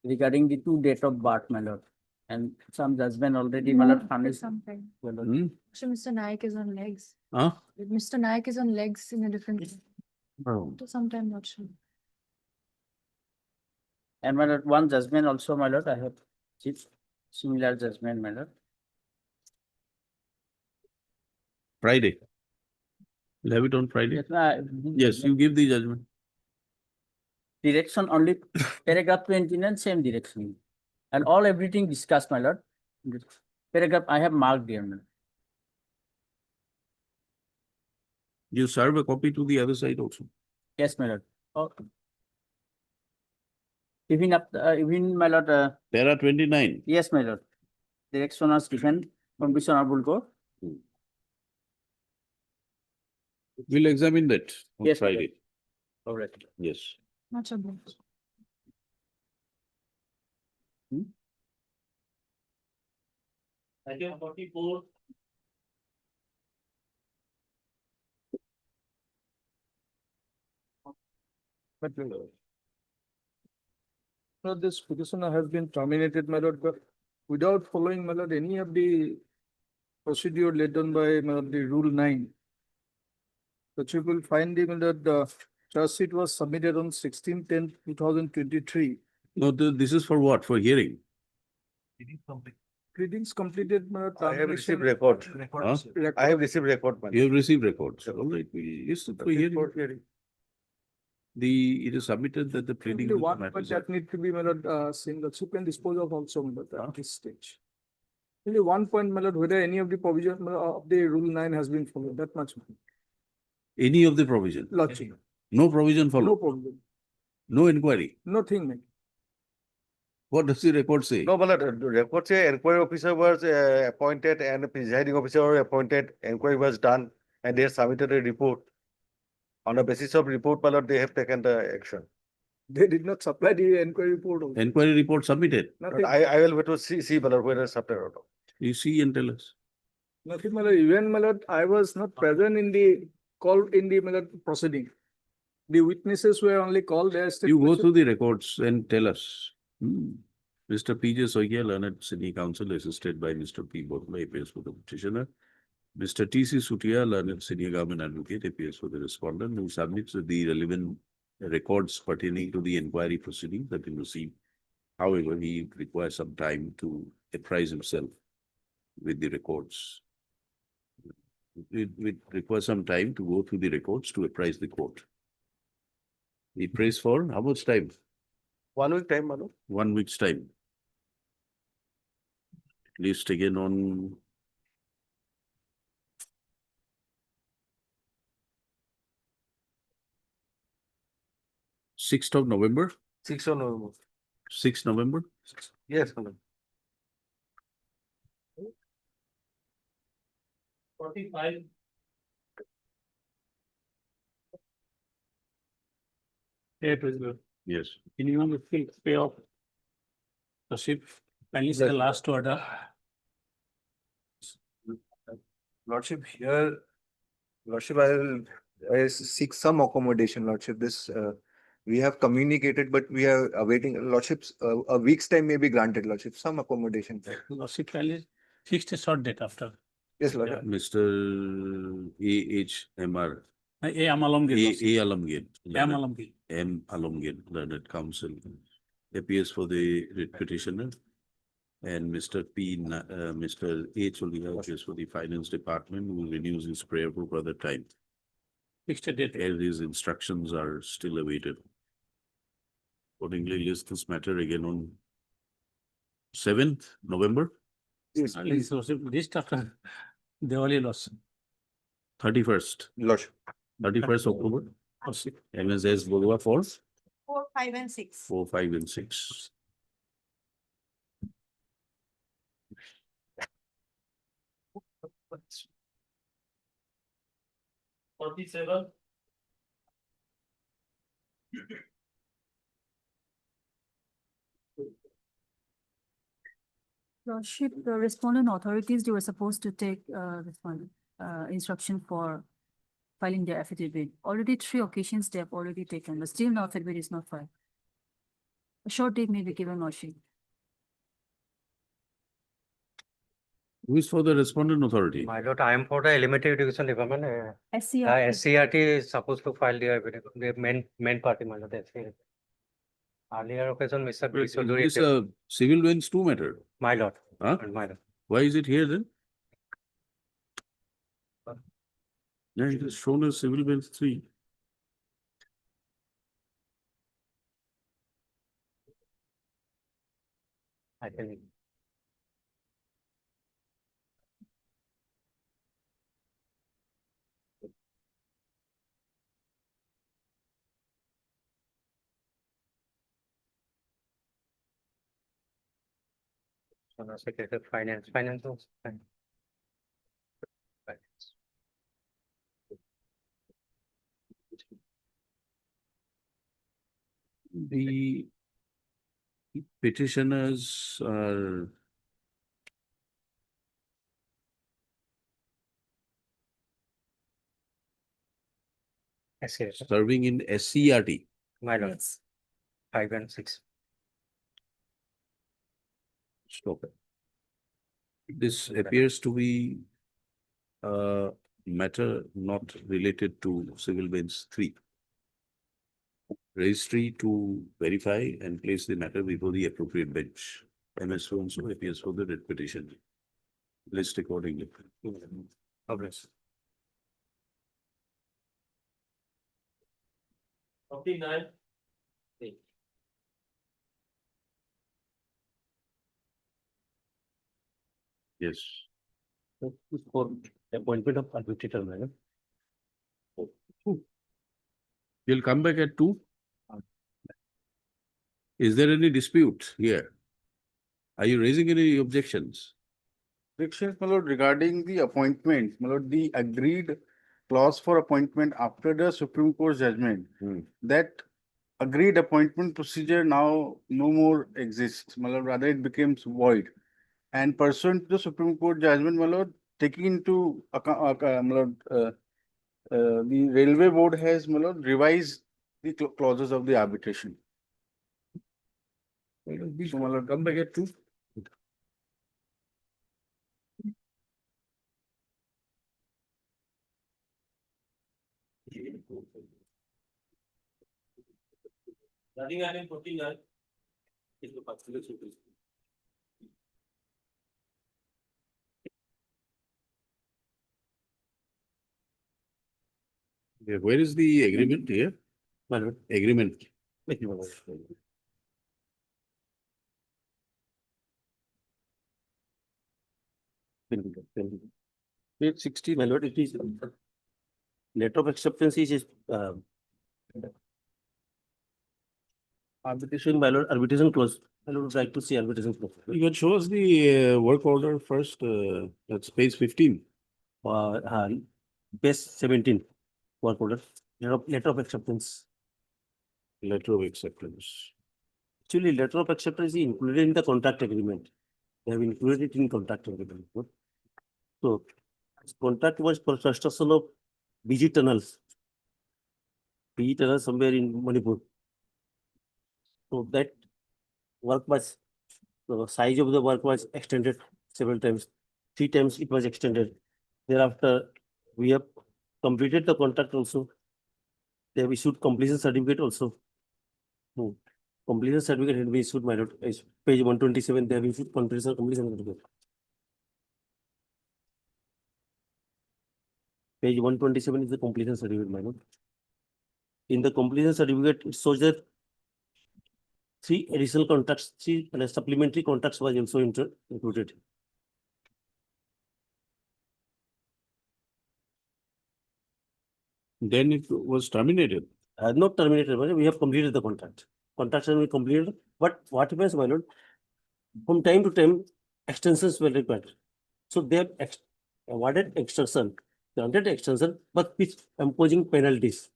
regarding the two date of birth, my lord. And some judgment already, my lord, furnished. Something. Your lord. So Mr. Naik is on legs. Huh? Mr. Naik is on legs in a different. Oh. Sometime not sure. And my lord, one judgment also, my lord, I have received similar judgment, my lord. Friday. We'll have it on Friday. Yes, you give the judgment. Direction only paragraph 29, same direction. And all everything discussed, my lord. Paragraph I have marked there, my lord. You serve a copy to the other side also. Yes, my lord. Okay. Even my lord. There are 29. Yes, my lord. Direction was given from Bishop Honorable Court. We'll examine that on Yes, my lord. Friday. All right. Yes. Not sure. Item 44. But this petitioner has been terminated, my lord, but without following, my lord, any of the procedure laid down by, my lord, the Rule 9. The chief will find him that the charge sheet was submitted on 16/10/2023. No, this is for what? For hearing? Pleadings completed, my lord. I have received termination- record. Huh? I have received record, man. You have received records. All right, yes, for hearing. It is submitted that the pleading. Only one point that need to be, my lord, seen the chief can dispose of also, my lord, at this stage. Only one point, my lord, whether any of the provision of the Rule 9 has been followed, that much. Any of the provision? Lodging. No provision No followed? problem. No inquiry? Nothing, man. What does the record say? No, but the record say inquiry officer was appointed and the presiding officer was appointed, inquiry was done, and they submitted a report. On the basis of report, my lord, they have taken the action. They did not supply the inquiry report. also. Inquiry report submitted? Nothing, I will wait to see, my lord, whether submitted or not. You see and tell us. nothing, my lord. Even, my lord, I was not present in the call in the, my lord, proceeding. The witnesses were only called as. You go through the records and tell us. Mr. P.J. Soya, learned City Council, assisted by Mr. P. Botla, appears for the petitioner. Mr. T.C. Sutia, learned Senior Government Advocate, appears for the respondent, who submits the relevant records pertaining to the inquiry proceedings that he received. However, he requires some time to apprise himself with the records. It requires some time to go through the records to apprise the court. He prays for how much time? 1 week time, my lord. 1 week's time. At least again on November 6th. 6th of November. 6 November? Yes, my lord. 45. Yes. Minimum will pay off. Lordship, finally, the last order. Lordship, here, Lordship, I seek some accommodation, Lordship. This, we have communicated, but we are awaiting, Lordships, a week's time may be granted, Lordship, some accommodation. Lordship, finally fixed a short date after. Yes, Lordship. Mr. AHMR. A. Alamgir. Alamgir. M. Alamgir. M. Alamgir, Learned Counsel, appears for the writ petitioner. And Mr. Mr. H. Oliha appears for the Finance Department, who renews his prayer for further time. Fixed a date. As his instructions are still awaited. Accordingly, list this matter again on 7th November, Yes, please, Lordship, list after Diwali loss. 31st. Lordship. 31st October. Lordship. MSS Bolua Falls, 4, 5 and 6. 4, 5 and 6. What's 47. Lordship, the respondent authorities, they were supposed to take instruction for filing their affidavit. Already 3 occasions they have already taken, but still no affidavit is not filed. A short date may be given, Lordship. Who is for the respondent authority? My lord, I am for the elementary education department. SCR. SCRT is supposed to file their main party, my lord. SCRT. Earlier occasion, Mr. Biswaduri. Is a civil bench 2 matter? My lord. Huh? My lord. Why is it here then? Yeah, it is shown as civil bench 3. I tell you. Secretary finance also. Finance. The petitioners are SCRT. serving in SCRT. My lord. 5 and 6. Stop it. This appears to be a matter not related to civil bench 3. Registry to verify and place the matter before the appropriate bench. MS so and so appears for the writ petition. List accordingly. Obvious. 49. Yes. For appointment of arbitrator, madam. You'll come back at 2? Is there any dispute here? Are you raising any objections? Objections, my lord, regarding the appointment, my lord, the agreed clause for appointment after the Supreme Court judgment. That agreed appointment procedure now no more exists, my lord, rather it becomes void. And pursuant to the Supreme Court judgment, my lord, taking into account, my lord, the Railway Board has, my lord, revised the clauses of the arbitration. So, my lord, come back at 2. Running item 49. Is the particular situation. Yeah, where is the agreement here? My lord. Agreement. Page 60, my lord, it is letter of acceptance is Arbitration, my lord, arbitration clause. I would like to see arbitration clause. You can show us the work order first, that's page 15. Page 17, work order, letter of acceptance. Letter of acceptance. Actually, letter of acceptance is included in the contract agreement. They have included it in contract agreement. No? So, contract was for construction of BG tunnels. BG tunnels somewhere in Manipur. So that work was, the size of the work was extended several times. 3 times it was extended. Thereafter, we have completed the contract also. They have issued completion certificate also. Completion certificate had been issued, my lord. Page 127, they have issued completion certificate. Page 127 is the completion certificate, my lord. In the completion certificate, it shows that 3 additional contracts, 3 supplementary contracts was also included. Then it was terminated. Not terminated, my lord. We have completed the contract. Contracts have been completed, but what happens, my lord? From time to time, extensions were required. So they have awarded extension, granted extension, but with imposing penalties.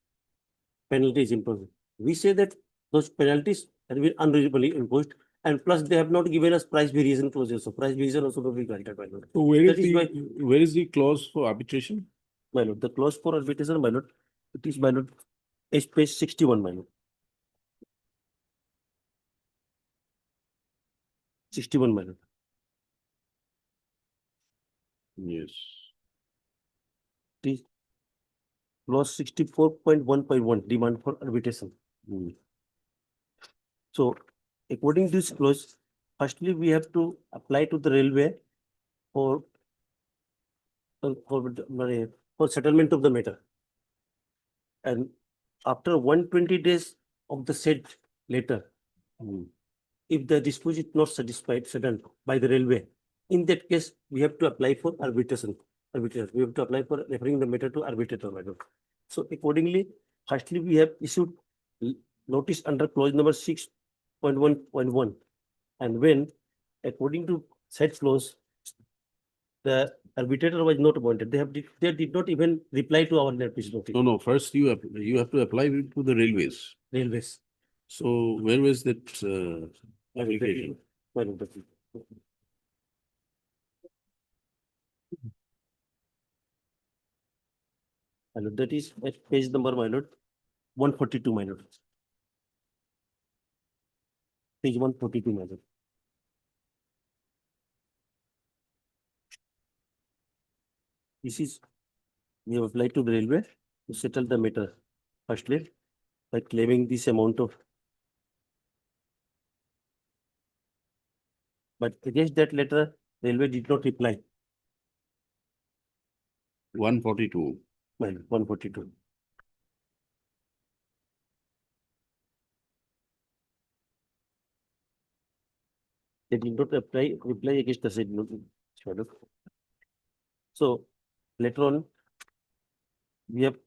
Penalties imposed. We say that those penalties have been unreasonably imposed, and plus they have not given us price variation clauses. So price variation also not be granted, my lord. So where That is is why, where is the clause for arbitration? my lord, the clause for arbitration, my lord, it is, my lord, page 61, my lord. 61, my lord. Yes. It is clause 64.1.1, demand for arbitration. So according to this clause, firstly, we have to apply to the railway for settlement of the matter. And after 120 days of the said letter, if the dispute is not settled by the railway, in that case, we have to apply for arbitration. We have to apply for referring the matter to arbitrator. So accordingly, firstly, we have issued notice under clause number 6.1.1. And when, according to said clause, the arbitrator was not appointed, they did not even reply to our notice. No, first you have to apply to the railways. Railways. So where was that application? That is at page number, my lord, 142, my lord. Page 142, my lord. This is, we have applied to the railway to settle the matter. Firstly, by claiming this amount of, but against that letter, railway did not reply. 142. My lord, 142. They did not reply against the said notice. So later on, we have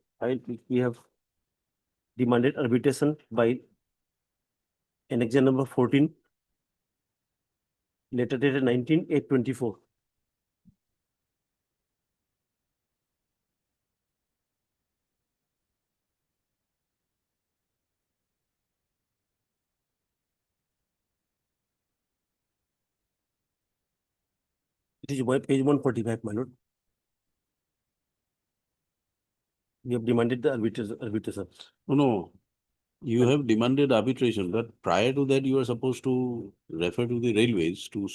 demanded arbitration by annexure number 14, letter dated 19/8/24. It is by page 145, my lord. We have demanded the arbitration. No. You have demanded arbitration, but prior to that, you are supposed to refer to the railways to.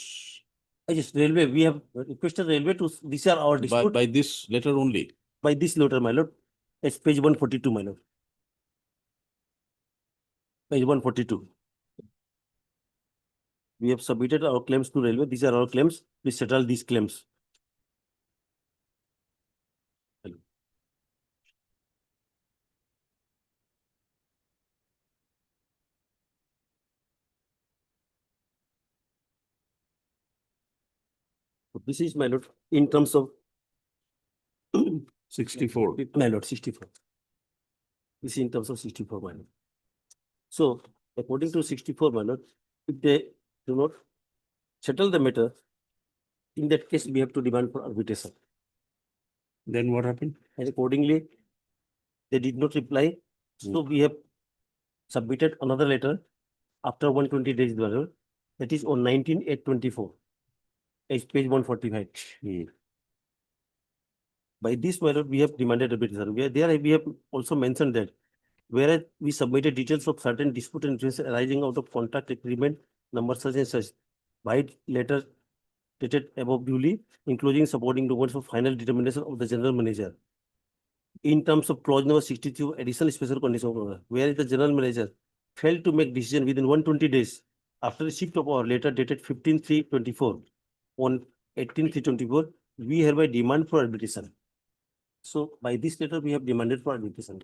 Yes, railway, we have requested railway to, these are our dispute. By this letter only. By this letter, my lord. It's page 142, my lord. Page 142. We have submitted our claims to railway. These are our claims. Please settle these claims. This is, my lord, in terms of 64. My lord, 64. This is in terms of 64, my lord. So according to 64, my lord, if they do not settle the matter, in that case, we have to demand for arbitration. Then what happened? And accordingly, they did not reply. So we have submitted another letter after 120 days, my lord. That is on 19/8/24. It's page 145. By this, my lord, we have demanded arbitration. We have also mentioned that whereas we submitted details of certain dispute and interest arising out of contract agreement number such and such, by letter dated above duly, including supporting documents for final determination of the general manager. In terms of clause number 62, additional special condition, where the general manager failed to make decision within 120 days after receipt of our letter dated 15/3/24, on 18/3/24, we hereby demand for arbitration. So by this letter, we have demanded for arbitration.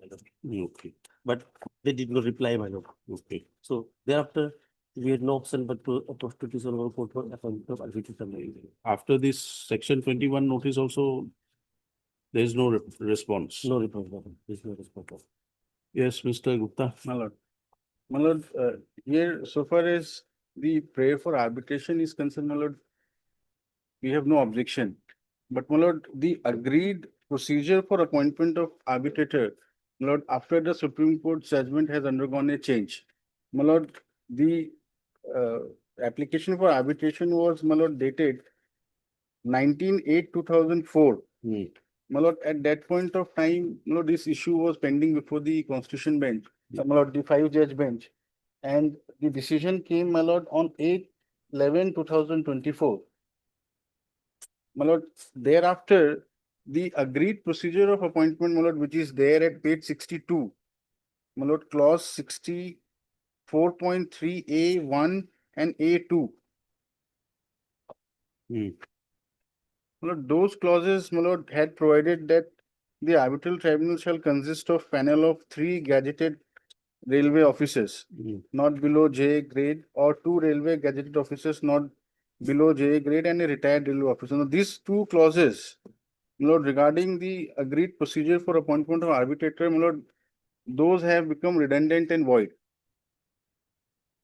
Okay. But they did not reply, my lord. Okay. So thereafter, we had no option but to approach petition or court for appointment of arbitration. After this section 21 notice also, there is no response. No response, my lord. There is no response. Yes, Mr. Gupta. My lord. My lord, here, so far as the prayer for arbitration is concerned, my lord, we have no objection. But my lord, the agreed procedure for appointment of arbitrator, my lord, after the Supreme Court judgment has undergone a change. My lord, the application for arbitration was, my lord, dated 19/8/2004. My lord, at that point of time, my lord, this issue was pending before the Constitution bench, my lord, the 5-judge bench. And the decision came, my lord, on 8/11/2024. My lord, thereafter, the agreed procedure of appointment, my lord, which is there at page 62, my lord, clause 64.3A1 and A2. My lord, those clauses, my lord, had provided that the arbitral tribunal shall consist of panel of 3 gazetted railway officers, not below J grade, or 2 railway gazetted officers not below J grade, and a retired railway officer. Now, these 2 clauses, my lord, regarding the agreed procedure for appointment of arbitrator, my lord, those have become redundant and void.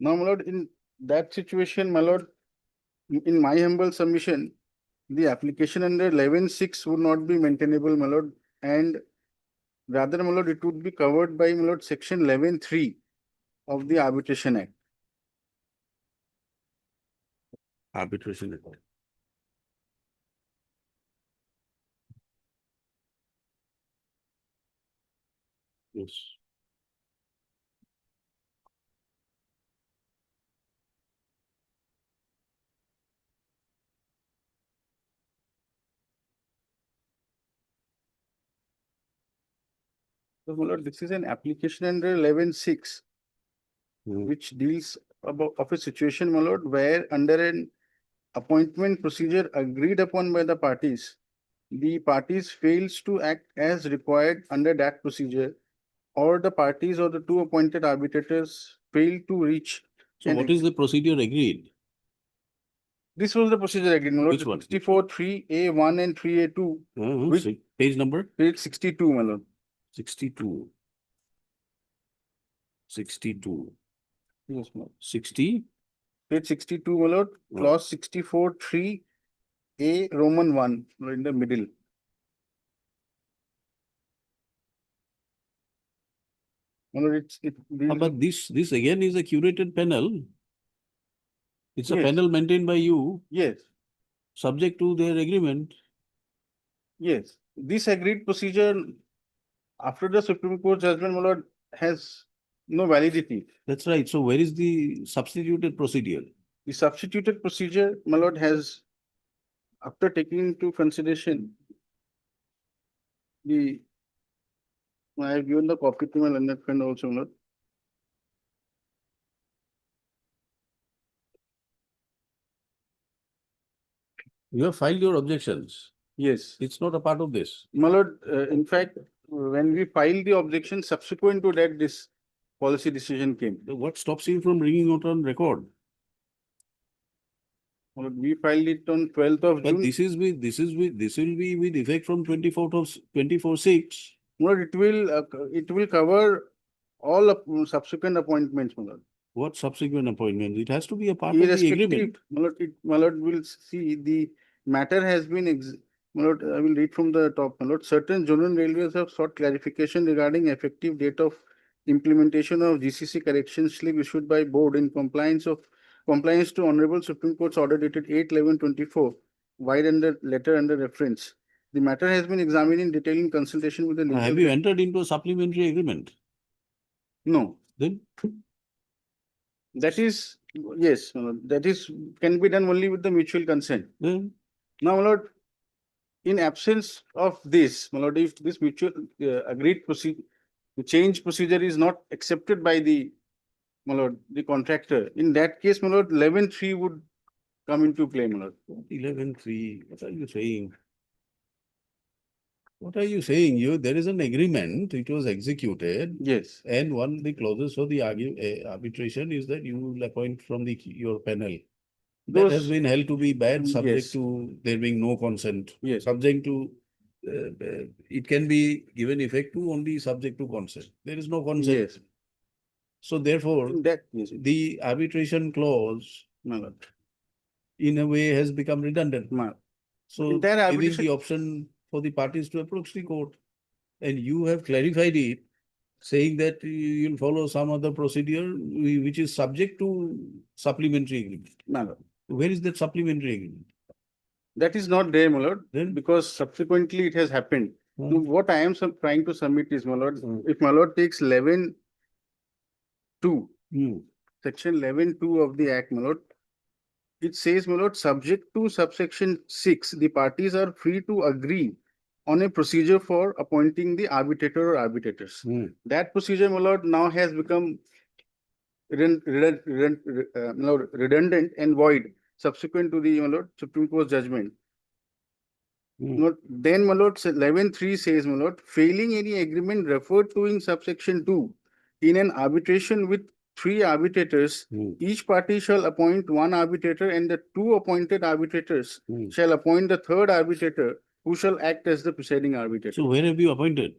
Now, my lord, in that situation, my lord, in my humble submission, the application under 11.6 would not be maintainable, my lord, and rather, my lord, it would be covered by, my lord, section 11.3 of the Arbitration Act. Arbitration Act. Yes. So, my lord, this is an application under 11.6, which deals about of a situation, my lord, where under an appointment procedure agreed upon by the parties, the parties fails to act as required under that procedure, or the parties or the 2 appointed arbitrators fail to reach. So what is the procedure agreed? This was the procedure agreed, my lord. Which one? 64.3A1 and 3A2. Which- Page number? Page 62, my lord. 62. 62. Yes, my lord. 60? Page 62, my lord, clause 64.3A Roman 1, in the middle. My lord, But this again is a curated panel. It's a Yes. panel maintained by you, Yes, subject to their agreement. yes. This agreed procedure after the Supreme Court judgment, my lord, has no validity. That's right. So where is the substituted procedure? The substituted procedure, my lord, has, after taking into consideration the, I have given the copy to my learned friend also, my lord. You have filed your objections. Yes. It's not a part of this. My lord, in fact, when we filed the objection, subsequent to that, this policy decision came. What stops you from bringing it on record? My lord, we filed it on 12th of But June. this will be with effect from 24/6. My lord, it will cover all subsequent appointments, my lord. What subsequent appointments? It has to be a part of the agreement. Irrespective, my lord will see the matter has been my lord, I will read from the top, my lord. Certain Zonal Railways have sought clarification regarding effective date of implementation of GCC correction slip issued by board in compliance to Honorable Supreme Court's order dated 8/11/24, wide under letter under reference. The matter has been examined in detail in consultation with the legal. Have you entered into a supplementary agreement? No. Then That is, yes, that is, can be done only with the mutual consent. Then Now, my lord, in absence of this, my lord, if this mutual agreed procedure, the change procedure is not accepted by the, my lord, the contractor, in that case, my lord, 11(3) would come into play, my lord. 11(3), what are you saying? What are you saying? There is an agreement, it was executed. Yes. And one of the clauses for the arbitration is that you will appoint from your panel. That has been held to be bad, subject Yes. to there being no consent. Yes. Subject to, it can be given effect to only subject to consent. There is no consent. Yes. So therefore, That, yes. the arbitration clause, My lord. in a way, has become redundant. So In that giving arbitration- the option for the parties to approach the court. And you have clarified it, saying that you'll follow some other procedure which is subject to supplementary agreement. My lord. Where is that supplementary agreement? That is not there, my lord, Then? because subsequently it has happened. Hmm. Now, what I am trying to submit is, my lord, if my lord takes 11(2), section 11(2) of the Act, my lord, it says, my lord, subject to subsection 6, the parties are free to agree on a procedure for appointing the arbitrator or arbitrators. That procedure, my lord, now has become redundant and void subsequent to the, my lord, Supreme Court judgment. Then, my lord, 11(3) says, my lord, failing any agreement referred to in subsection 2, in an arbitration with 3 arbitrators, each party shall appoint 1 arbitrator, and the 2 appointed arbitrators shall appoint the 3rd arbitrator, who shall act as the presiding arbitrator. So where have you appointed?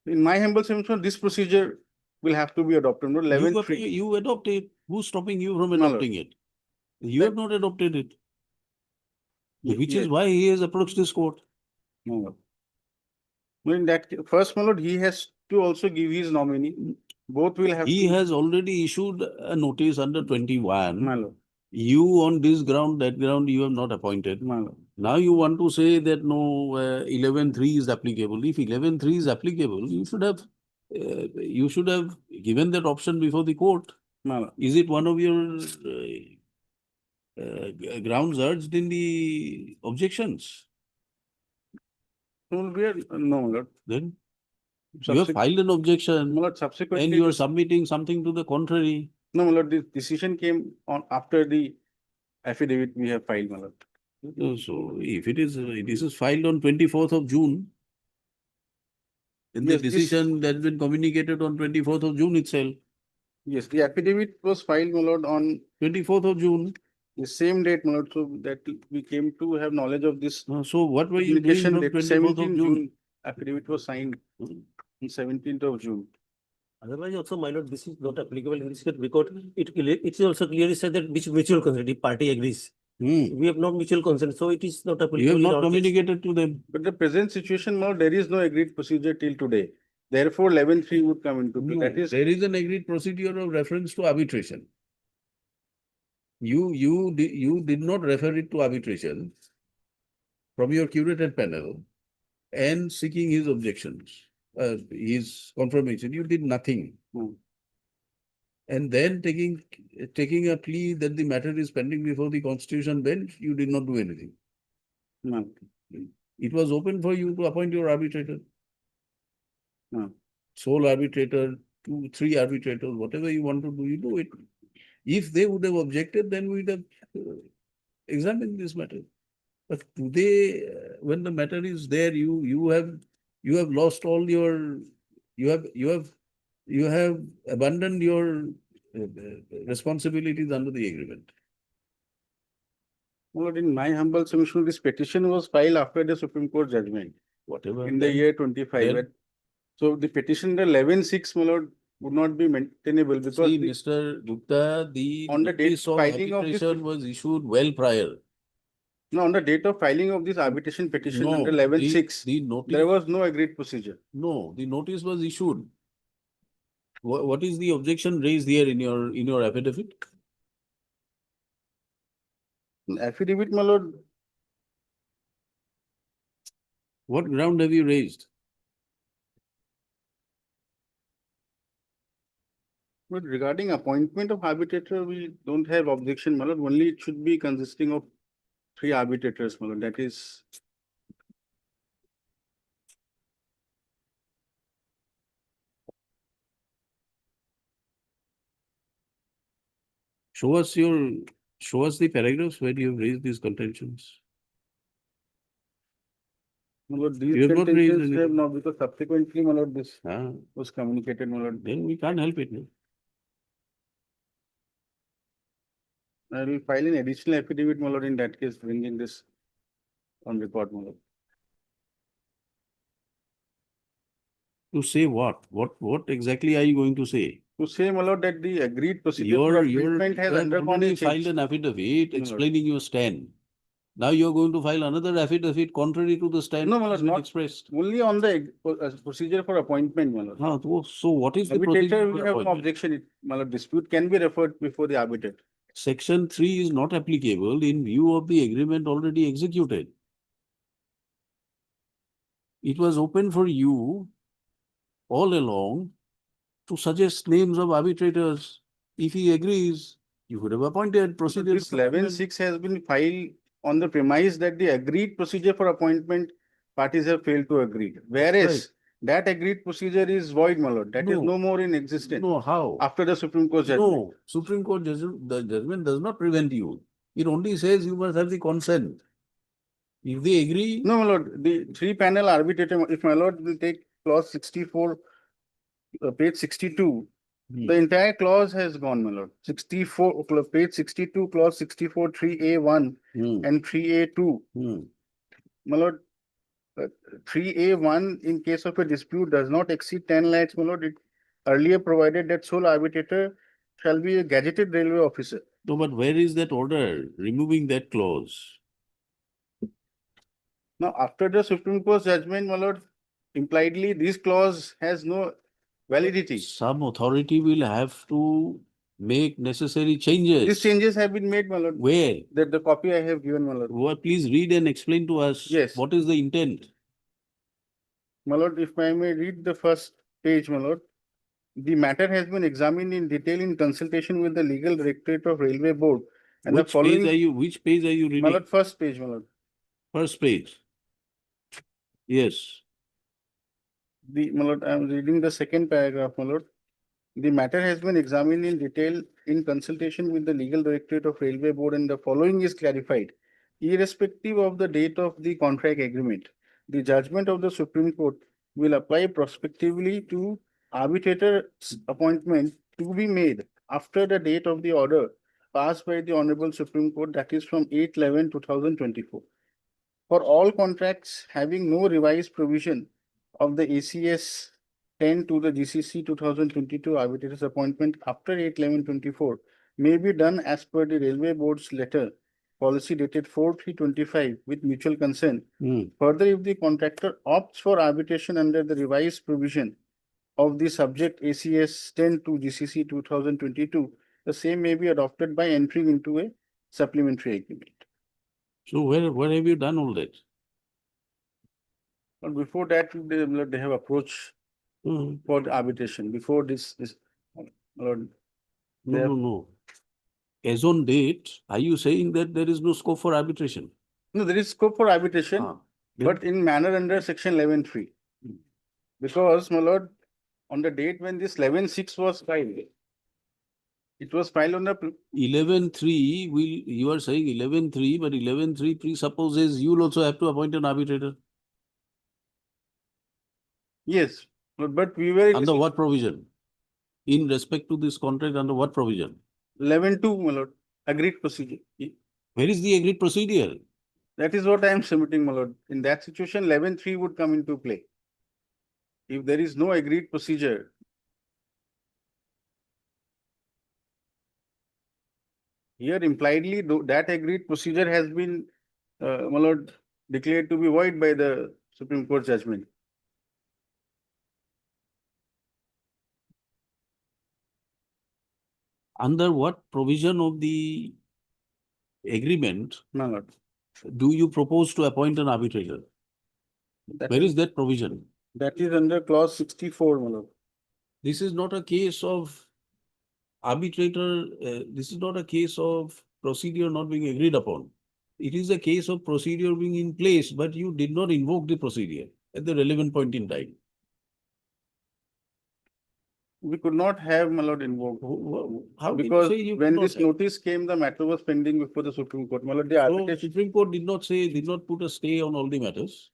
In my humble submission, this procedure will have to be adopted. No, 11(3). You adopt it. Who's stopping you from My lord. adopting it? You have not adopted it. Which is Yes. why he has approached this court. No, lord. No, in that, first, my lord, he has to also give his nominee. Both will have. He to- has already issued a notice under 21. My lord. You on this ground, that ground, you have not appointed. My lord. Now you want to say that no, 11(3) is applicable. If 11(3) is applicable, you should have given that option before the court. My lord. Is it one of your grounds urged in the objections? No, my lord. Then you have filed an objection My lord, subsequently. and you are submitting something to the contrary. No, my lord, the decision came on after the affidavit we have filed, my lord. So if this is filed on 24th of June, then the Yes, this- decision that's been communicated on 24th of June itself. Yes, the affidavit was filed, my lord, on 24th of June. the same date, my lord, so that we came to have knowledge of this. So what were you doing publication from date, 24th of 17 June? Affidavit was signed on 17th of June. Otherwise, also, my lord, this is not applicable in this case because it is also clearly said that which mutual consent, if party agrees. We have not mutual consent, so it is not applicable. You have in not our case. communicated to them. But the present situation, my lord, there is no agreed procedure till today. Therefore, 11(3) would come into play. No, That is, there is an agreed procedure of reference to arbitration. You did not refer it to arbitration from your curated panel and seeking his objections, his confirmation. You did nothing. And then taking a plea that the matter is pending before the constitution bench, you did not do anything. no. It was open for you to appoint your arbitrator. No. Sole arbitrator, 2, 3 arbitrators, whatever you want to do, you do it. If they would have objected, then we'd have examined this matter. But today, when the matter is there, you have lost all your, you have abandoned your responsibilities under the agreement. My lord, in my humble submission, this petition was filed after the Supreme Court judgment. Whatever. In the then- year 25. then- So the petition, the 11(6), my lord, would not be maintainable because See, the- Mr. Gupta, the On the date notice of filing of this- arbitration was issued well prior. no, on the date of filing of this arbitration petition No, under the- 11.6, The notice. there was no agreed procedure. No, the notice was issued. What is the objection raised here in your affidavit? Affidavit, my lord, What ground have you raised? but regarding appointment of arbitrator, we don't have objection, my lord. Only it should be consisting of 3 arbitrators, my lord. That is, Show us the paragraphs where you have raised these contentions. my lord, You these have not raised contentions have anything. not, because subsequently, my lord, this Ah, was communicated, my lord. then we can't help it. No? I will file an additional affidavit, my lord, in that case, bringing this on record, my lord. To say what? What exactly are you going to say? To say, my lord, that the agreed procedure for You appointment has have undergone already a filed change. an affidavit No, Lord. explaining your stand. Now you are going to file another affidavit contrary to the stand No, my that has lord, been not expressed. only on the procedure for appointment, my lord. So what is the Arbitrator, procedure we for have no appointment? objection. My lord, dispute can be referred before the arbitrator. Section 3 is not applicable in view of the agreement already executed. It was open for you all along to suggest names of arbitrators. If he agrees, you would have appointed procedure. This 11.6 has been filed on the premise that the agreed procedure for appointment parties have failed to agree. Whereas that agreed procedure is void, my lord. That is No. no more in existence No, how? after the Supreme Court judgment. No, Supreme Court judgment, the judgment does not prevent you. It only says you must have the consent. If they agree, No, my lord, the 3-panel arbitrator, if my lord will take clause 64, page 62, the entire clause has gone, my lord. 64, page 62, clause 64, 3A1 and 3A2. My lord, 3A1 in case of a dispute does not exceed 10 lakhs, my lord. It earlier provided that sole arbitrator shall be a gazetted railway officer. no, but where is that order removing that clause? Now, after the Supreme Court judgment, my lord, impliedly this clause has no validity. Some authority will have to make necessary changes. These changes have been made, my lord. Where? That the copy I have given, my lord. What, please read and explain to us. Yes. What is the intent? My lord, if I may read the first page, my lord. The matter has been examined in detail in consultation with the Legal Directorate of Railway Board. And the Which page following, are which page are you my reading? lord, first page, my lord. First page. Yes. My lord, I am reading the second paragraph, my lord. The matter has been examined in detail in consultation with the Legal Directorate of Railway Board, and the following is clarified. Irrespective of the date of the contract agreement, the judgment of the Supreme Court will apply prospectively to arbitrator's appointment to be made after the date of the order passed by the Honorable Supreme Court, that is from 8/11/2024. For all contracts having no revised provision of the ACS 10 to the GCC 2022 arbitrator's appointment after 8/11/24 may be done as per the Railway Board's letter policy dated 4/3/25 with mutual consent. Further, if the contractor opts for arbitration under the revised provision of the subject ACS 10 to GCC 2022, the same may be adopted by entering into a supplementary agreement. So where have you done all that? But before that, they have approached for the arbitration. Before this, Lord, No. As on date, are you saying that there is no scope for arbitration? No, there is scope for arbitration, but in manner under section 11.3. Because, my lord, on the date when this 11.6 was filed, it was filed on the 11.3 you are saying 11.3, but 11.3 presupposes you will also have to appoint an arbitrator. Yes, but we were Under what provision? In respect to this contract, under what provision? 11.2, my lord, agreed procedure. Where is the agreed procedure? That is what I am submitting, my lord. In that situation, 11.3 would come into play. If there is no agreed procedure, Here impliedly, that agreed procedure has been, my lord, declared to be void by the Supreme Court judgment. Under what provision of the agreement My lord. do you propose to appoint an arbitrator? Where is that provision? That is under clause 64, my lord. This is not a case of arbitrator, this is not a case of procedure not being agreed upon. It is a case of procedure being in place, but you did not invoke the procedure at the relevant point in time. We could not have, my lord, invoked. How can you Because say you could when not this have? notice came, the matter was pending before the Supreme Court. My lord, the So arbitration, Supreme Court did not say, did not put a stay on all the matters.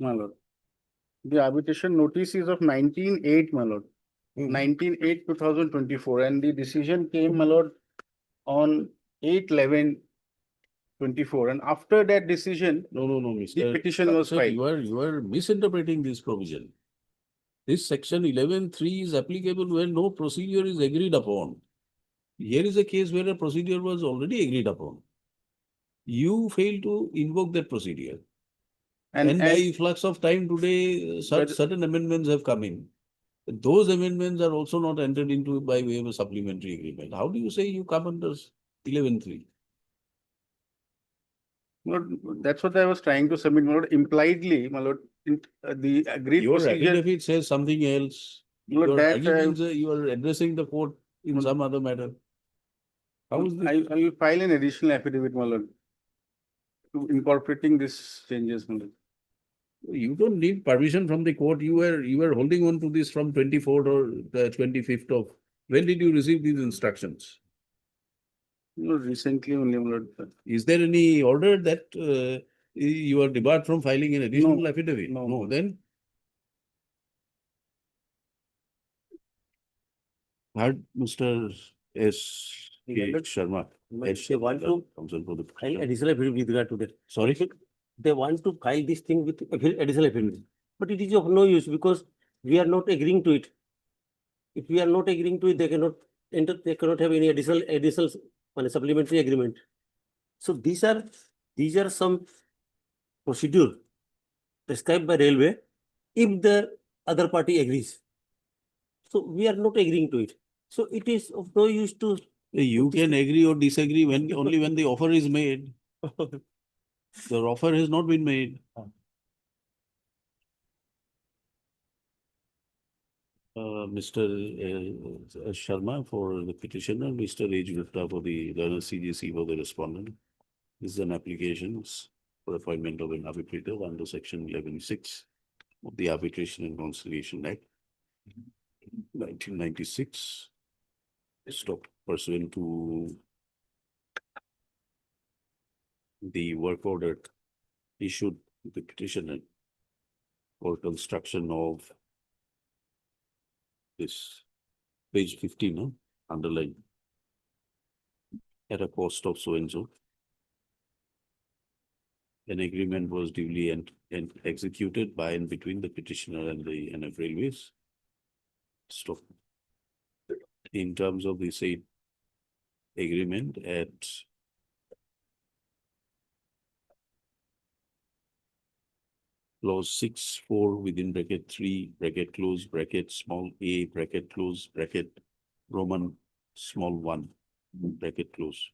my lord. The arbitration notice is of 19/8, my lord. 19/8/2024, and the decision came, my lord, on 8/11/24. And after that decision, No, the Mr. petition was Sir, filed. you are misinterpreting this provision. This section 11(3) is applicable when no procedure is agreed upon. Here is a case where a procedure was already agreed upon. You failed to invoke that procedure. And by flux of time today, certain amendments have come in. Those amendments are also not entered into by way of a supplementary agreement. How do you say you come under 11(3)? My lord, that's what I was trying to submit, my lord. Impliedly, my lord, the agreed Your procedure. affidavit says something else. My lord, Your that, argument is you are addressing the court in some other matter. How is this? I will file an additional affidavit, my lord, to incorporating these changes, my lord. You don't need permission from the court. You were holding on to this from 24th or the 25th of. When did you receive these instructions? No, recently only, my lord. Is there any order that you are debarred from filing an additional affidavit? No. Then heard Mr. S. K. Sharma. They want to Counsel for the file additional affidavit with regard to that. Sorry? They want to file this thing with additional affidavit. But it is of no use because we are not agreeing to it. If we are not agreeing to it, they cannot enter, they cannot have any additional supplementary agreement. So these are some procedure prescribed by railway if the other party agrees. So we are not agreeing to it. So it is of no use to. You can agree or disagree only when the offer is made. The offer has not been made. Mr. Sharma for the petitioner, Mr. H. Gupta for the CGC for the respondent. This is an application for appointment of an arbitrator under section 11(6) of the Arbitration and Conciliation Act 1996. Stop pursuant to the work order issued to the petitioner for construction of this page 15, underline, at a cost of so and so. An agreement was duly and executed by and between the petitioner and the NF Railways. Stop. In terms of the said agreement at clause 6(4) within bracket 3 bracket close bracket small a bracket close bracket Roman small 1 bracket close.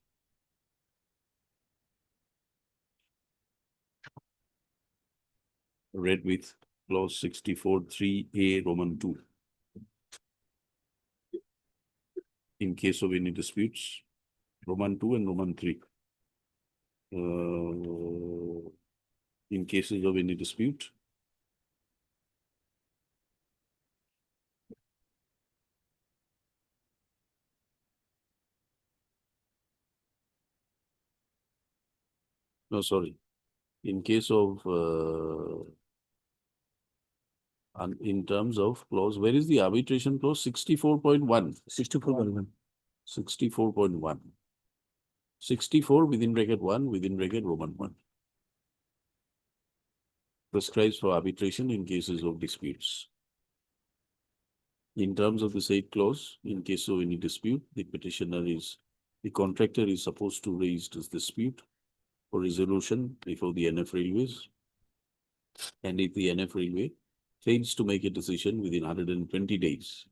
Read with clause 64(3)(a) Roman 2. In case of any disputes, Roman 2 and Roman 3. In cases of any dispute, no, sorry. In case of, in terms of clause, where is the arbitration clause? 64.1. 64.1. 64.1. 64 within bracket 1 within bracket Roman 1. Prescribes for arbitration in cases of disputes. In terms of the said clause, in case of any dispute, the petitioner is The contractor is supposed to raise this dispute for resolution before the NF Railways. And if the NF Railway fails to make a decision within 120 days,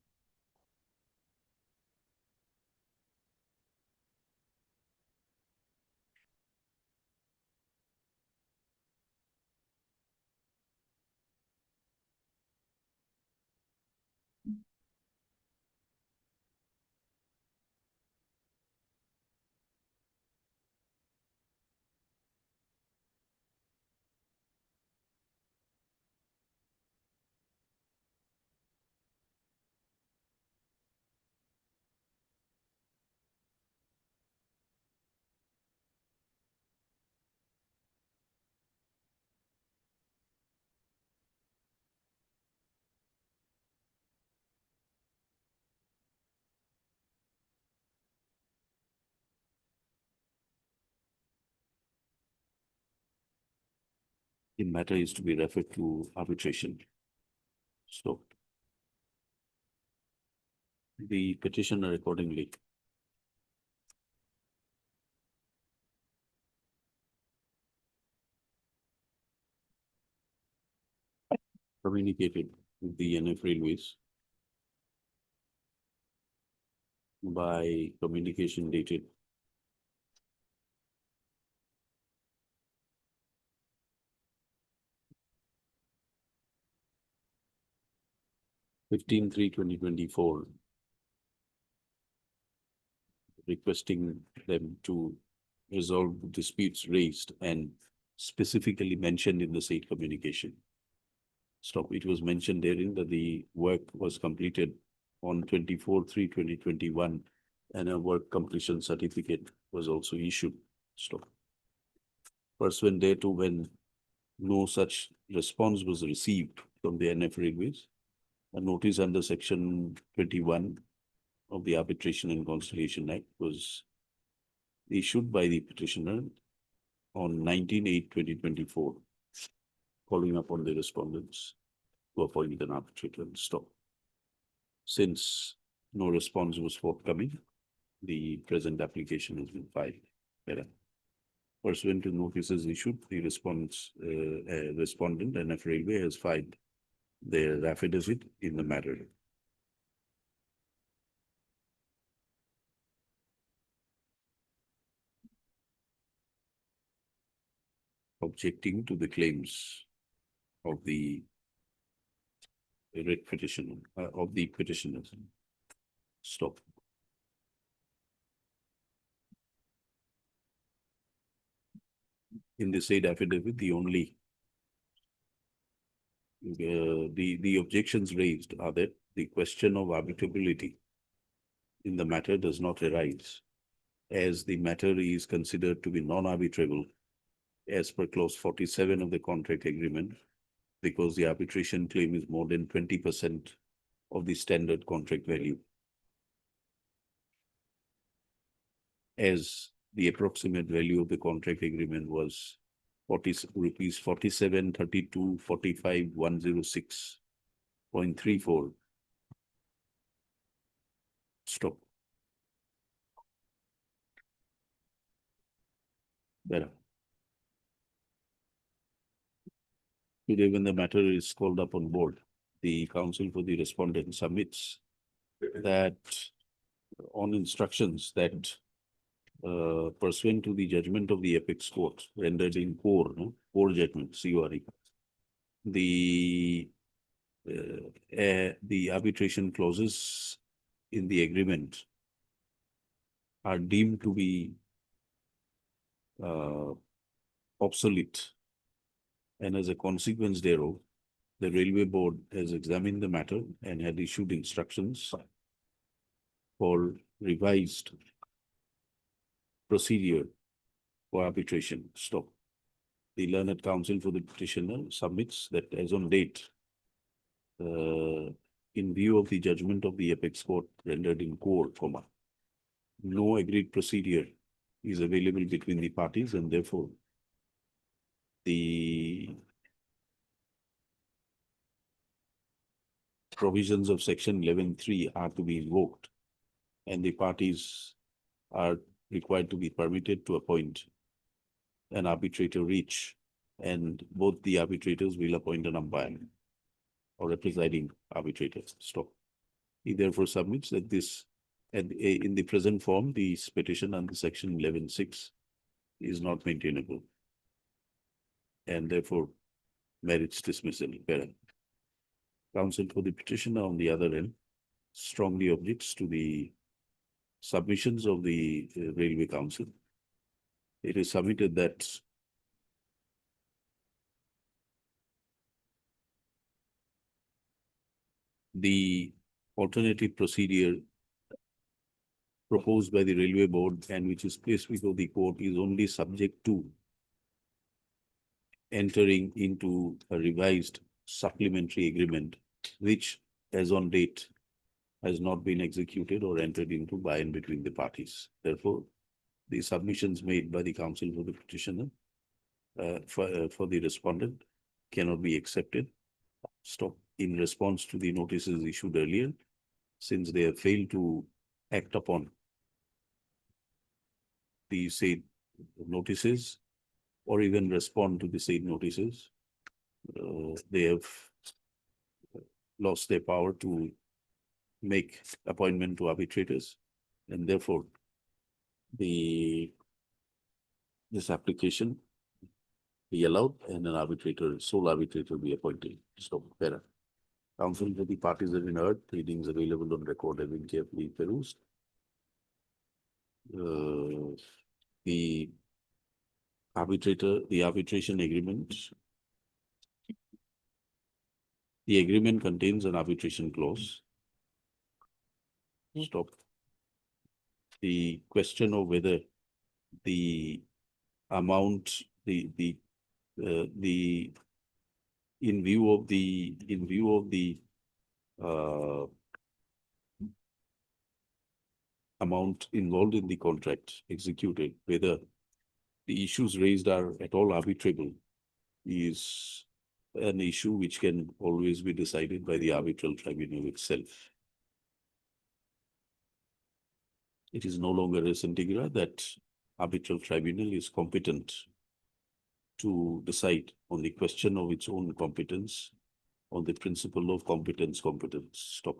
the matter is to be referred to arbitration. So the petitioner accordingly communicated with the NF Railways by communication dated 15/3/2024, requesting them to resolve disputes raised and specifically mentioned in the said communication. Stop. It was mentioned therein that the work was completed on 24/3/2021 and a work completion certificate was also issued. Stop. Pursuant thereto, when no such response was received from the NF Railways, a notice under section 21 of the Arbitration and Conciliation Act was issued by the petitioner on 19/8/2024, calling upon the respondents to appoint an arbitrator and stop. Since no response was forthcoming, the present application has been filed. Pursuant to notices issued, the respondent NF Railway has filed their affidavit in the matter. Objecting to the claims of the writ petitioner, of the petitioners. Stop. In the said affidavit, the only the objections raised are that the question of arbitrability in the matter does not arise, as the matter is considered to be non-arbitrable as per clause 47 of the contract agreement, because the arbitration claim is more than 20% of the standard contract value, as the approximate value of the contract agreement was rupees 47,32,45,106.34. Stop. Better. Today, when the matter is called up on board, the counsel for the respondent submits that on instructions that pursuant to the judgment of the apex court rendered in core judgment, CORE, the arbitration clauses in the agreement are deemed to be obsolete, and as a consequence thereof, the Railway Board has examined the matter and had issued instructions for revised procedure for arbitration. Stop. The learned counsel for the petitioner submits that as on date, in view of the judgment of the apex court rendered in core, no agreed procedure is available between the parties, and therefore the provisions of section 11(3) are to be invoked, and the parties are required to be permitted to appoint an arbitrator each, and both the arbitrators will appoint an umpire or a presiding arbitrator. Stop. He therefore submits that this, in the present form, this petition under section 11(6) is not maintainable, and therefore merits dismissal. Counsel for the petitioner, on the other end, strongly objects to the submissions of the Railway Council. It is submitted that the alternative procedure proposed by the Railway Board and which is placed before the court is only subject to entering into a revised supplementary agreement, which as on date has not been executed or entered into by and between the parties. Therefore, the submissions made by the counsel for the petitioner for the respondent cannot be accepted. Stop. In response to the notices issued earlier, since they have failed to act upon the said notices or even respond to the said notices, they have lost their power to make appointment to arbitrators, and therefore this application be allowed and an arbitrator, sole arbitrator, be appointed. So, counsel for the parties have been heard, pleadings available on record have been carefully perused. The arbitration agreement. The agreement contains an arbitration clause. Stop. The question of whether the amount, in view of the amount involved in the contract executed, whether the issues raised are at all arbitrable, is an issue which can always be decided by the arbitral tribunal itself. It is no longer a sine that arbitral tribunal is competent to decide on the question of its own competence on the principle of competence. Stop.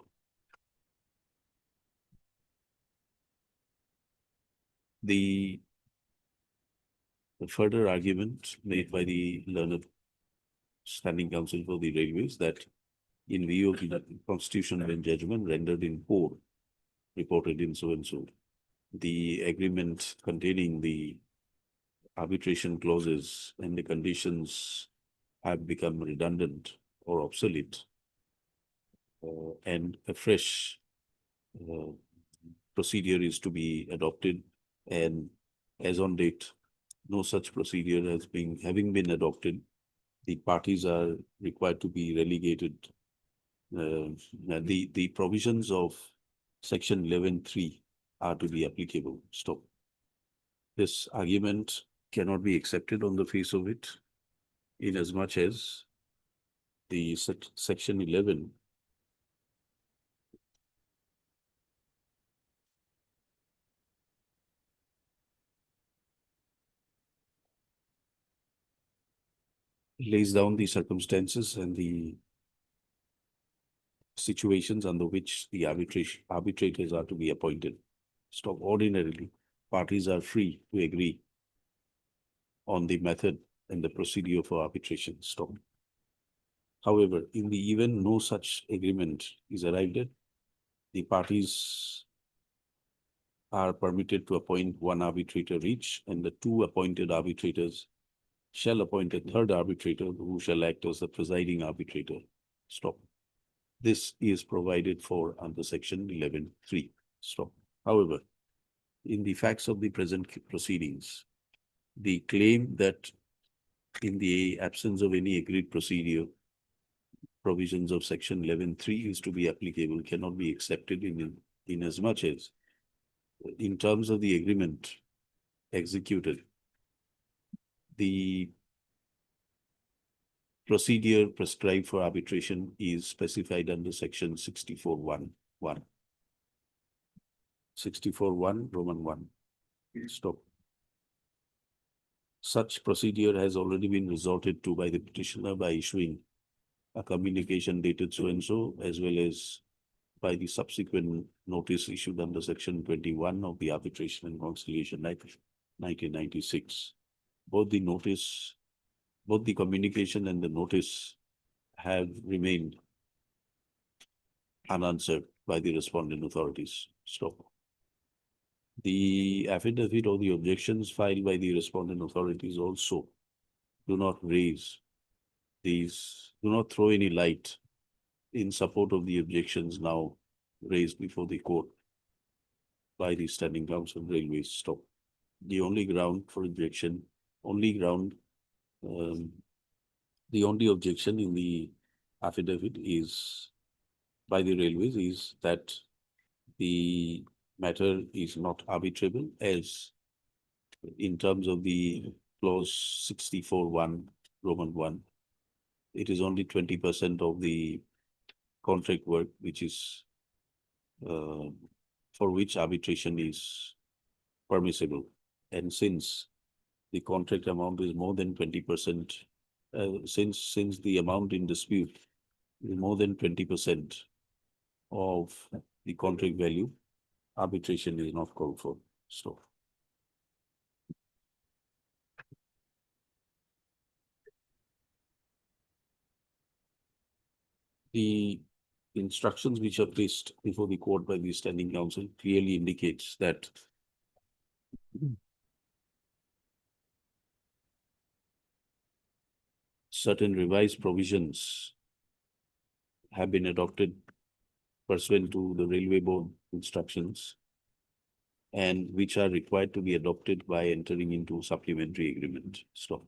The further argument made by the learned standing counsel for the railways that in view of the constitutional judgment rendered in court, reported in so and so, the agreement containing the arbitration clauses and the conditions have become redundant or obsolete, and a fresh procedure is to be adopted, and as on date, no such procedure has been been adopted. The parties are required to be relegated. The provisions of section 11(3) are to be applicable. Stop. This argument cannot be accepted on the face of it, in as much as the section 11 lays down the circumstances and the situations under which the arbitrators are to be appointed. Stop. Ordinarily, parties are free to agree on the method and the procedure for arbitration. Stop. However, in the event no such agreement is arrived at, the parties are permitted to appoint one arbitrator each, and the two appointed arbitrators shall appoint a third arbitrator who shall act as the presiding arbitrator. Stop. This is provided for under section 11(3). Stop. However, in the facts of the present proceedings, the claim that in the absence of any agreed procedure, provisions of section 11(3) is to be applicable cannot be accepted in as much as, in terms of the agreement executed, the procedure prescribed for arbitration is specified under section 64(1)(1). 64(1) Roman 1. Stop. Such procedure has already been resorted to by the petitioner by issuing a communication dated so and so, as well as by the subsequent notice issued under section 21 of the Arbitration and Conciliation Act 1996. Both the communication and the notice have remained unanswered by the respondent authorities. Stop. The affidavit or the objections filed by the respondent authorities also do not throw any light in support of the objections now raised before the court by the Standing Council Railways. Stop. The only ground for objection, the only objection in the affidavit is by the railways is that the matter is not arbitrable, as in terms of the clause 64(1) Roman 1, it is only 20% of the contract work which is for which arbitration is permissible. And since the contract amount is more than 20%, since the amount in dispute is more than 20% of the contract value, arbitration is not called for. So the instructions which are placed before the court by the Standing Council clearly indicates that certain revised provisions have been adopted pursuant to the Railway Board instructions, and which are required to be adopted by entering into supplementary agreement. Stop.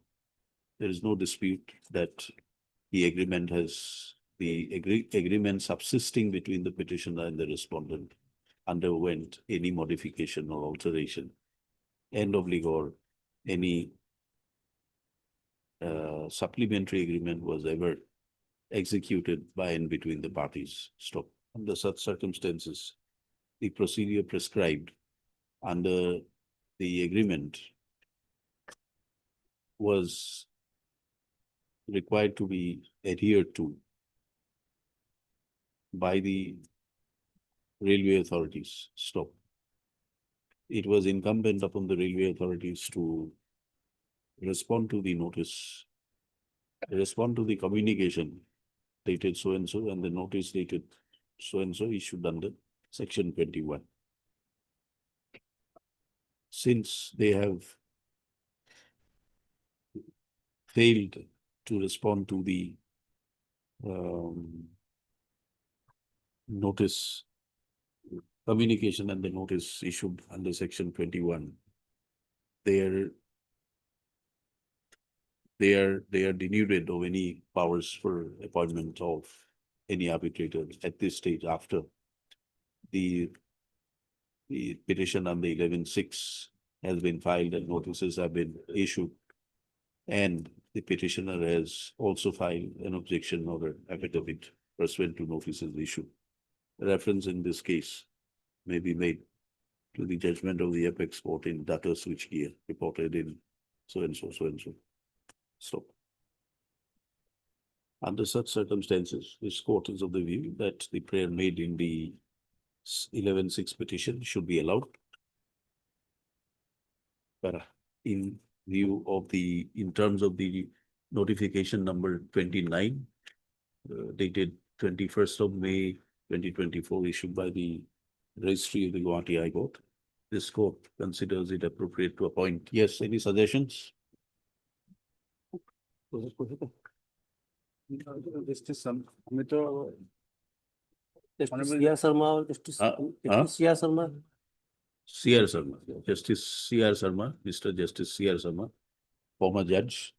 There is no dispute that the agreement agreement subsisting between the petitioner and the respondent underwent any modification or alteration. End of legal, any supplementary agreement was ever executed by and between the parties. Stop. Under such circumstances, the procedure prescribed under the agreement was required to be adhered to by the railway authorities. Stop. It was incumbent upon the railway authorities to respond to the notice, respond to the communication dated so and so, and the notice dated so and so issued under section 21. Since they have failed to respond to the notice, communication and the notice issued under section 21, they are denuded of any powers for appointment of any arbitrator at this stage after the petition under 11.6 has been filed and notices have been issued, and the petitioner has also filed an objection or an affidavit pursuant to notices issued. Reference in this case may be made to the judgment of the apex court in Data Switchgear reported in so and so. Stop. Under such circumstances, this court is of the view that the prayer made in the 11.6 petition should be allowed. But in view of in terms of the notification number 29, dated 21st of May 2024, issued by the Registry of the Guwahati High Court, this court considers it appropriate to appoint. Yes, any suggestions? Justice C.R. Sharma, Justice C.R. Sharma. C.R. Sharma, Justice C.R. Sharma, Mr. Justice C.R. Sharma, former judge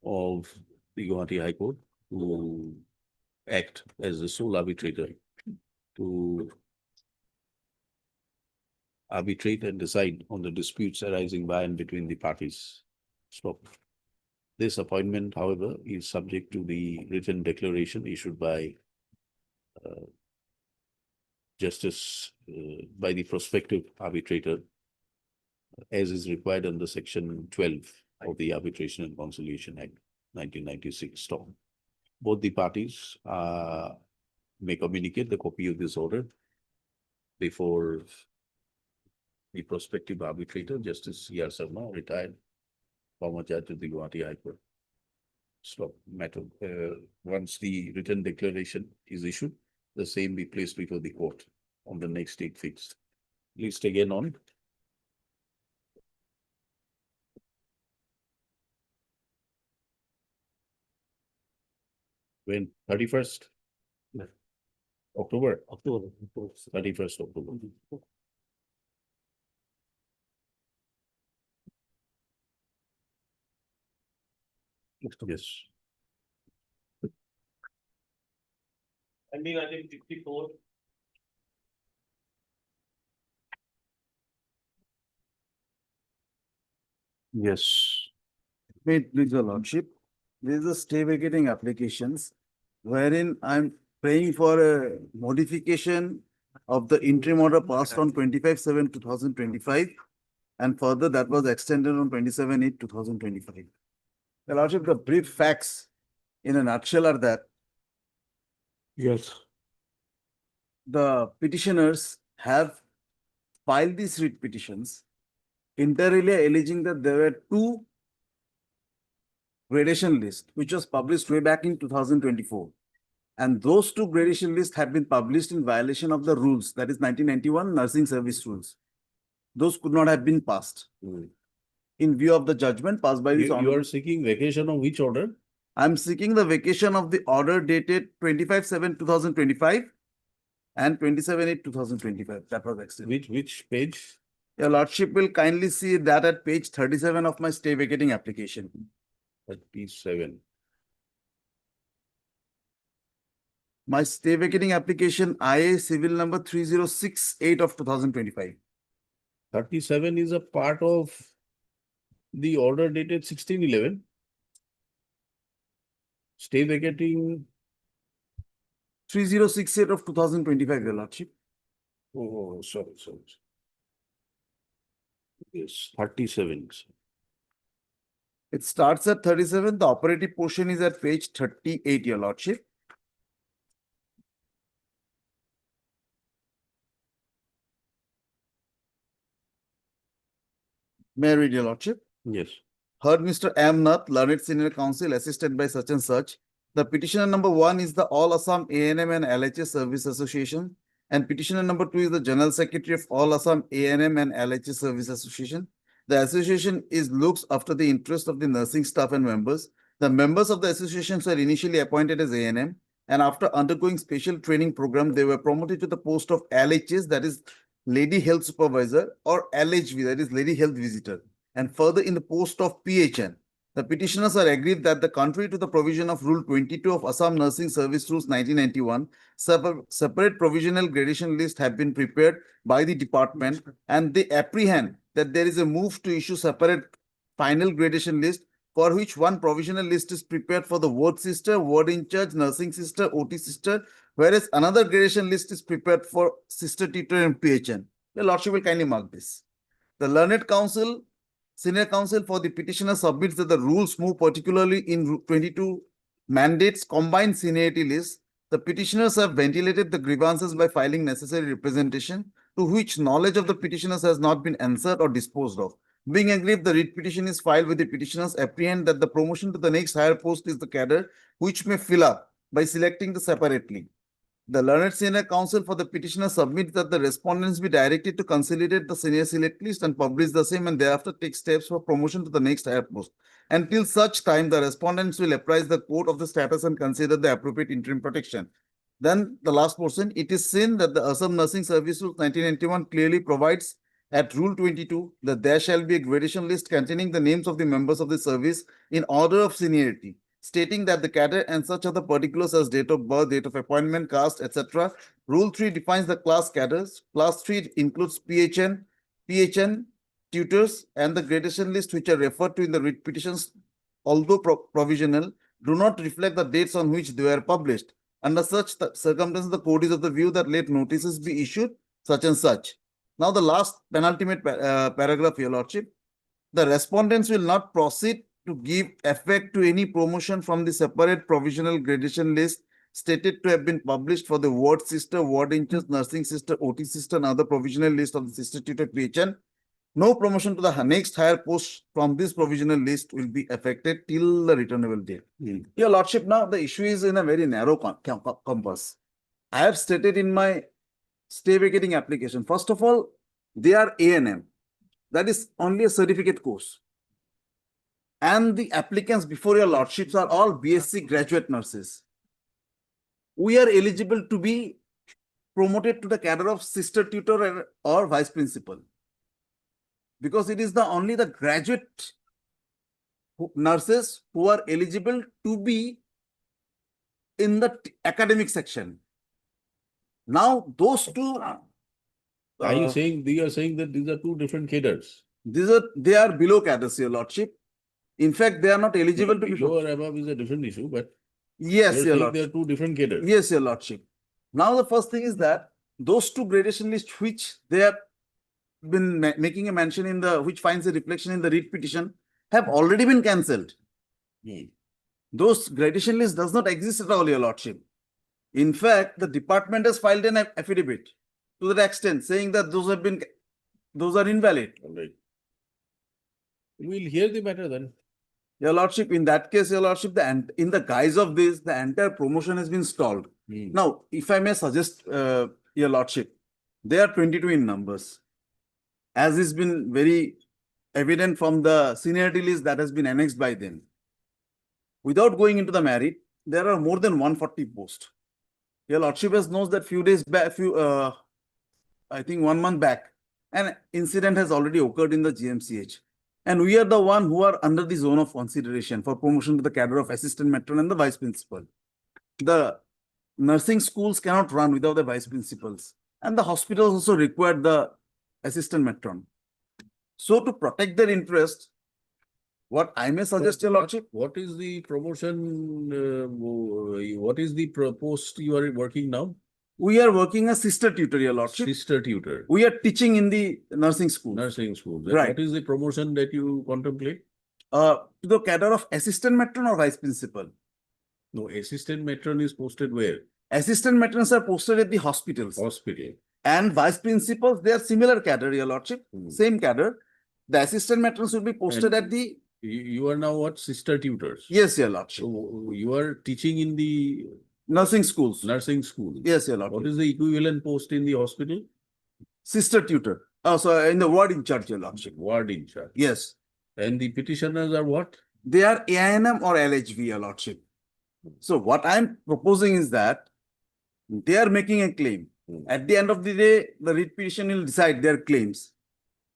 of the Guwahati High Court, who act as the sole arbitrator to arbitrate and decide on the disputes arising by and between the parties. Stop. This appointment, however, is subject to the written declaration issued by by the prospective arbitrator as is required under Section 12 of the Arbitration and Conciliation Act 1996. Stop. Both the parties may communicate the copy of this order before the prospective arbitrator, Justice C.R. Sharma, retired former judge of the Guwahati High Court. Stop matter. Once the written declaration is issued, the same be placed before the court on the next date fixed. List again on. When? 31st? October? October. 31st October. Yes. Pending item 64. Yes. May it please your lordship, this is a stay vacating applications wherein I'm praying for a modification of the interim order passed on 25/7/2025. And further that was extended on 27/8/2025. Your lordship, the brief facts in a nutshell are that Yes. the petitioners have filed these writ petitions inter alia alleging that there were two gradation lists, which was published way back in 2024. And those two gradation lists have been published in violation of the rules, that is 1991 nursing service rules. Those could not have been passed. In view of the judgment passed by this You honorable. are seeking vacation of which order? I'm seeking the vacation of the order dated 25/7/2025 and 27/8/2025. That was extended. Which page? Your lordship will kindly see that at page 37 of my stay vacating application. 37. My stay vacating application IA civil number 3068 of 2025. 37 is a part of the order dated 16/11. Stay vacating. 3068 of 2025, your lordship. Oh, sorry. Yes, 37. It starts at 37. The operative portion is at page 38, your lordship. May I read, your lordship? Yes. Heard Mr. M. Nath, learned senior counsel, assisted by such and such. The petitioner number 1 is the All Assam ANM and LHS Service Association. And petitioner number 2 is the General Secretary of All Assam ANM and LHS Service Association. The association looks after the interest of the nursing staff and members. The members of the association were initially appointed as ANM, and after undergoing special training program, they were promoted to the post of LHS, that is Lady Health Supervisor, or LHV, that is Lady Health Visitor, and further in the post of PHN. The petitioners are agreed that contrary to the provision of Rule 22 of Assam Nursing Service Rules 1991, separate provisional gradation lists have been prepared by the department, and they apprehend that there is a move to issue separate final gradation list, for which one provisional list is prepared for the ward sister, ward in charge, nursing sister, OT sister, whereas another gradation list is prepared for sister tutor and PHN. The lordship will kindly mark this. The learned counsel, senior counsel for the petitioner submits that the rules move particularly in 22 mandates combined seniority list. The petitioners have ventilated the grievances by filing necessary representation, to which knowledge of the petitioners has not been answered or disposed of. Being aggrieved, the writ petition is filed with the petitioners apprehend that the promotion to the next higher post is the cadre, which may fill up by selecting the separately. The learned senior counsel for the petitioner submits that the respondents be directed to consolidate the senior select list and publish the same, and thereafter take steps for promotion to the next higher post. Until such time, the respondents will apprise the court of the status and consider the appropriate interim protection. Then the last portion, it is seen that the Assam Nursing Service Rules 1991 clearly provides at Rule 22 that there shall be a gradation list containing the names of the members of the service in order of seniority, stating that the cadre and such other particulars as date of birth, date of appointment, caste, etc. Rule 3 defines the class cadres. Class 3 includes PHN, tutors, and the gradation list which are referred to in the writ petitions, although provisional, do not reflect the dates on which they were published. Under such circumstances, the court is of the view that let notices be issued such and such. Now the last penultimate paragraph, Your Lordship. The respondents will not proceed to give effect to any promotion from the separate provisional gradation list stated to have been published for the ward sister, ward in charge, nursing sister, OT sister, and other provisional list of the sister tutor PHN. No promotion to the next higher post from this provisional list will be affected till the returnable date. Your Lordship, now the issue is in a very narrow compass. I have stated in my stay vacating application, first of all, they are A&M. That is only a certificate course. And the applicants before Your Lordships are all BSc graduate nurses. We are eligible to be promoted to the cadre of sister tutor or vice principal. Because it is only the graduate nurses who are eligible to be in the academic section. Now, those two. Are you saying that these are two different cadres? They are below cadres, Your Lordship. In fact, they are not eligible to be. Below or above is a different issue, but yes, Your Lordship. They are two different cadres. Yes, Your Lordship. Now, the first thing is that those two gradation lists which they have been making a mention in which finds a reflection in the writ petition have already been cancelled. Those gradation lists does not exist at all, Your Lordship. In fact, the department has filed an affidavit to that extent, saying that those are invalid. All right. We'll hear the matter then. Your Lordship, in that case, Your Lordship, in the guise of this, the entire promotion has been stalled. Now, if I may suggest, Your Lordship, they are 22 in numbers. As has been very evident from the seniority list that has been annexed by them. Without going into the merit, there are more than 140 posts. Your Lordship has knows that few days back, I think 1 month back, an incident has already occurred in the GMCH. And we are the one who are under the zone of consideration for promotion to the cadre of assistant matron and the vice principal. The nursing schools cannot run without the vice principals. And the hospitals also require the assistant matron. So to protect their interest, what I may suggest, Your Lordship. What is the promotion, what is the post you are working now? We are working as sister tutor, Your Lordship. Sister tutor. We are teaching in the nursing school. Nursing school. Right. What is the promotion that you contemplate? To the cadre of assistant matron or vice principal. No, assistant matron is posted where? Assistant matrons are posted at the hospitals. Hospital. And vice principals, they are similar cadre, Your Lordship. Same cadre. The assistant matrons will be posted at the. You are now what? Sister tutors? Yes, Your Lordship. So you are teaching in the nursing schools. Nursing school. Yes, Your Lordship. What is the equivalent post in the hospital? Sister tutor. Oh, so in the ward in charge, Your Lordship. Ward in charge. Yes. And the petitioners are what? They are AINM or LHV, Your Lordship. So what I'm proposing is that they are making a claim. At the end of the day, the writ petition will decide their claims.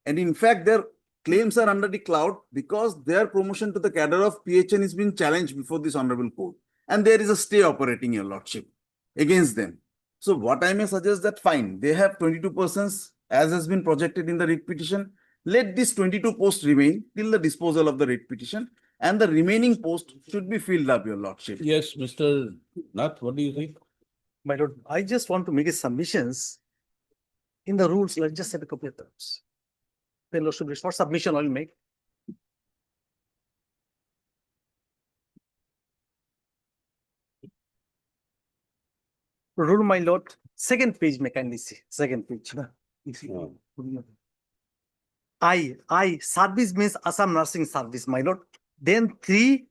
And in fact, their claims are under the cloud because their promotion to the cadre of PHN is being challenged before this honorable court. And there is a stay operating, Your Lordship, against them. So what I may suggest that fine, they have 22 persons as has been projected in the writ petition. Let this 22 posts remain till the disposal of the writ petition and the remaining post should be filled up, Your Lordship. Yes, Mr. Nath, what do you think? My lord, I just want to make a submissions. In the rules, let's just have a couple of terms. Then lordship, for submission, I will make. Rule, my lord, second page, may kindly see, second page. I, service means Assam Nursing Service, my lord. Then 3B.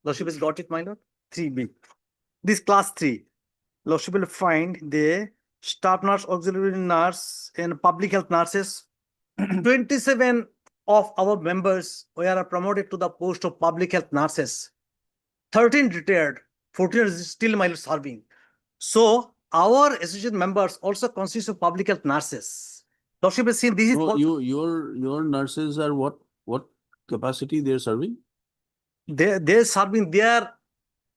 Lordship has got it, my lord. 3B. This class 3. Lordship will find the staff nurse, auxiliary nurse, and public health nurses. 27 of our members were promoted to the post of public health nurses. 13 retired, 14 is still my lord serving. So our associate members also consist of public health nurses. Lordship has seen this is So your nurses are what capacity they are serving? They're serving their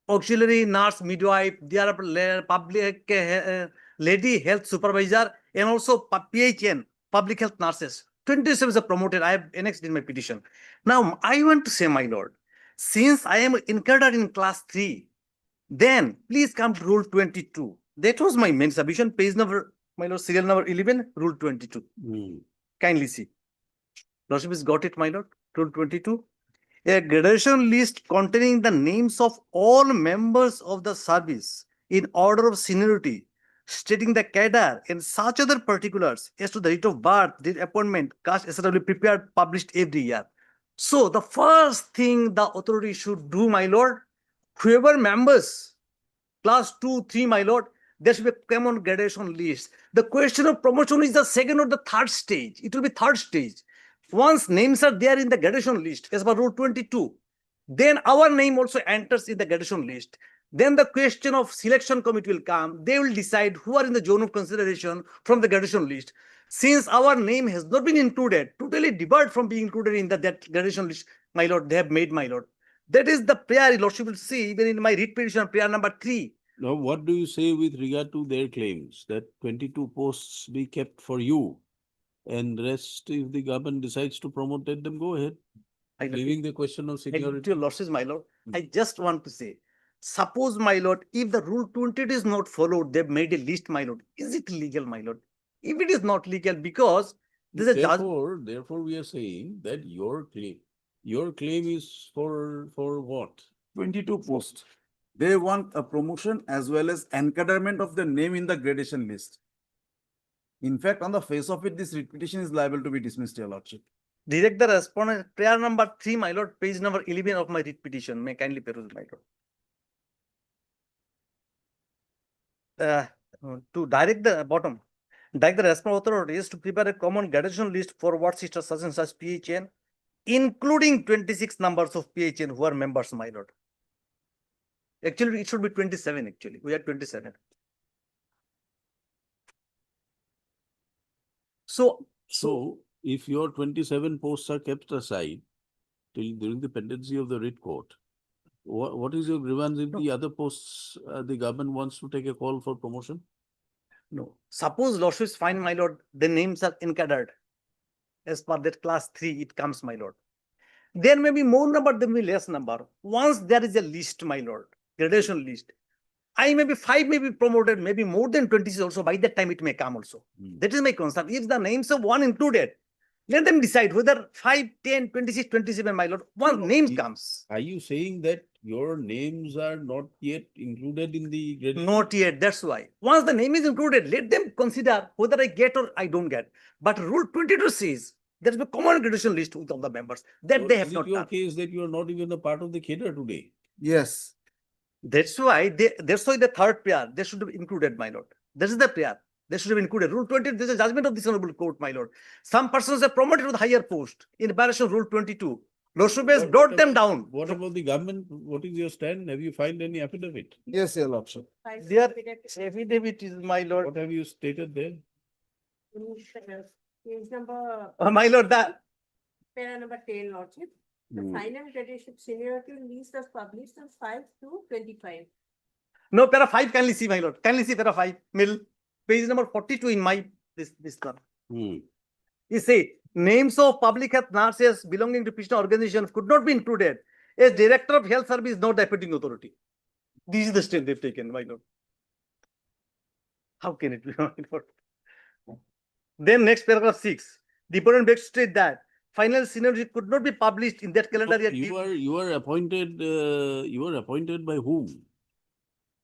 auxiliary nurse, midwife, their public lady health supervisor, and also PHN, public health nurses. 27 are promoted. I have annexed in my petition. Now I want to say, my lord, since I am included in class 3, then please come to rule 22. That was my main submission, page number my lord, serial number 11, rule 22. Hmm. Kindly see. Lordship has got it, my lord. Rule 22. A gradation list containing the names of all members of the service in order of seniority, stating the cadre and such other particulars as to the date of birth, date appointment, caste, etc. will be prepared, published every year. So the first thing the authority should do, my lord, whoever members, class 2, 3, my lord, there should be a common gradation list. The question of promotion is the second or the third stage. It will be third stage. Once names are there in the gradation list, as per rule 22, then our name also enters in the gradation list. Then the question of selection committee will come. They will decide who are in the zone of consideration from the gradation list. Since our name has not been included, totally debarred from being included in that gradation list, my lord, they have made, my lord. That is the prayer, your lordship will see even in my writ petition, prayer number 3. Now, what do you say with regard to their claims that 22 posts be kept for you? And rest, if the government decides to promote, let them go ahead. Leaving the question of seniority. Your lordship, my lord, I just want to say, suppose, my lord, if the rule 22 is not followed, they've made a list, my lord. Is it legal, my lord? If it is not legal, because there's a judge. Therefore, we are saying that your claim is for what? 22 posts. They want a promotion as well as encadrement of the name in the gradation list. In fact, on the face of it, this repetition is liable to be dismissed, your lordship. Direct the respondent, prayer number 3, my lord, page number 11 of my writ petition. May kindly peruse, my lord. To direct the bottom, direct the responsible authorities to prepare a common gradation list for what sister such and such PHN, including 26 numbers of PHN who are members, my lord. Actually, it should be 27, actually. We are 27. So if your 27 posts are kept aside during the pendency of the writ court, what is your grievance if the other posts, the government wants to take a call for promotion? No. Suppose lordship is fine, my lord, the names are encadred. As per that class 3, it comes, my lord. There may be more number, there may be less number. Once there is a list, my lord, gradation list, I may be 5 may be promoted, maybe more than 26 also, by that time it may come also. That is my concern. If the names of one included, let them decide whether 5, 10, 26, 27, my lord, one name comes. Are you saying that your names are not yet included in the gradation? Not yet, that's why. Once the name is included, let them consider whether I get or I don't get. But rule 22 says there is a common gradation list with all the members. That they have not Your done. case that you are not even a part of the cadre today. Yes. That's why the third prayer, they should have included, my lord. This is the prayer. They should have included. Rule 20, this is a judgment of this honorable court, my lord. Some persons are promoted to the higher post in violation of rule 22. Lordship has brought them down. What about the government? What is your stand? Have you filed any affidavit? Yes, your lordship. Their affidavit is, my lord. What have you stated there? Page number. My lord, that. Para number 10, lordship. The final gradation seniority list was published on 5/2/25. No, para 5, kindly see, my lord. Kindly see para 5. Middle. Page number 42 in my, this one. You say, names of public health nurses belonging to Krishna organization could not be included as director of health service, not the appointing authority. This is the stand they've taken, my lord. How can it be, my lord? Then next paragraph 6. The opponent begs to state that final seniority could not be published in that calendar year. You are appointed by whom?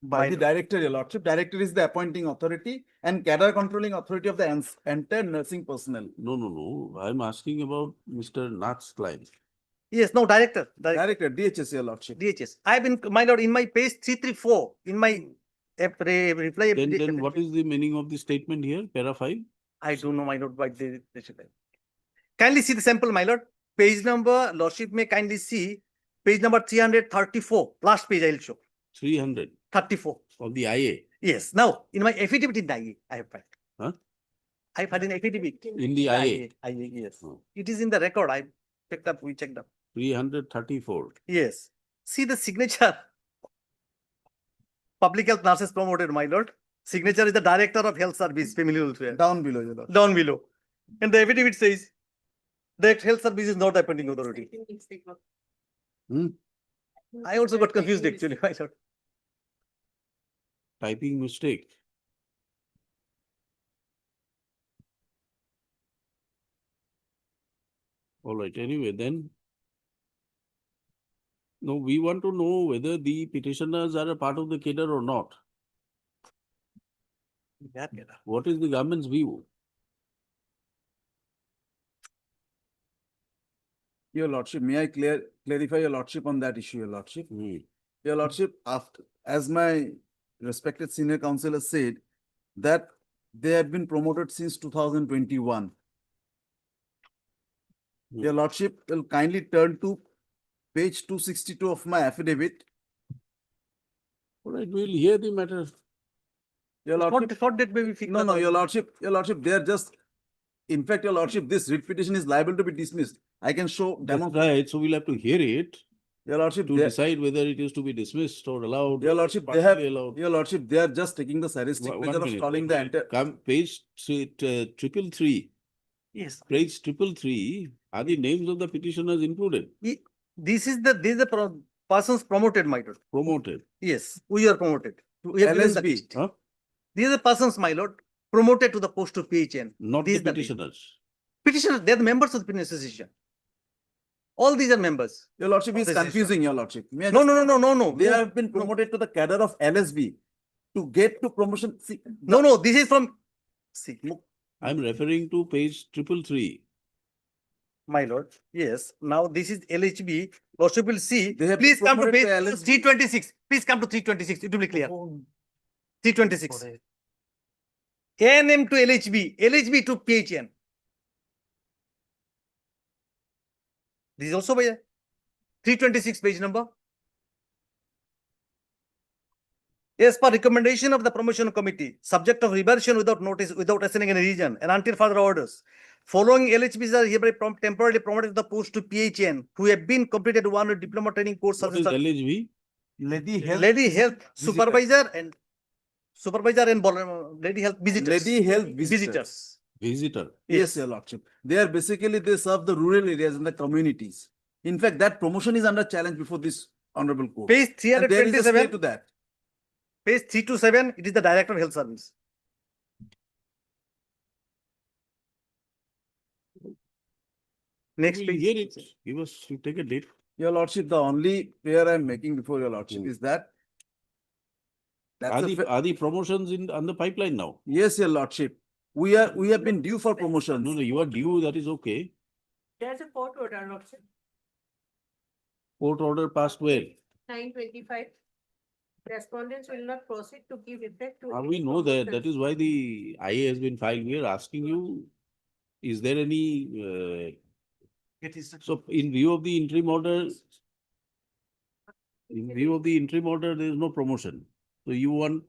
By the director, your lordship. Director is the appointing authority and cadre controlling authority of the entire nursing personnel. No. I'm asking about Mr. Nath's client. Yes, no, director. Director, DHS, your lordship. DHS. I have been, my lord, in my page 334, in my reply. Then what is the meaning of the statement here, para 5? I don't know, my lord, why they should have. Kindly see the sample, my lord. Page number, lordship may kindly see page number 334. Last page I'll show. 334 of the IA. Yes. Now, in my affidavit in the IA, I have filed. Huh? I filed an affidavit. In the IA? Yes. It is in the record. I picked up, we checked up. 334. Yes. See the signature. Public health nurses promoted, my lord. Signature is the director of health service, family welfare. Down below, your lordship. Down below. And the affidavit says, the health service is not appointing authority. I also got confused actually, my lord. Typing mistake. All right, anyway, then. No, we want to know whether the petitioners are a part of the cadre or not. What is the government's view? Your Lordship, may I clarify your Lordship on that issue, your Lordship? Your Lordship, after, as my respected senior counsel has said, that they have been promoted since 2021. Your Lordship will kindly turn to page 262 of my affidavit. All right, we'll hear the matter. Your Lordship, What date may we fix? no, your Lordship, they are just, in fact, your Lordship, this writ petition is liable to be dismissed. I can show, That's demonstrate. right, so we'll have to hear it Your Lordship, to decide whether it is to be dismissed or allowed. Your Lordship, they have, partially allowed. your Lordship, they are just taking the sadistic One measure of minute, stalling one the minute. entire. Come, page 333. Yes. Page 333, are the names of the petitioners included? These are the persons promoted, my lord. Promoted. Yes, we are promoted. We have given the LSB. list. Huh? These are the persons, my lord, promoted to the post of PHN. Not These the are list. petitioners. Petitioners, they are the members of the Petition Association. All these are members. Your Lordship is of the confusing, your Lordship. May I No, just- no, no, no, no, no. They have been promoted to the cadre of LSB to get to promotion. See, No, no, this is from, see, I'm referring to page 333. my lord, yes, now this is LHB, Lordship will see, They have please come to promoted page to LSB. 326, please come to 326, it will be clear. 326. ANM to LHB, LHB to PHN. This is also by 326 page number. As per recommendation of the promotion committee, subject of reversion without notice, without assigning any reason, and until further orders. Following LHBs are hereby temporarily promoted to the post to PHN, who have been completed one diploma training course. What is LHB? Lady Health. Lady Health Visitor. Supervisor and Lady Health visitors. Lady Health visitors. Visitor. Yes, your Lordship. They are basically, they serve the rural areas and the communities. In fact, that promotion is under challenge before this honorable court. Page And there is a stay 327. to that. Page 327, it is the Director of Health Service. Next We'll page. hear it. Give us, you take a date. Your Lordship, the only prayer I am making before your Lordship is that. That's Are a the, fa- are the promotions on the pipeline now? Yes, your Lordship. We have been due for promotions. No, you are due, that is okay. There's a court order, Lordship, Court order passed where? 925. Respondents will not proceed to give effect to. We any know that, promotions. that is why the IA has been filed. We are asking you, is there any, so in view of the interim order, there is no promotion. So you want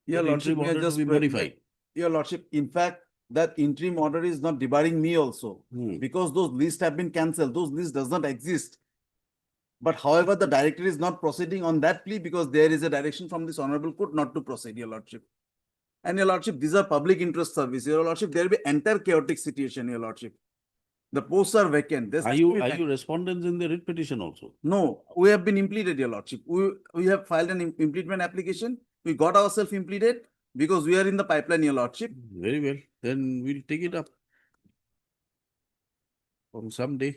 Your the Lordship, interim may I order to just be modified. Your Lordship, in fact, that interim order is not debarring me also. Because those lists have been cancelled. Those lists does not exist. But however, the director is not proceeding on that plea because there is a direction from this honorable court not to proceed, your Lordship. And your Lordship, these are public interest service. Your Lordship, there will be entire chaotic situation, your Lordship. The posts are vacant. There's Are you respondents in the writ petition also? No, we have been impleted, your Lordship. We have filed an impleadment application. We got ourselves impleted because we are in the pipeline, your Lordship. Very well, then we'll take it up on some day.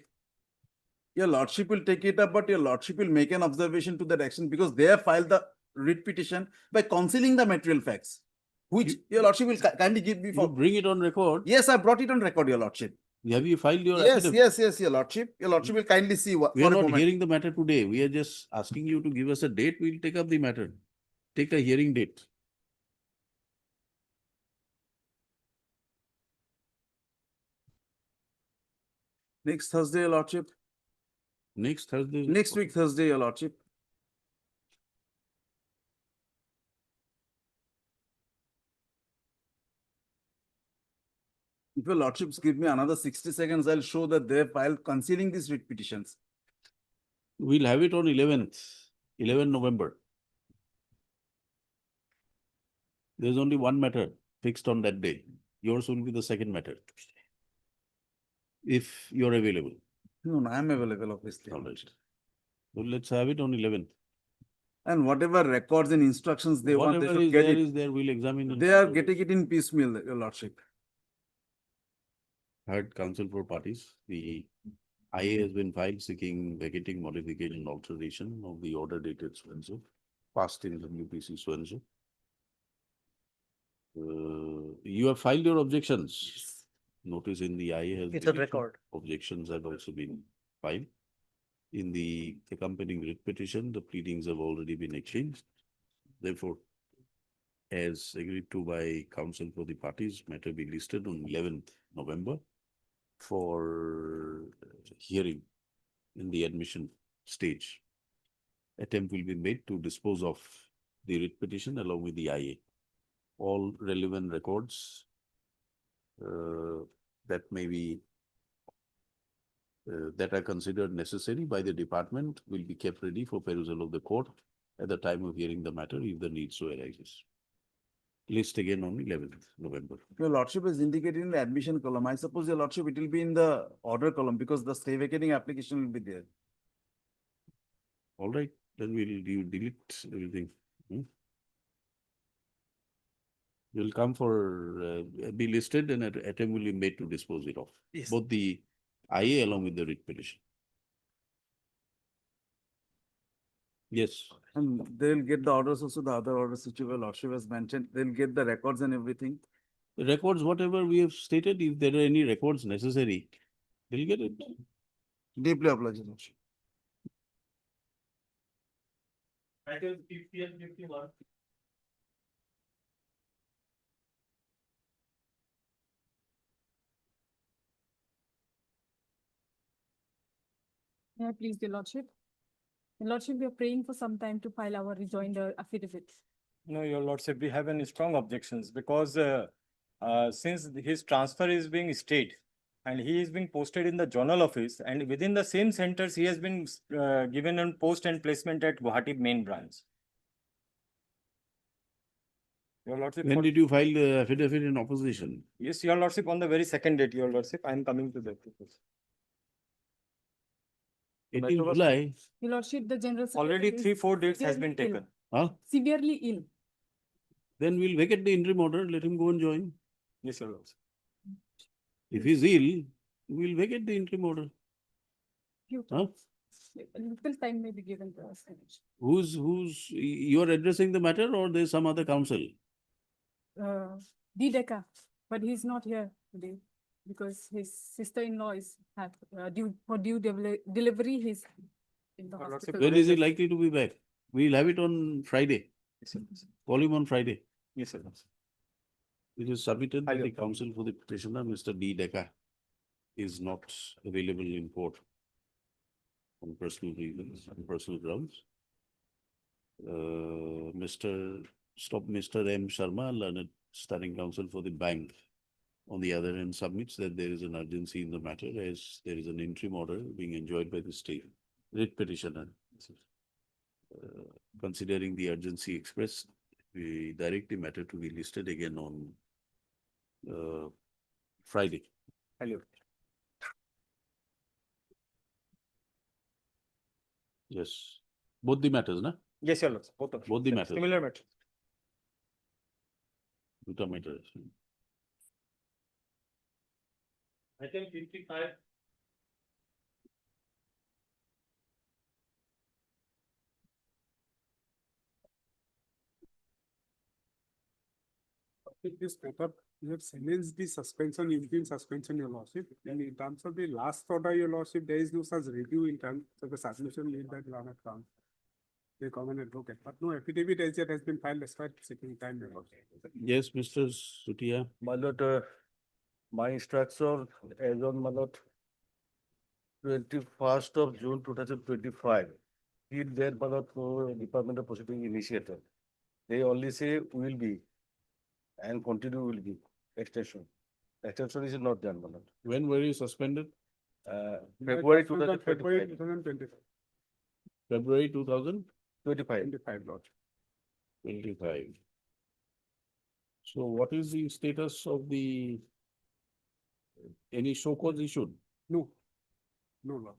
Your Lordship will take it up, but your Lordship will make an observation to that action because they have filed the writ petition by concealing the material facts, which your Lordship will kindly give me You for. bring it on record. Yes, I brought it on record, your Lordship. Have you filed your Yes, affidavit? yes, your Lordship. Your Lordship will kindly see what. We for are a not moment. hearing the matter today. We are just asking you to give us a date. We'll take up the matter. Take a hearing date. Next Thursday, your Lordship. Next Thursday. Next week, Thursday, your Lordship. If your Lordships give me another 60 seconds, I'll show that they have filed concealing these writ petitions. We'll have it on 11 November. There's only one matter fixed on that day. Yours will be the second matter. If you're available. No, I am available, obviously. All right. So let's have it on 11th. And whatever records and instructions they want, they Whatever should is get there it. is there, we'll examine it. They are getting it in piecemeal, your Lordship. Heard counsel for parties. The IA has been filed seeking vacating modification and alteration of the order dated so and so, passed in WPC so and so. You have filed your objections. Notice in the IA has. It's a been- record. Objections have also been filed. In the accompanying writ petition, the pleadings have already been exchanged. Therefore, as agreed to by counsel for the parties, matter be listed on 11th November for hearing in the admission stage. Attempt will be made to dispose of the writ petition along with the IA. All relevant records that may be that are considered necessary by the department will be kept ready for perusal of the court at the time of hearing the matter if the need so arises. List again on 11th November. Your lordship is indicated in the admission column. I suppose your lordship, it will be in the order column because the stay vacating application will be there. All right, then we'll delete everything. Will come for, be listed and an attempt will be made to dispose it off. Yes. Both the IA along with the writ petition. Yes. And they'll get the orders also, the other orders which your lordship has mentioned, they'll get the records and everything. The records, whatever we have stated, if there are any records necessary, they'll get it. Deeply obliged, your lordship. Item 50 and 51. May I please, your lordship? Your lordship, we are praying for some time to file our rejoinder affidavit. No, your lordship, we have any strong objections because since his transfer is being stayed and he is being posted in the journal office and within the same centers, he has been given a post and placement at Guwahati main branch. Your lordship. When did you file the affidavit in opposition? Yes, your lordship, on the very second date, your lordship, I am coming to that. 18 July. Your lordship, the general. Already secretary is 3-4 dates has severely been ill. taken. Huh? Severely ill. Then we'll vacate the interim order, let him go and join. Yes, your lordship. If he's ill, we'll vacate the interim order. Huh? A little time may be given to us. You're addressing the matter or there's some other counsel? D. Deca, but he's not here today because his sister-in-law is due delivery. He's in the hospital. When is he likely to be back? We'll have it on Friday. Call him on Friday. Yes, sir. It is submitted by the counsel for the petitioner, Mr. D. Deca, is not available in court on personal reasons, on personal grounds. Mr. M. Sharma, learned starting counsel for the bank, on the other hand, submits that there is an urgency in the matter as there is an interim order being enjoyed by the state writ petitioner. Considering the urgency expressed, we direct the matter to be listed again on Friday. Hello. Yes. Both the matters, na? Yes, your lordship. Both of Both the matters. Similar matter. Duta matters. Item 55. With this paper, you have sentenced the suspension, interim suspension, your lordship. And in terms of the last order, your lordship, there is no such review in terms of the submission made by the Lord Crown, the common advocate. But no affidavit as yet has been filed despite seeking time, your lordship. Yes, Mr. Sutia. My lord, my instruction as on my lord 21st of June 2025. Till then, my lord, no Department of Proceeding initiated. They only say will be and continue will be extension. Extension is not done, my lord. When were you suspended? February February 2025. 2025. February 2025. 25, Lord. 25. So what is the status of the, any show cause issued? No. No, Lord.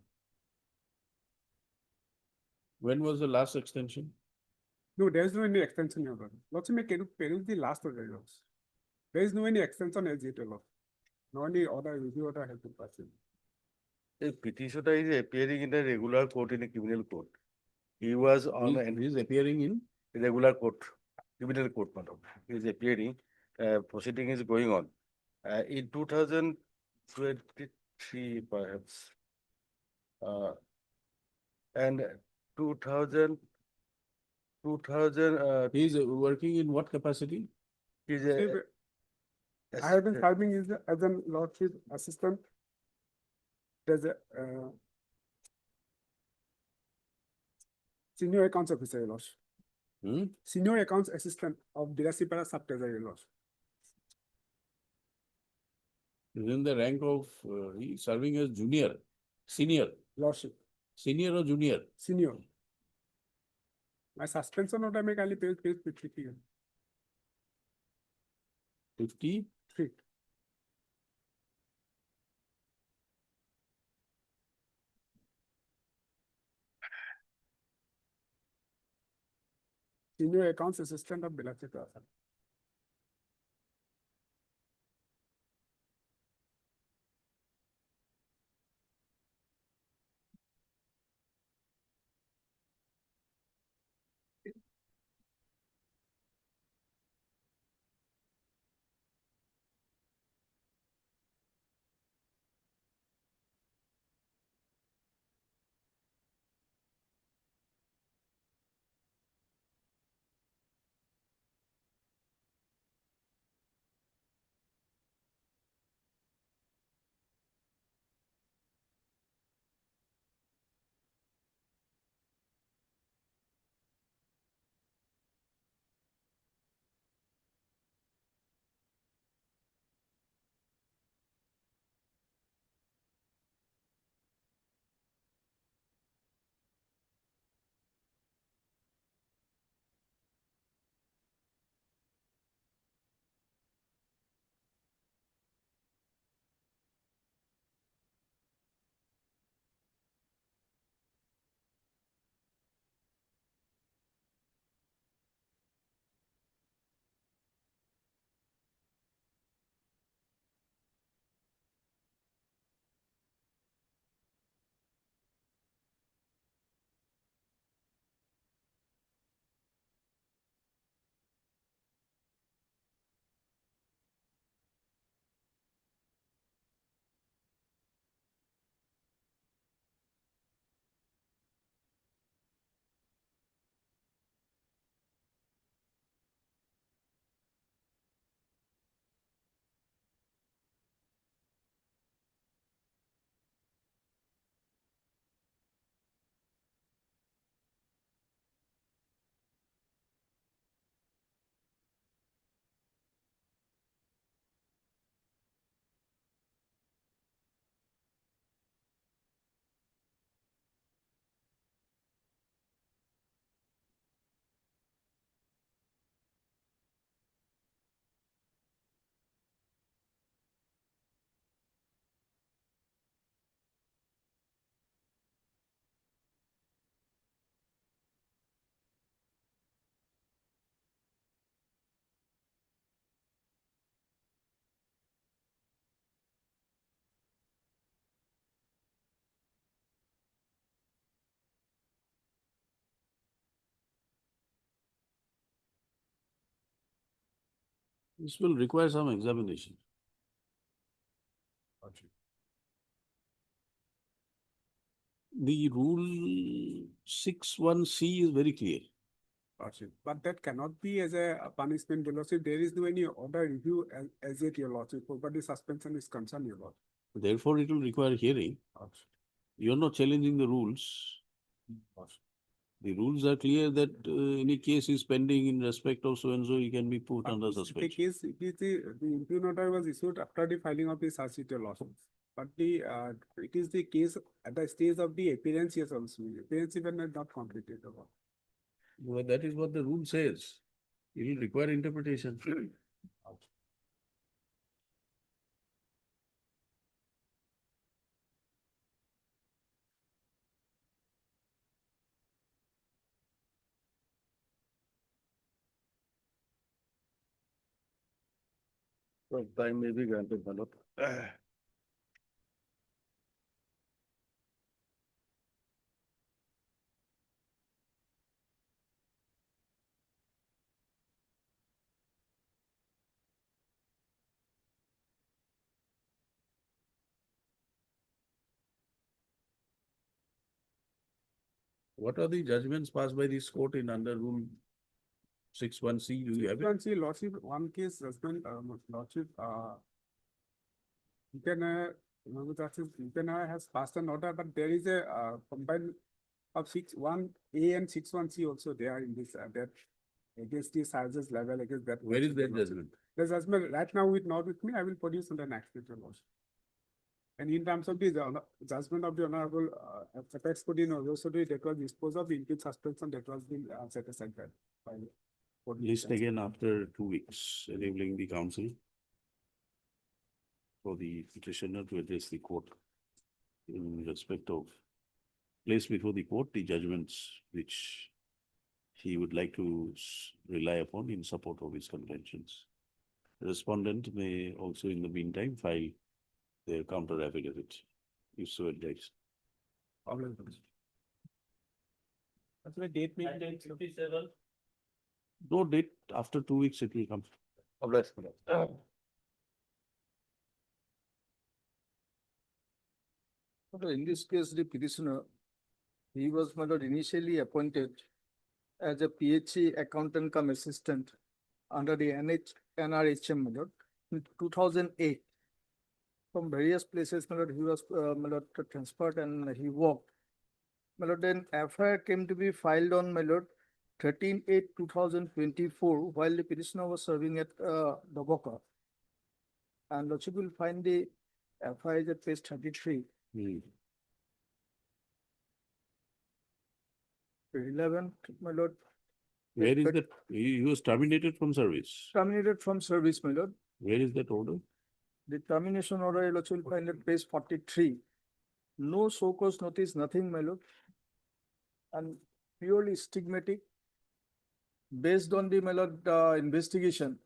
When was the last extension? No, there is no any extension, your lord. Lordship, may peruse the last order, your lord. There is no any extension as yet, your lord. No any order, review order has been passed. The petitioner is appearing in a regular court in a criminal court. He was on He is appearing in a regular court, criminal court, madam. He is appearing, proceeding is going on. In 2023 perhaps. And 2000, he is working in what capacity? He's See, I have been serving as a lordship assistant. There's a senior accounts officer, your lordship. Senior accounts assistant of Dirasipara sub-treasury, your lordship. Is in the rank of, he is serving as junior, senior, Lordship, senior or junior? senior. My suspension order make only page 53. 50? 3. Senior accounts assistant of Dirasipara. This will require some examination. The rule 61C is very clear. Lordship. But that cannot be as a punishment, your lordship. There is no any order review as it, your lordship, but the suspension is concerned, your lordship. Therefore, it will require hearing. You are not challenging the rules. The rules are clear that any case is pending in respect of so and so, he can be put under The suspension. case, it is the impugn order was issued after the filing of the charge sheet, your lordship. But the it is the case at the stage of the appearance, yes, also. Appearance even is not completed. Your lordship. Well, that is what the rule says. It will require interpretation. Time may be granted, my lord. What are the judgments passed by this court in under rule 61C? Do you have it? See, Lordship, one case judgment, Lordship, Honorable Justice Utana has passed an order, but there is a combined of 61A and 61C also there in this, that against the charges level against that. Where is that judgment? The judgment right now not with me, I will produce on the next meeting also. And in terms of the judgment of the Honorable Apex Court in Orosuri, that was disposed of in suspension, that was been set aside by List again after 2 weeks, enabling the council for the petitioner to address the court in respect of place before the court the judgments which he would like to rely upon in support of his contentions. The respondent may also in the meantime file their counter affidavit, if so advised. That's why date meeting date 57. No date, after 2 weeks it will come. In this case, the petitioner, he was initially appointed as a PhD accountant cum assistant under the NRHM in 2008. From various places, he was transferred and he worked. Then FIR came to be filed on 13/8/2024 while the petitioner was serving at Doboka. And Lordship will find the FIR is at page 33. 11, my lord. Where is that? He was terminated from service. Terminated from service, my lord. Where is that order? The termination order, Lordship will find at page 43. No so cause notice, nothing, my lord. And purely stigmatic. Based on the, my lord, investigation,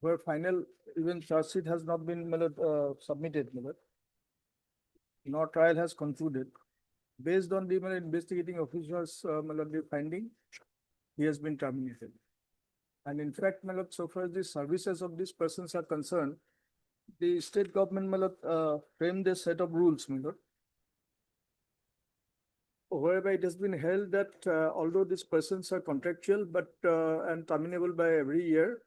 where final even charge sheet has not been, my lord, submitted, my lord. No trial has concluded. Based on the investigating officials, my lord, the finding, he has been terminated. And in fact, my lord, so far as the services of these persons are concerned, the state government, my lord, framed a set of rules, my lord, whereby it has been held that although these persons are contractual but and terminable by every year,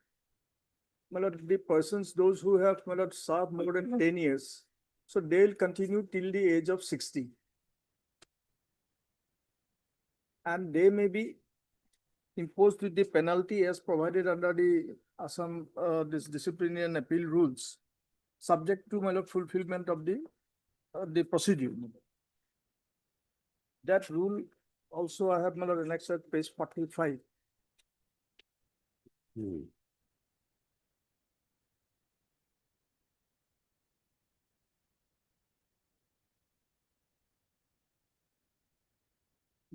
my lord, the persons, those who have, my lord, served more than 10 years, so they'll continue till the age of 60. And they may be imposed with the penalty as provided under the Assam this disciplinary and appeal rules, subject to, my lord, fulfillment of the procedure. That rule also I have, my lord, annexed at page 45.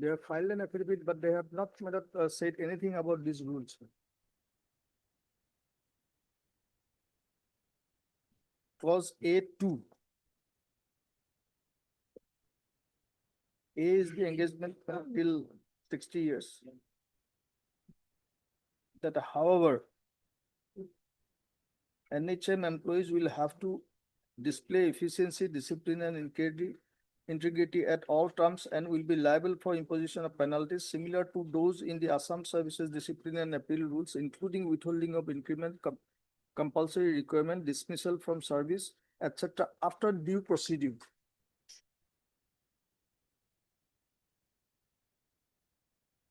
They have filed an affidavit, but they have not, my lord, said anything about these rules. Clause A2. A is the engagement till 60 years. That however, NHM employees will have to display efficiency, discipline and integrity at all terms and will be liable for imposition of penalties similar to those in the Assam Services Discipline and Appeal Rules, including withholding of increment, compulsory requirement, dismissal from service, etc. after due procedure.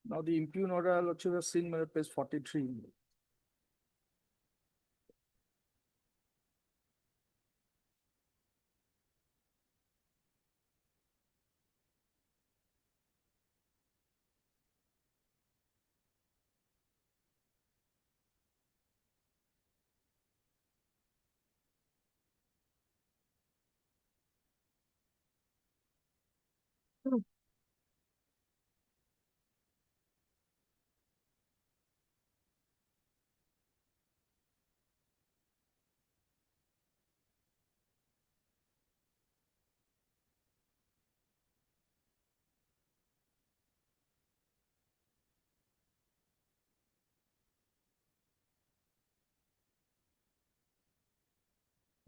Now the impugned order, Lordship has seen my page 43.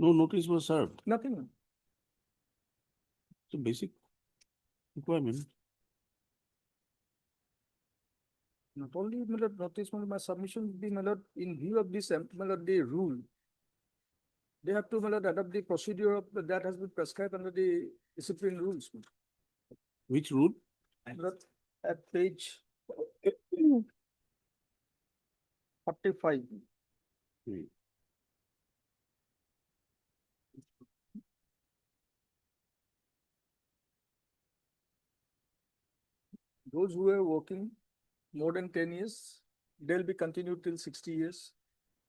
No notice was served. Nothing. So basic requirement. Not only, my lord, notice my submission would be, my lord, in view of this, my lord, the rule. They have to, my lord, adopt the procedure of that has been prescribed under the discipline rules. Which rule? My lord, at page 45. Those who are working more than 10 years, they'll be continued till 60 years.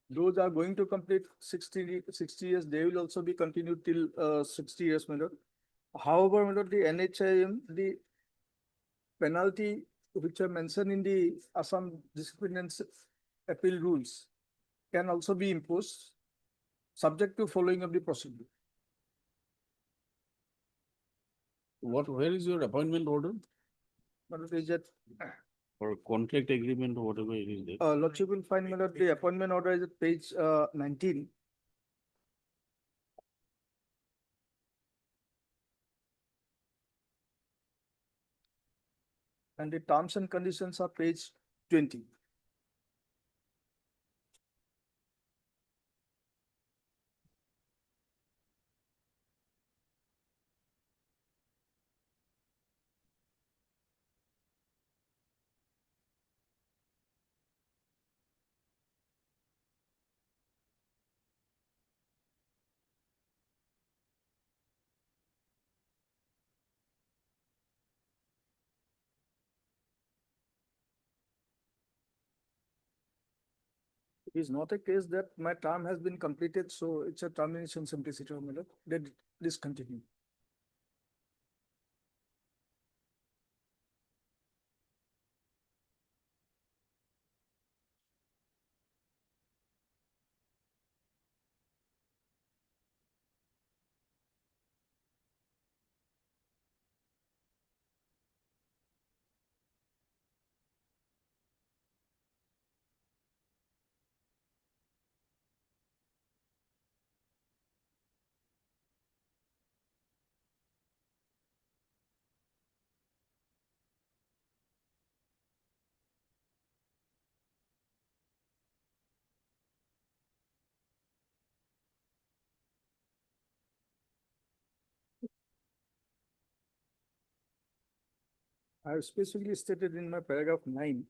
Those are going to complete 60 years, they will also be continued till 60 years, my lord. However, my lord, the NHIM, the penalty which are mentioned in the Assam Discipline and Appeal rules can also be imposed subject to following of the procedure. Where is your appointment order? My lord, is that Or contract agreement or whatever it is there? Lordship will find, my lord, the appointment order is at page 19. And the terms and conditions are page 20. It is not a case that my term has been completed, so it's a termination simplicity, my lord. They discontinue. I have specifically stated in my paragraph 9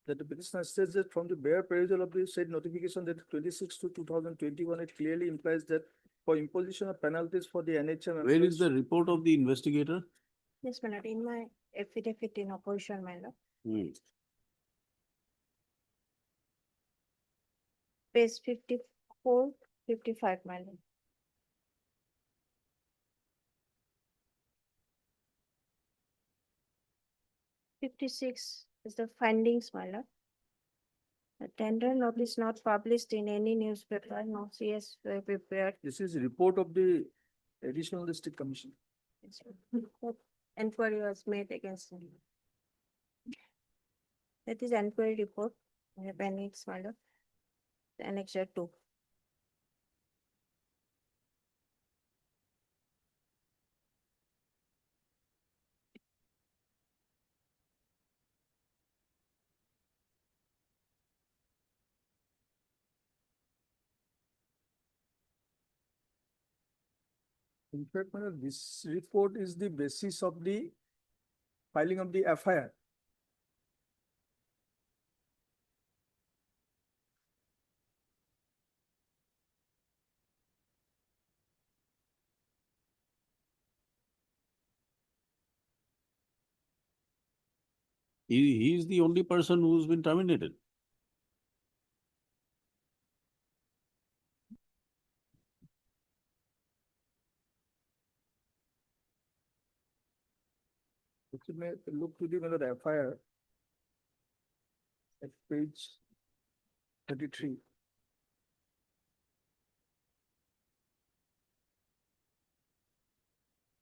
that the petitioner says that from the bare perusal of the said notification that 26 to 2021, it clearly implies that for imposition of penalties for the NHM. Where is the report of the investigator? Yes, my lord, in my affidavit in opposition, my lord. Page 54, 55, my lord. '56 is the findings, my lord. The tender notice not published in any newspaper, no CS were prepared. This is a report of the Additional District Commission. Enquiry was made against him. That is enquiry report, appendix, my lord. Annexure 2. In fact, my lord, this report is the basis of the filing of the FIR. He is the only person who's been terminated. If you may look to the FIR at page 33.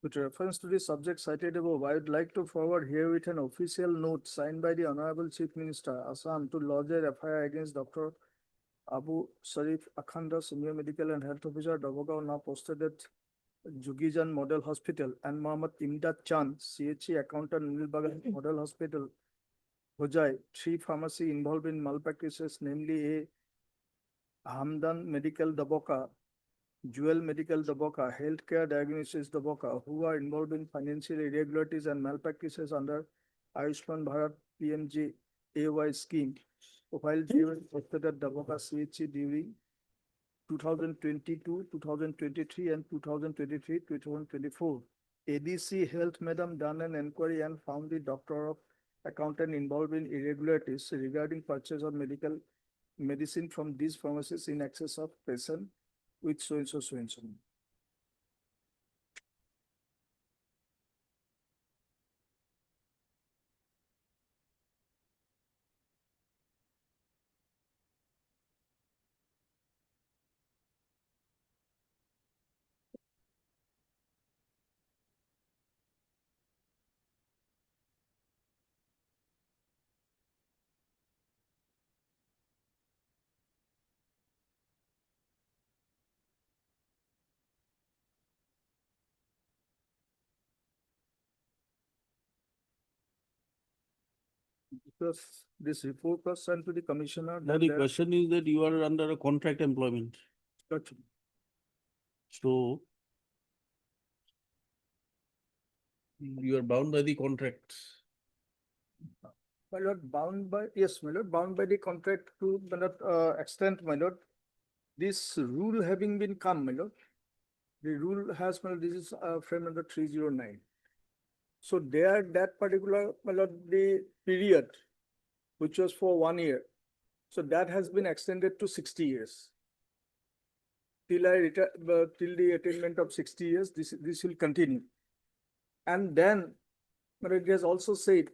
With reference to the subject cited above, I would like to forward herewith an official note signed by the Honorable Chief Minister, Assam, to lodge a FIR against Dr. Abu Sharif Akhanda, Senior Medical and Health Officer, Dabagaon, now posted at Jugijan Model Hospital, and Mohammed Imdad Chan, CHE accountant, Nilbagan Model Hospital, Hojai, 3 pharmacy involved in malpractices, namely A. Hamdan Medical Daboka, Jewel Medical Daboka, Healthcare Diagnosis Daboka, who are involved in financial irregularities and malpractices under Ayushman Bharat PMJ AY scheme, while they were posted at Daboka CHC during 2022, 2023, and 2023, 2024. ADC Health Madam done an inquiry and found the doctor of accountant involved in irregularities regarding purchase of medical medicine from these pharmacies in excess of patient with so and so, so and so. Because this report was sent to the commissioner. Now then the that- question is that you are under a contract employment. Gotcha. So you are bound by the contract. My lord, bound by, yes, my lord, bound by the contract to, my lord, extent, my lord. This rule having been come, my lord. The rule has, my lord, this is frame number 309. So there, that particular, my lord, the period, which was for 1 year. So that has been extended to 60 years. Till I retire, till the attainment of 60 years, this will continue. And then, but it has also said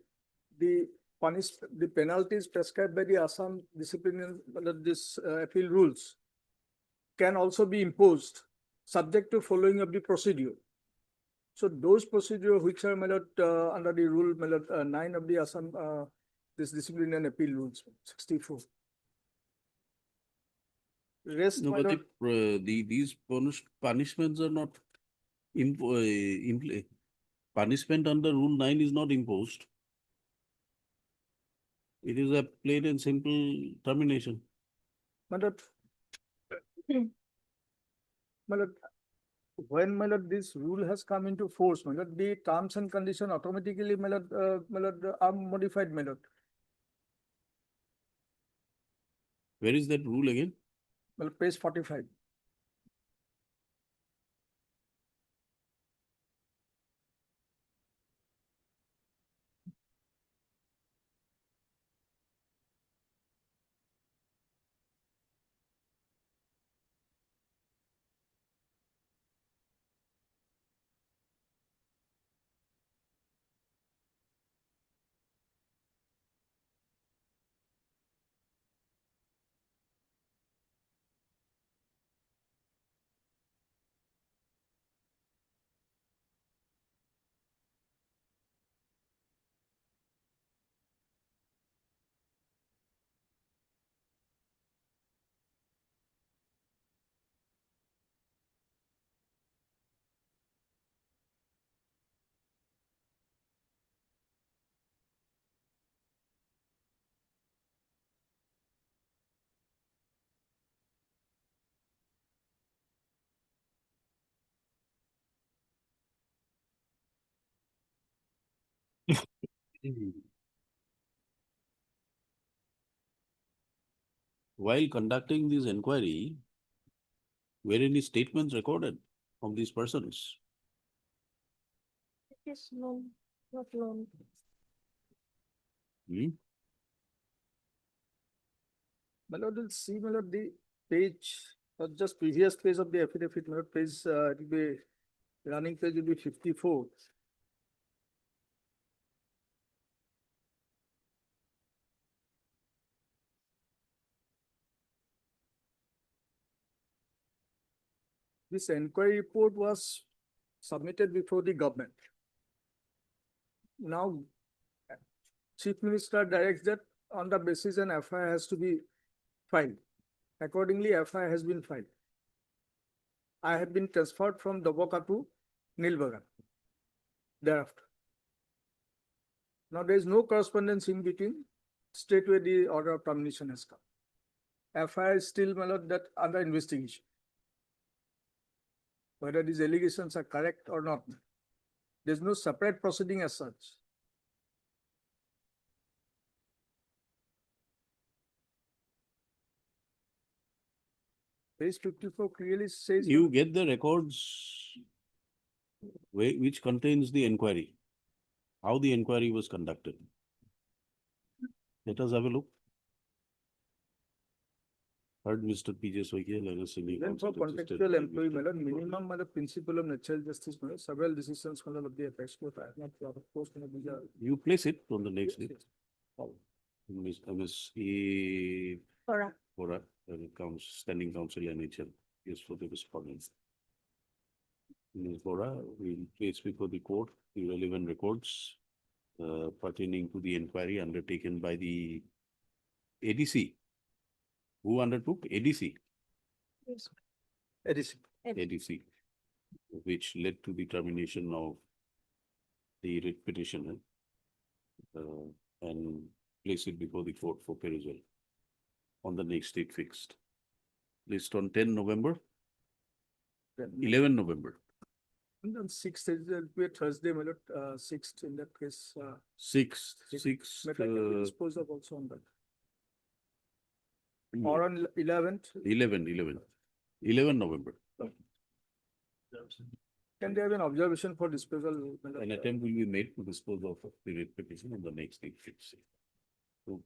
the the penalties prescribed by the Assam disciplinary, this appeal rules can also be imposed subject to following of the procedure. So those procedure which are under the rule 9 of the Assam this disciplinary and appeal rules 64. Rest, No, my but lord, these punishments are not punishment under Rule 9 is not imposed. It is a plain and simple termination. my lord, my lord, when my lord, this rule has come into force, my lord, the terms and condition automatically, my lord, are modified, my lord. Where is that rule again? Well, page 45. While conducting this inquiry, were any statements recorded of these persons? It is known, not known. My lord, will see, my lord, the page, just previous page of the affidavit, my lord, page, it will be, running page will be 54. This inquiry report was submitted before the government. Now, Chief Minister directs that on the basis an FIR has to be filed. Accordingly, FIR has been filed. I have been transferred from Doboka to Nilbagan thereafter. Now, there is no correspondence in between, straightway the order of termination has come. FIR is still, my lord, that under investigation. Whether these allegations are correct or not, there's no separate proceeding as such. Page 54 clearly says. You get the records which contains the inquiry, how the inquiry was conducted. Let us have a look. Heard Mr. P.J. Soikia, let us see. Then for contractual employee, my lord, minimum by the principle of natural justice, my lord, several decisions my lord, of the apex court, I have not proposed in a bigger. You place it on the next day. Yes. MSE Bora. Bora, standing counsel NHL, is for the respondents. Ms. Bora will place before the court the relevant records pertaining to the inquiry undertaken by the ADC. Who undertook? ADC. Yes. ADC, which led to the termination of the writ petitioner and place it before the court for perusal on the next date fixed. List on 10 November, 11 November. And then 6th, it will be a Thursday, my lord, 6th in that case. 6th, But I can be disposed of also on that. Or on 11th. 11 November. Can there be an observation for disposal? my lord? An attempt will be made to dispose of the writ petition on the next date fixed. So,